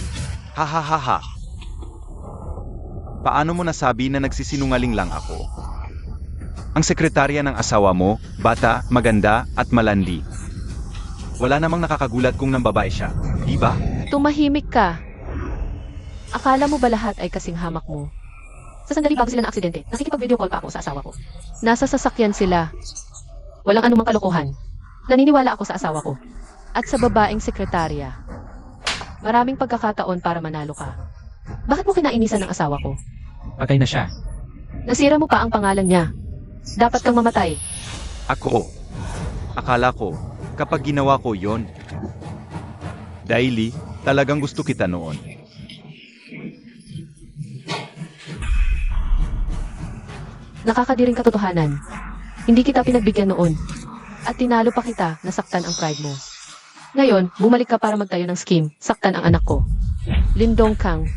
Ha ha ha ha. Paano mo nasabi na nagsisinungaling lang ako? Ang sekretarya ng asawa mo, bata, maganda, at malandi. Wala namang nakakagulat kung nang babae siya, di ba? Tumahimik ka. Akala mo ba lahat ay kasing hamak mo? Sa sandali bago sila na aksidente, nakikipag-video call pa ako sa asawa ko. Nasa sasakyan sila. Walang anumang kalokohan. Naniniwala ako sa asawa ko. At sa babaeng sekretarya. Maraming pagkakataon para manalo ka. Bakit mo kinainisan ng asawa ko? Patay na siya. Nasira mo pa ang pangalan niya. Dapat kang mamatay. Ako. Akala ko, kapag ginawa ko yon. Daily, talagang gusto kita noon. Nakakadiring katotohanan. Hindi kita pinagbigyan noon. At tinalo pa kita, nasaktan ang pride mo. Ngayon, bumalik ka para magtayo ng scheme, saktan ang anak ko. Lindong kang.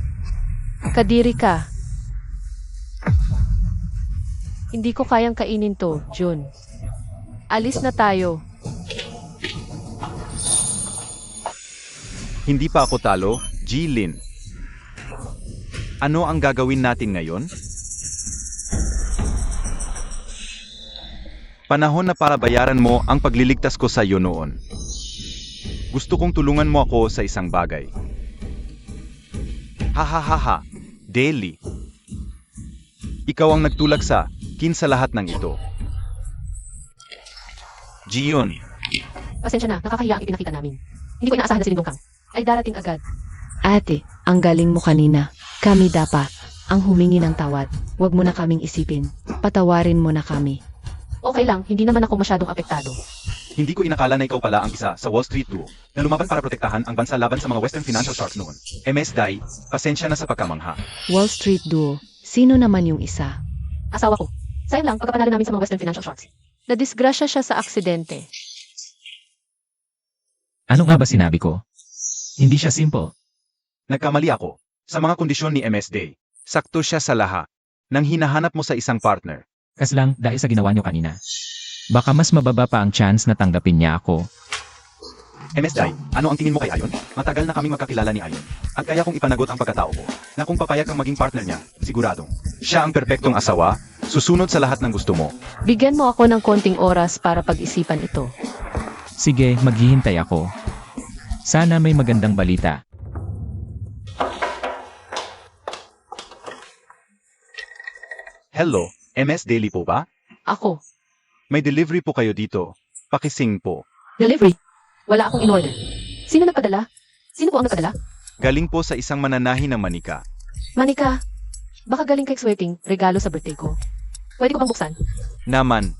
Kadiri ka. Hindi ko kayang kainin to, Jun. Alis na tayo. Hindi pa ako talo, Jilin. Ano ang gagawin natin ngayon? Panahon na para bayaran mo ang pagliligtas ko sa iyo noon. Gusto kong tulungan mo ako sa isang bagay. Hahaha, Deli. Ikaw ang nagtulag sa sa lahat ng ito. Gion, Pasensya na, nakakahiya ang ipinakita namin. Hindi ko inaasahan na si Lindong Kang. Ay darating agad. Ate, ang galing mo kanina. Kami dapat ang humingi ng tawad. Huwag mo na kaming isipin. Patawarin mo na kami. Okay lang, hindi naman ako masyadong apektado. Hindi ko inakala na ikaw pala ang isa sa Wall Street Duo na lumaban para protektahan ang bansa laban sa mga Western Financial Sharks noon. MS Dai, pasensya na sa pagkamangha. Wall Street Duo, sino naman yung isa? Asawa ko. Sayang lang, pagkapanalo namin sa mga Western Financial Sharks. Nadisgrasya siya sa aksidente. Ano nga ba sinabi ko? Hindi siya simple. Nagkamali ako sa mga kondisyon ni MS Day. sakto siya sa laha nang hinahanap mo sa isang partner. Kas lang dahil sa ginawa niyo kanina. Baka mas mababa pa ang chance na tanggapin niya ako. MS Dai, ano ang tingin mo kay Ayon? Matagal na kaming magkakilala ni Ayon. At kaya kong ipanagot ang pagkatao ko na kung papayag kang maging partner niya, siguradong siya ang perpektong asawa, susunod sa lahat ng gusto mo. Bigyan mo ako ng konting oras para pag-isipan ito. Sige, maghihintay ako. Sana may magandang balita. Hello, MS Daily po ba? Ako. May delivery po kayo dito. Pakising po. Delivery. Wala akong in-order. Sino nagpadala? Sino po ang nagpadala? Galing po sa isang mananahi ng manika. Manika. Baka galing kay Sweating, regalo sa birthday ko. Pwede ko bang buksan? Naman.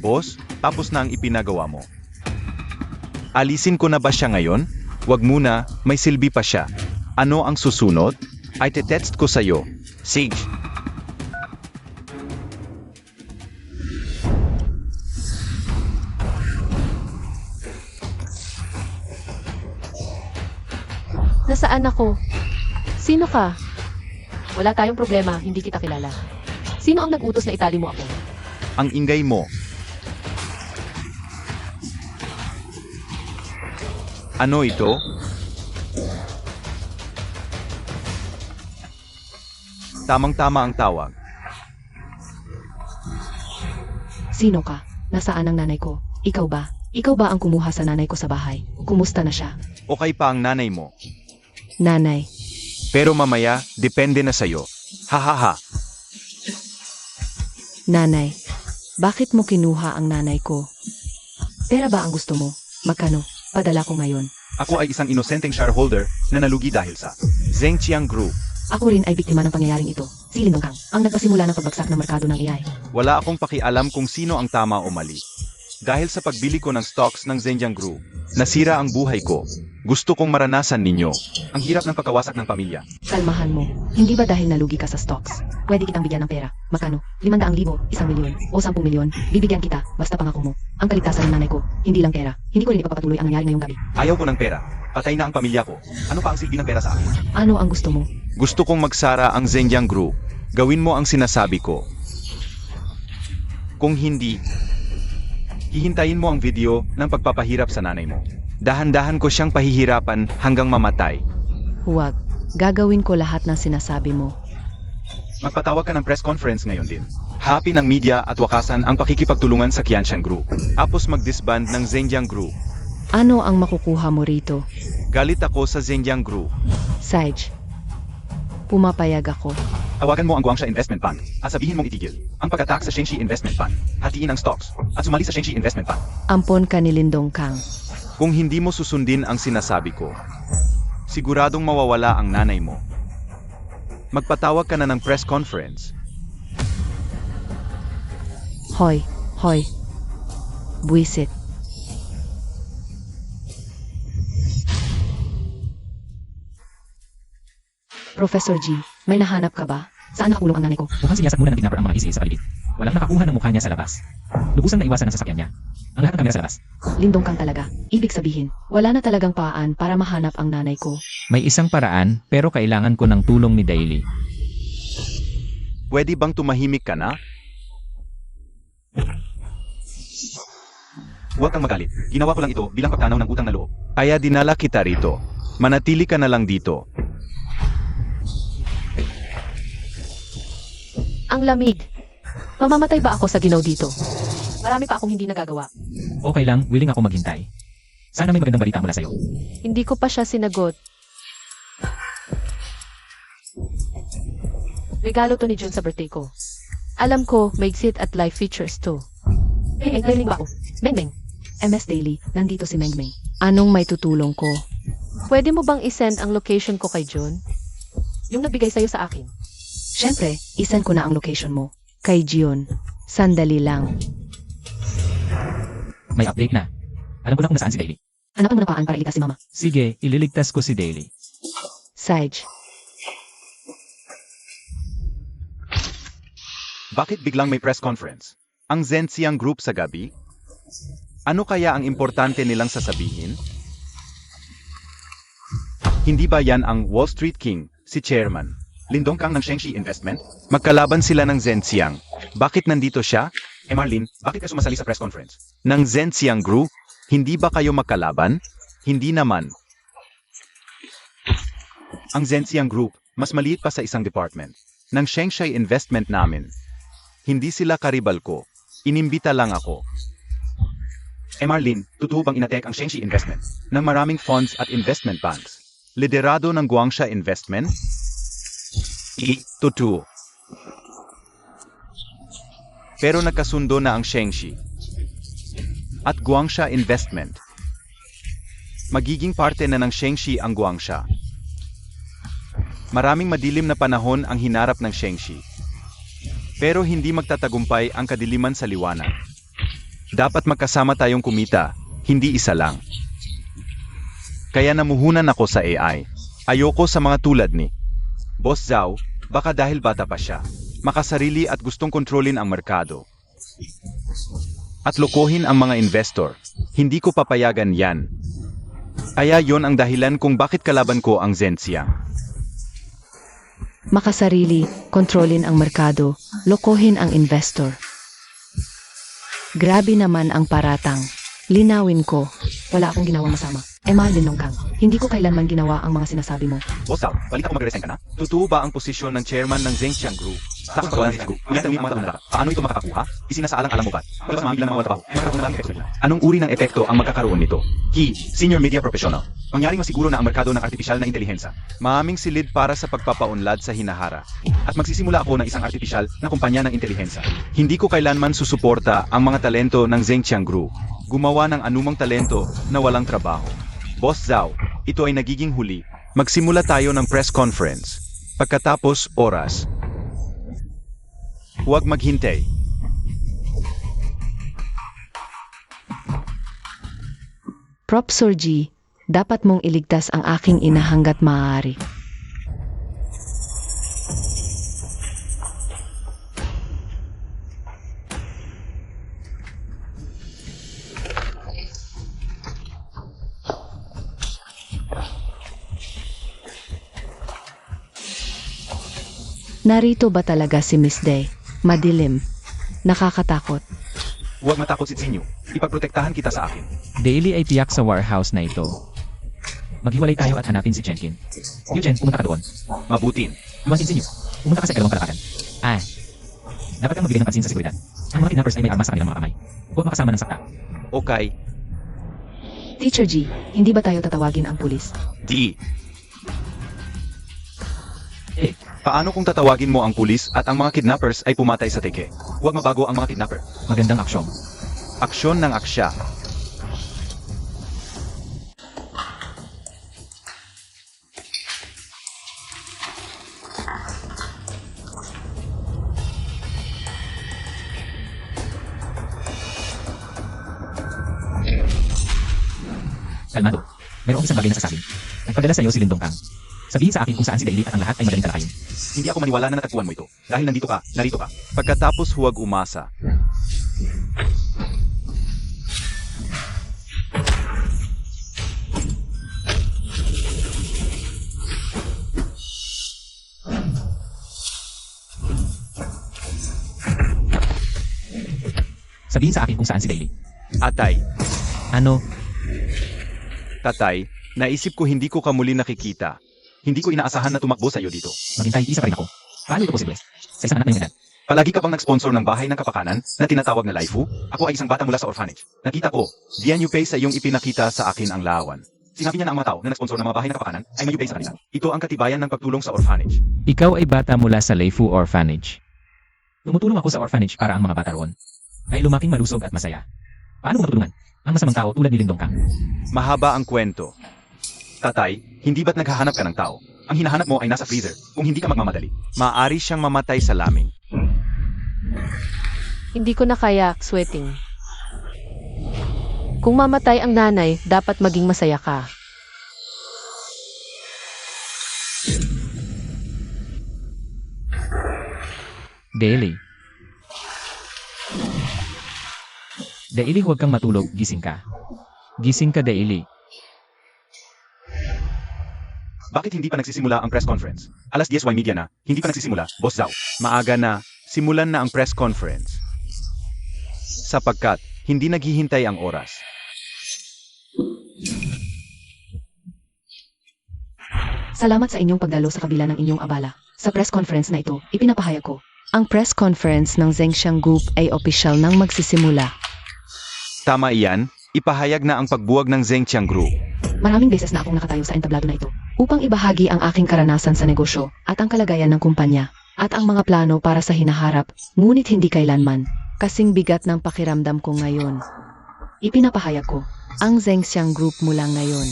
Boss, tapos na ang ipinagawa mo. Alisin ko na ba siya ngayon? Wag muna, may silbi pa siya. Ano ang susunod? Ay te-text ko sa'yo. Sige. Nasaan ako? Sino ka? Wala tayong problema, hindi kita kilala. Sino ang nag-utos na itali mo ako? Ang ingay mo. Ano ito? Tamang-tama ang tawag. Sino ka? Nasaan ang nanay ko? Ikaw ba? Ikaw ba ang kumuha sa nanay ko sa bahay? Kumusta na siya? Okay pa ang nanay mo. Nanay, Pero mamaya, depende na sa'yo. Hahaha. nanay, bakit mo kinuha ang nanay ko? Pera ba ang gusto mo? Magkano? Padala ko ngayon. Ako ay isang inosenteng shareholder na nalugi dahil sa Zhengqiang Group. Ako rin ay biktima ng pangyayaring ito. Si Lindong Kang, ang nagpasimula ng pagbagsak ng merkado ng AI. Wala akong pakialam kung sino ang tama o mali. Dahil sa pagbili ko ng stocks ng Zhenjiang Group, nasira ang buhay ko. Gusto kong maranasan ninyo. Ang hirap ng pagkawasak ng pamilya. Kalmahan mo. Hindi ba dahil nalugi ka sa stocks? Pwede kitang bigyan ng pera. Magkano? 500,000, 1 milyon, o 10 milyon. Bibigyan kita, basta pangako mo. Ang kaligtasan ng nanay ko, hindi lang pera. Hindi ko rin ipapatuloy ang nangyari ngayong gabi. Ayaw ko ng pera. Patay na ang pamilya ko. Ano pa ang silbi ng pera sa akin? Ano ang gusto mo? Gusto kong magsara ang Zhenjiang Group. Gawin mo ang sinasabi ko. Kung hindi, hihintayin mo ang video ng pagpapahirap sa nanay mo. Dahan-dahan ko siyang pahihirapan hanggang mamatay. Huwag. Gagawin ko lahat ng sinasabi mo. Magpatawag ka ng press conference ngayon din. Happy ng media at wakasan ang pakikipagtulungan sa Qianshan Group. Tapos mag-disband ng Zhenjiang Group. Ano ang makukuha mo rito? Galit ako sa Zhenjiang Group. Sage. Pumapayag ako. Tawagan mo ang Guangxia Investment Fund at sabihin mong itigil ang pagka-tax sa Shengxi Investment Fund, hatiin ang stocks at sumali sa Shengxi Investment Fund. Ampon ka ni Lindong Kang. Kung hindi mo susundin ang sinasabi ko, siguradong mawawala ang nanay mo. Magpatawag ka na ng press conference. Hoy. Buisit. Professor G, may nahanap ka ba? Saan nakakulong ang nanay ko? Mukhang siniyasat muna ng kidnapper ang mga easy sa paligid. Walang nakakuha ng mukha niya sa labas. Lubusang naiwasan ang sasakyan niya. Ang lahat ng kamera sa labas. Lindong Kang talaga. Ibig sabihin, wala na talagang paraan para mahanap ang nanay ko. May isang paraan, pero kailangan ko ng tulong ni Daily. Pwede bang tumahimik ka na? Huwag kang magalit. Ginawa ko lang ito bilang pagtanaw ng utang na loob. Kaya dinala kita rito. Manatili ka na lang dito. Ang lamig. Mamamatay ba ako sa ginaw dito? Marami pa akong hindi nagagawa. Okay lang, willing ako maghintay. Sana may magandang balita mula sa'yo. Hindi ko pa siya sinagot. Regalo to ni Jun sa birthday ko. Alam ko, may exit at live features to. Hey, galing ba ako? Beng. MS Daily, nandito si Mengmeng. Anong may tutulong ko? Pwede mo bang isend ang location ko kay Jun? Yung nagbigay sa'yo sa akin. Siyempre, isend ko na ang location mo. Kay Gion. Sandali lang. May update na. Alam ko na kung nasaan si Daily. Hanapan mo na paan para iligtas si Mama. Sige, ililigtas ko si Daily. Sage. Bakit biglang may press conference? Ang Zhenjiang Group sa gabi? Ano kaya ang importante nilang sasabihin? Hindi ba yan ang Wall Street King, si Chairman? Lindong Kang ng Shengxi Investment? Magkalaban sila ng Zhenjiang. Bakit nandito siya? Marlene, bakit ka sumasali sa press conference? Ng Zhenjiang Group? Hindi ba kayo magkalaban? Hindi naman. Ang Zhenjiang Group, mas maliit pa sa isang department. Ng Shengxi Investment namin. Hindi sila karibal ko. Inimbita lang ako. Marlene, totoo bang inatek ang Shengxi Investment Ng maraming funds at investment banks. Liderado ng Guangxia Investment? Totoo. Pero nagkasundo na ang Shengxi at Guangxia Investment. Magiging parte na ng Shengxi ang Guangxia. Maraming madilim na panahon ang hinarap ng Shengxi. Pero hindi magtatagumpay ang kadiliman sa liwanag. Dapat magkasama tayong kumita, hindi isa lang. Kaya namuhunan ako sa AI. Ayoko sa mga tulad ni Boss Zhao, baka dahil bata pa siya, makasarili at gustong kontrolin ang merkado. At lokohin ang mga investor. Hindi ko papayagan yan. Kaya yon ang dahilan kung bakit kalaban ko ang Zhenjiang. Makasarili, kontrolin ang merkado, lokohin ang investor. Grabe naman ang paratang. Linawin ko, wala akong ginawang masama. Lindong Kang, hindi ko kailanman ginawa ang mga sinasabi mo. Boss Zhao, balik ako mag-resign ka na? Totoo ba ang posisyon ng chairman ng Zhenjiang Group? Tapos pagkawalan sa group, ngayon yung mga tanong na paano ito makakakuha? Isinasaalang-alam mo ba? Palabas mga bilang mga trabaho, may magkakaroon na lang epekto. Anong uri ng epekto ang magkakaroon nito? Senior media professional. Mangyaring masiguro na ang merkado ng artipisyal na intelihensya. Maaming silid para sa pagpapaunlad sa hinahara. At magsisimula ako ng isang artipisyal na kumpanya ng intelihensya. Hindi ko kailanman susuporta ang mga talento ng Zhenjiang Group. Gumawa ng anumang talento na walang trabaho. Boss Zhao, ito ay nagiging huli. Magsimula tayo ng press conference. Pagkatapos, oras. Huwag maghintay. Professor G, Dapat mong iligtas ang aking ina hanggat maaari. Narito ba talaga si Miss Day? Madilim. Nakakatakot. Huwag matakot si Zinyo. Ipagprotektahan kita sa akin. Daily ay tiyak sa warehouse na ito. Maghiwalay tayo at hanapin si Chenkin. Eugene, pumunta ka doon. Mabuti. Iwan si Zinyo. Pumunta ka sa ikalawang palakaran. Dapat kang magbigay ng pansin sa seguridad. Ang mga kidnappers ay may armas sa kanilang mga kamay. Huwag makasama ng sakta. Okay. Teacher G, hindi ba tayo tatawagin ang pulis? Di. Paano kung tatawagin mo ang pulis at ang mga kidnappers ay pumatay sa teke? Huwag mabago ang mga kidnapper. Magandang aksyon. Aksyon ng aksya. Kalmado. Mayroong isang bagay na sasabi. Nagpadala sa iyo si Lindong Kang. Sabihin sa akin kung saan si Daily at ang lahat ay madaling talakayin. Hindi ako maniwala na natagpuan mo ito. Dahil nandito ka, narito ka. Pagkatapos huwag umasa. Sabihin sa akin kung saan si Daily. Atay, Ano? tatay, naisip ko hindi ko ka muli nakikita. Hindi ko inaasahan na tumakbo sa iyo dito. Maghintay, isa pa rin ako. Paano ito posible? Sa isang anak na yung edad. Palagi ka bang nag-sponsor ng bahay ng kapakanan na tinatawag na Laifu? Ako ay isang bata mula sa orphanage. Nakita ko, Dian Yupei sa iyong ipinakita sa akin ang lawan. sinabi niya na ang mga tao na nag-sponsor ng mga bahay ng kapakanan ay may sa kanila. Ito ang katibayan ng pagtulong sa orphanage. Ikaw ay bata mula sa Leifu Orphanage. Tumutulong ako sa orphanage para ang mga bata roon ay lumaking malusog at masaya. Paano mo matulungan ang masamang tao tulad ni Lindong Kang? Mahaba ang kwento. Tatay, hindi ba't naghahanap ka ng tao? Ang hinahanap mo ay nasa freezer kung hindi ka magmamadali. Maaari siyang mamatay sa laming. Hindi ko na kaya, sweating. Kung mamatay ang nanay, dapat maging masaya ka. Daily. Daily, huwag kang matulog. Gising ka. Gising ka, Daily. Bakit hindi pa nagsisimula ang press conference? Alas 10 media na, hindi pa nagsisimula, Boss Zhao. Maaga na, simulan na ang press conference. Sapagkat, hindi naghihintay ang oras. Salamat sa inyong pagdalo sa kabila ng inyong abala. Sa press conference na ito, ipinapahayag ko. Ang press conference ng Zhengxiang Group ay opisyal nang magsisimula. Tama iyan, ipahayag na ang pagbuwag ng Zhengxiang Group. Maraming beses na akong nakatayo sa entablado na ito upang ibahagi ang aking karanasan sa negosyo at ang kalagayan ng kumpanya at ang mga plano para sa hinaharap, ngunit hindi kailanman. Kasing bigat ng pakiramdam ko ngayon. Ipinapahayag ko. Ang Zhengxiang Group mula ngayon.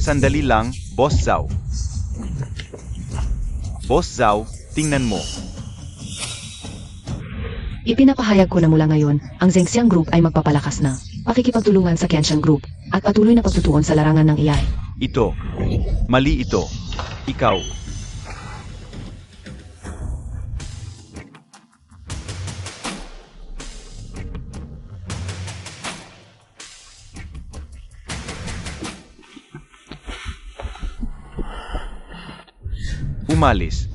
Sandali lang, Boss Zhao. Boss Zhao, tingnan mo. Ipinapahayag ko na mula ngayon, ang Zhengxiang Group ay magpapalakas na pakikipagtulungan sa Qianxiang Group at patuloy na pagtutuon sa larangan ng AI. Ito. Mali ito. Ikaw. Umalis.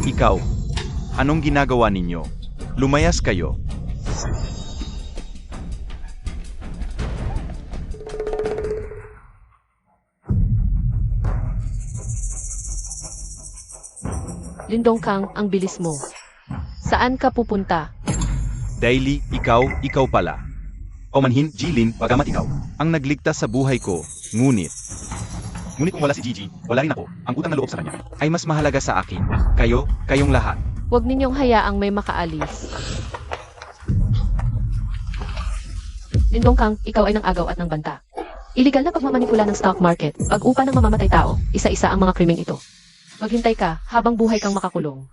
Ikaw. Anong ginagawa ninyo? Lumayas kayo. Lindong Kang, ang bilis mo. Saan ka pupunta? Daily, ikaw pala. Paumanhin, Jilin, bagamat ikaw. Ang nagligtas sa buhay ko, ngunit, Ngunit kung wala si Gigi, wala rin ako. Ang utang na loob sa kanya. ay mas mahalaga sa akin. Kayong lahat. Huwag ninyong hayaang may makaalis. Lindong Kang, ikaw ay ng agaw at ng banta. Iligal na pagmamanipula ng stock market, pag-upa ng mamamatay tao, isa-isa ang mga krimeng ito. Maghintay ka habang buhay kang makakulong.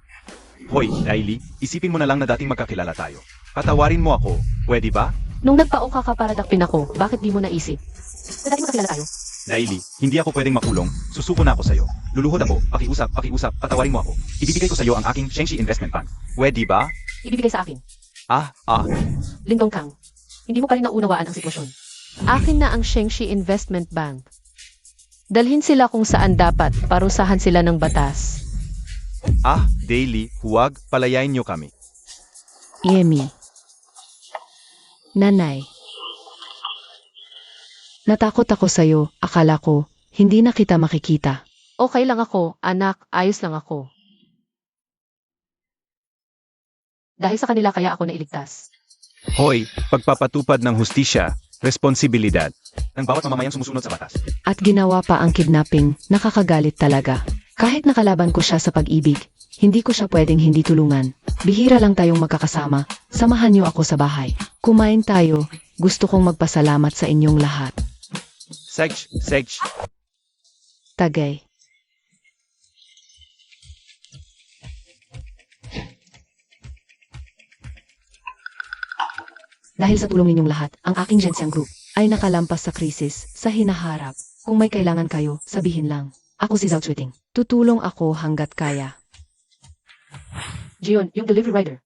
Hoy, Daily, isipin mo na lang na dating magkakilala tayo. Patawarin mo ako, pwede ba? Nung nagpa-oka ka para dakpin ako, bakit di mo naisip? Na dati magkakilala tayo. Daily, hindi ako pwedeng makulong. Susuko na ako sa'yo. Luluhod ako, pakiusap, patawarin mo ako. Ibibigay ko sa'yo ang aking Shengxi Investment Bank. Pwede ba? Ibibigay sa akin. Ah, Lindong Kang, hindi mo pa rin naunawaan ang sitwasyon. Akin na ang Shengxi Investment Bank. Dalhin sila kung saan dapat, parusahan sila ng batas. Daily, huwag, palayain niyo kami. Yemi. Nanay. Natakot ako sa'yo, akala ko, hindi na kita makikita. Okay lang ako, anak, ayos lang ako. Dahil sa kanila kaya ako nailigtas. Hoy, pagpapatupad ng hustisya, responsibilidad. Ng bawat mamamayang sumusunod sa batas. At ginawa pa ang kidnapping, nakakagalit talaga. Kahit nakalaban ko siya sa pag-ibig, hindi ko siya pwedeng hindi tulungan. Bihira lang tayong magkakasama, samahan niyo ako sa bahay. Kumain tayo, gusto kong magpasalamat sa inyong lahat. Sej. Tagay. Dahil sa tulong ninyong lahat, ang aking Gensiang Group ay nakalampas sa krisis sa hinaharap. Kung may kailangan kayo, sabihin lang. Ako si Zhao Chuiting. Tutulong ako hanggat kaya. Gion, yung delivery rider.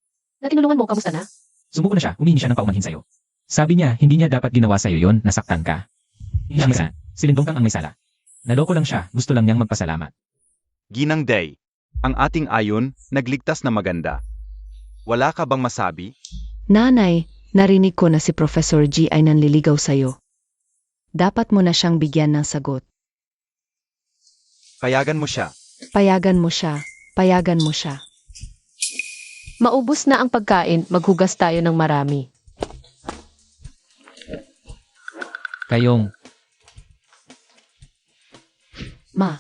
Na tinulungan mo, kamusta na? Sumuko na siya, humingi siya ng paumanhin sa'yo. Sabi niya, hindi niya dapat ginawa sa'yo yon, nasaktan ka. Siya may sala. Si Lindong Kang ang may sala. Naloko lang siya, gusto lang niyang magpasalamat. Ginang Day, ang ating ayon, nagligtas na maganda. Wala ka bang masabi? Nanay, narinig ko na si Professor G ay nanliligaw sa'yo. Dapat mo na siyang bigyan ng sagot. Payagan mo siya. Payagan mo siya. Payagan mo siya. Maubos na ang pagkain, maghugas tayo ng marami. Kayong, Ma,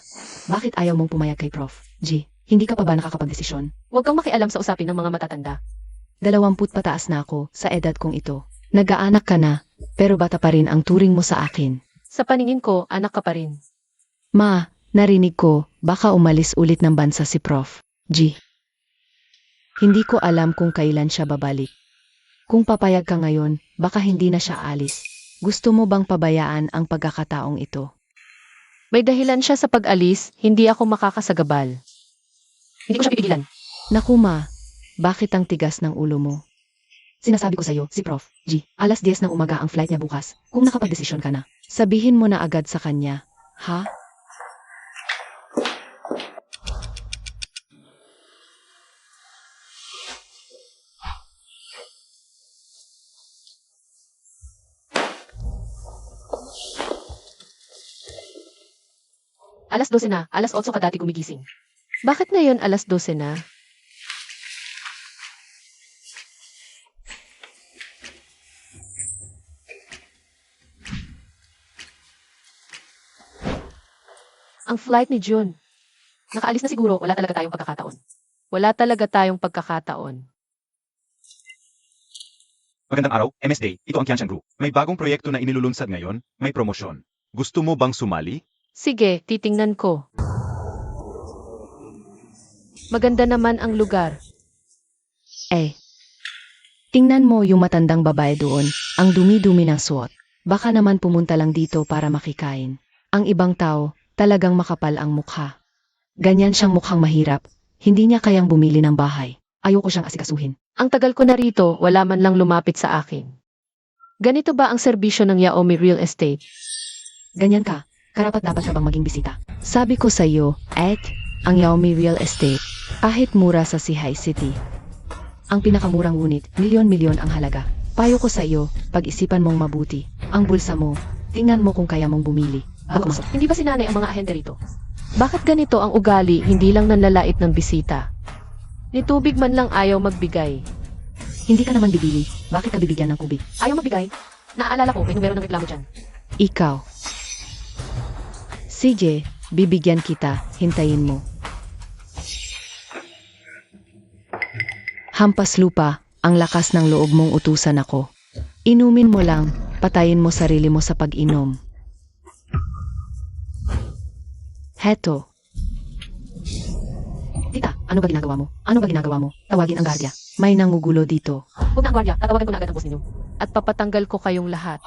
bakit ayaw mong pumayag kay Prof. G? Hindi ka pa ba nakakapagdesisyon? Huwag kang makialam sa usapin ng mga matatanda. 20 pataas na ako sa edad kong ito. Nag-aanak ka na, pero bata pa rin ang turing mo sa akin. Sa paningin ko, anak ka pa rin. Ma, narinig ko, baka umalis ulit ng bansa si Prof. G. Hindi ko alam kung kailan siya babalik. Kung papayag ka ngayon, baka hindi na siya alis. Gusto mo bang pabayaan ang pagkakataong ito? May dahilan siya sa pag-alis, hindi ako makakasagabal. Hindi ko siya pipigilan. Naku ma, bakit ang tigas ng ulo mo? Sinasabi ko sa'yo, si Prof. G, alas 10 ng umaga ang flight niya bukas. Kung nakapagdesisyon ka na, sabihin mo na agad sa kanya, ha? Alas 12 na, alas 8 ka dati gumigising. Bakit ngayon alas 12 na? Ang flight ni June. Nakaalis na siguro, wala talaga tayong pagkakataon. Wala talaga tayong pagkakataon. Magandang araw, MS Day. Ito ang Qianshan Group. May bagong proyekto na inilulunsad ngayon. May promosyon. Gusto mo bang sumali? Sige, titingnan ko. Maganda naman ang lugar. Tingnan mo yung matandang babae doon, ang dumi-dumi ng suot. Baka naman pumunta lang dito para makikain. Ang ibang tao, talagang makapal ang mukha. Ganyan siyang mukhang mahirap, hindi niya kayang bumili ng bahay. Ayoko siyang asikasuhin. Ang tagal ko na rito, wala man lang lumapit sa akin. Ganito ba ang serbisyo ng Yaomi Real Estate? Ganyan ka, karapat dapat ka bang maging bisita? Sabi ko sa iyo, ang Yaomi Real Estate, kahit mura sa Sihai City. Ang pinakamurang ngunit, milyon-milyon ang halaga. Payo ko sa iyo, pag-isipan mong mabuti. Ang bulsa mo, tingnan mo kung kaya mong bumili. Bago masok. Hindi ba sinanay ang mga ahente rito? Bakit ganito ang ugali, hindi lang nanlalait ng bisita? Ni tubig man lang ayaw magbigay. Hindi ka naman bibili, bakit ka bibigyan ng kubig? Ayaw magbigay? Naalala ko, may numero ng reklamo dyan. Ikaw. Sige, bibigyan kita, hintayin mo. Hampas lupa, ang lakas ng loob mong utusan ako. Inumin mo lang, patayin mo sarili mo sa pag-inom. Heto. Tita, ano ba ginagawa mo? Ano ba ginagawa mo? Tawagin ang gwardiya. May nangugulo dito. Huwag na ang gwardiya, tatawagan ko na agad ang boss ninyo. at papatanggal ko kayong lahat.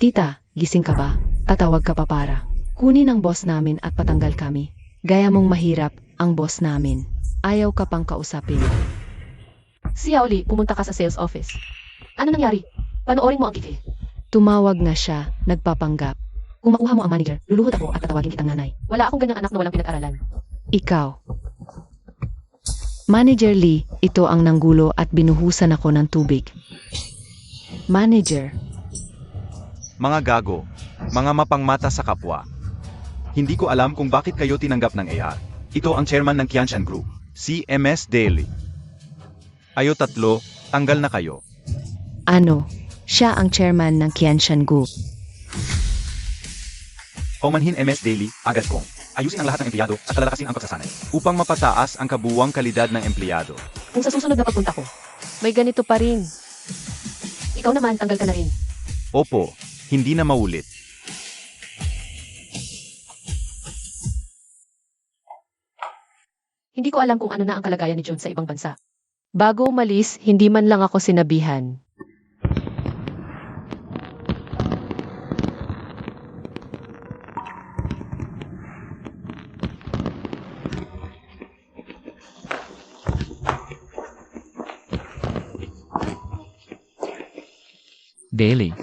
Tita, gising ka ba? Tatawag ka pa para. Kunin ang boss namin at patanggal kami. Gaya mong mahirap ang boss namin. Ayaw ka pang kausapin. Si Yaoli, pumunta ka sa sales office. Ano nangyari? Panoorin mo ang kiki. Tumawag na siya, nagpapanggap. Kung makuha mo ang manager, luluhod ako at tatawagin kitang nanay. Wala akong ganyang anak na walang pinag-aralan. Ikaw. Manager Lee, ito ang nanggulo at binuhusan ako ng tubig. Manager, Mga gago, mga mapangmata sa kapwa. Hindi ko alam kung bakit kayo tinanggap ng AR. Ito ang chairman ng Qianshan Group. Si MS Daily. Ayo tatlo, tanggal na kayo. ano? Siya ang chairman ng Qianshan Group. Paumanhin MS Daily, agad kong. Ayusin ang lahat ng empleyado at palalakasin ang pagsasanay. Upang mapataas ang kabuwang kalidad ng empleyado. Kung sa susunod na pagpunta ko, may ganito pa rin. Ikaw naman, tanggal ka na rin. Opo, hindi na maulit. Hindi ko alam kung ano na ang kalagayan ni John sa ibang bansa. Bago umalis, hindi man lang ako sinabihan. Daily.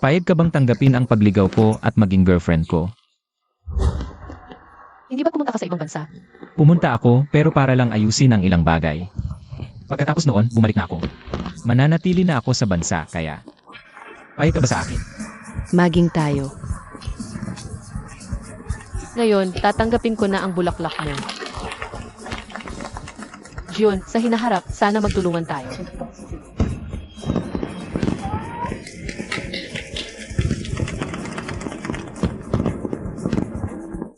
Payag ka bang tanggapin ang pagligaw ko at maging girlfriend ko? Hindi ba pumunta ka sa ibang bansa? Pumunta ako pero para lang ayusin ang ilang bagay. Pagkatapos noon, bumalik na ako. Mananatili na ako sa bansa kaya payag ka ba sa akin? Maging tayo. Ngayon, tatanggapin ko na ang bulaklak mo. June, sa hinaharap, sana magtulungan tayo.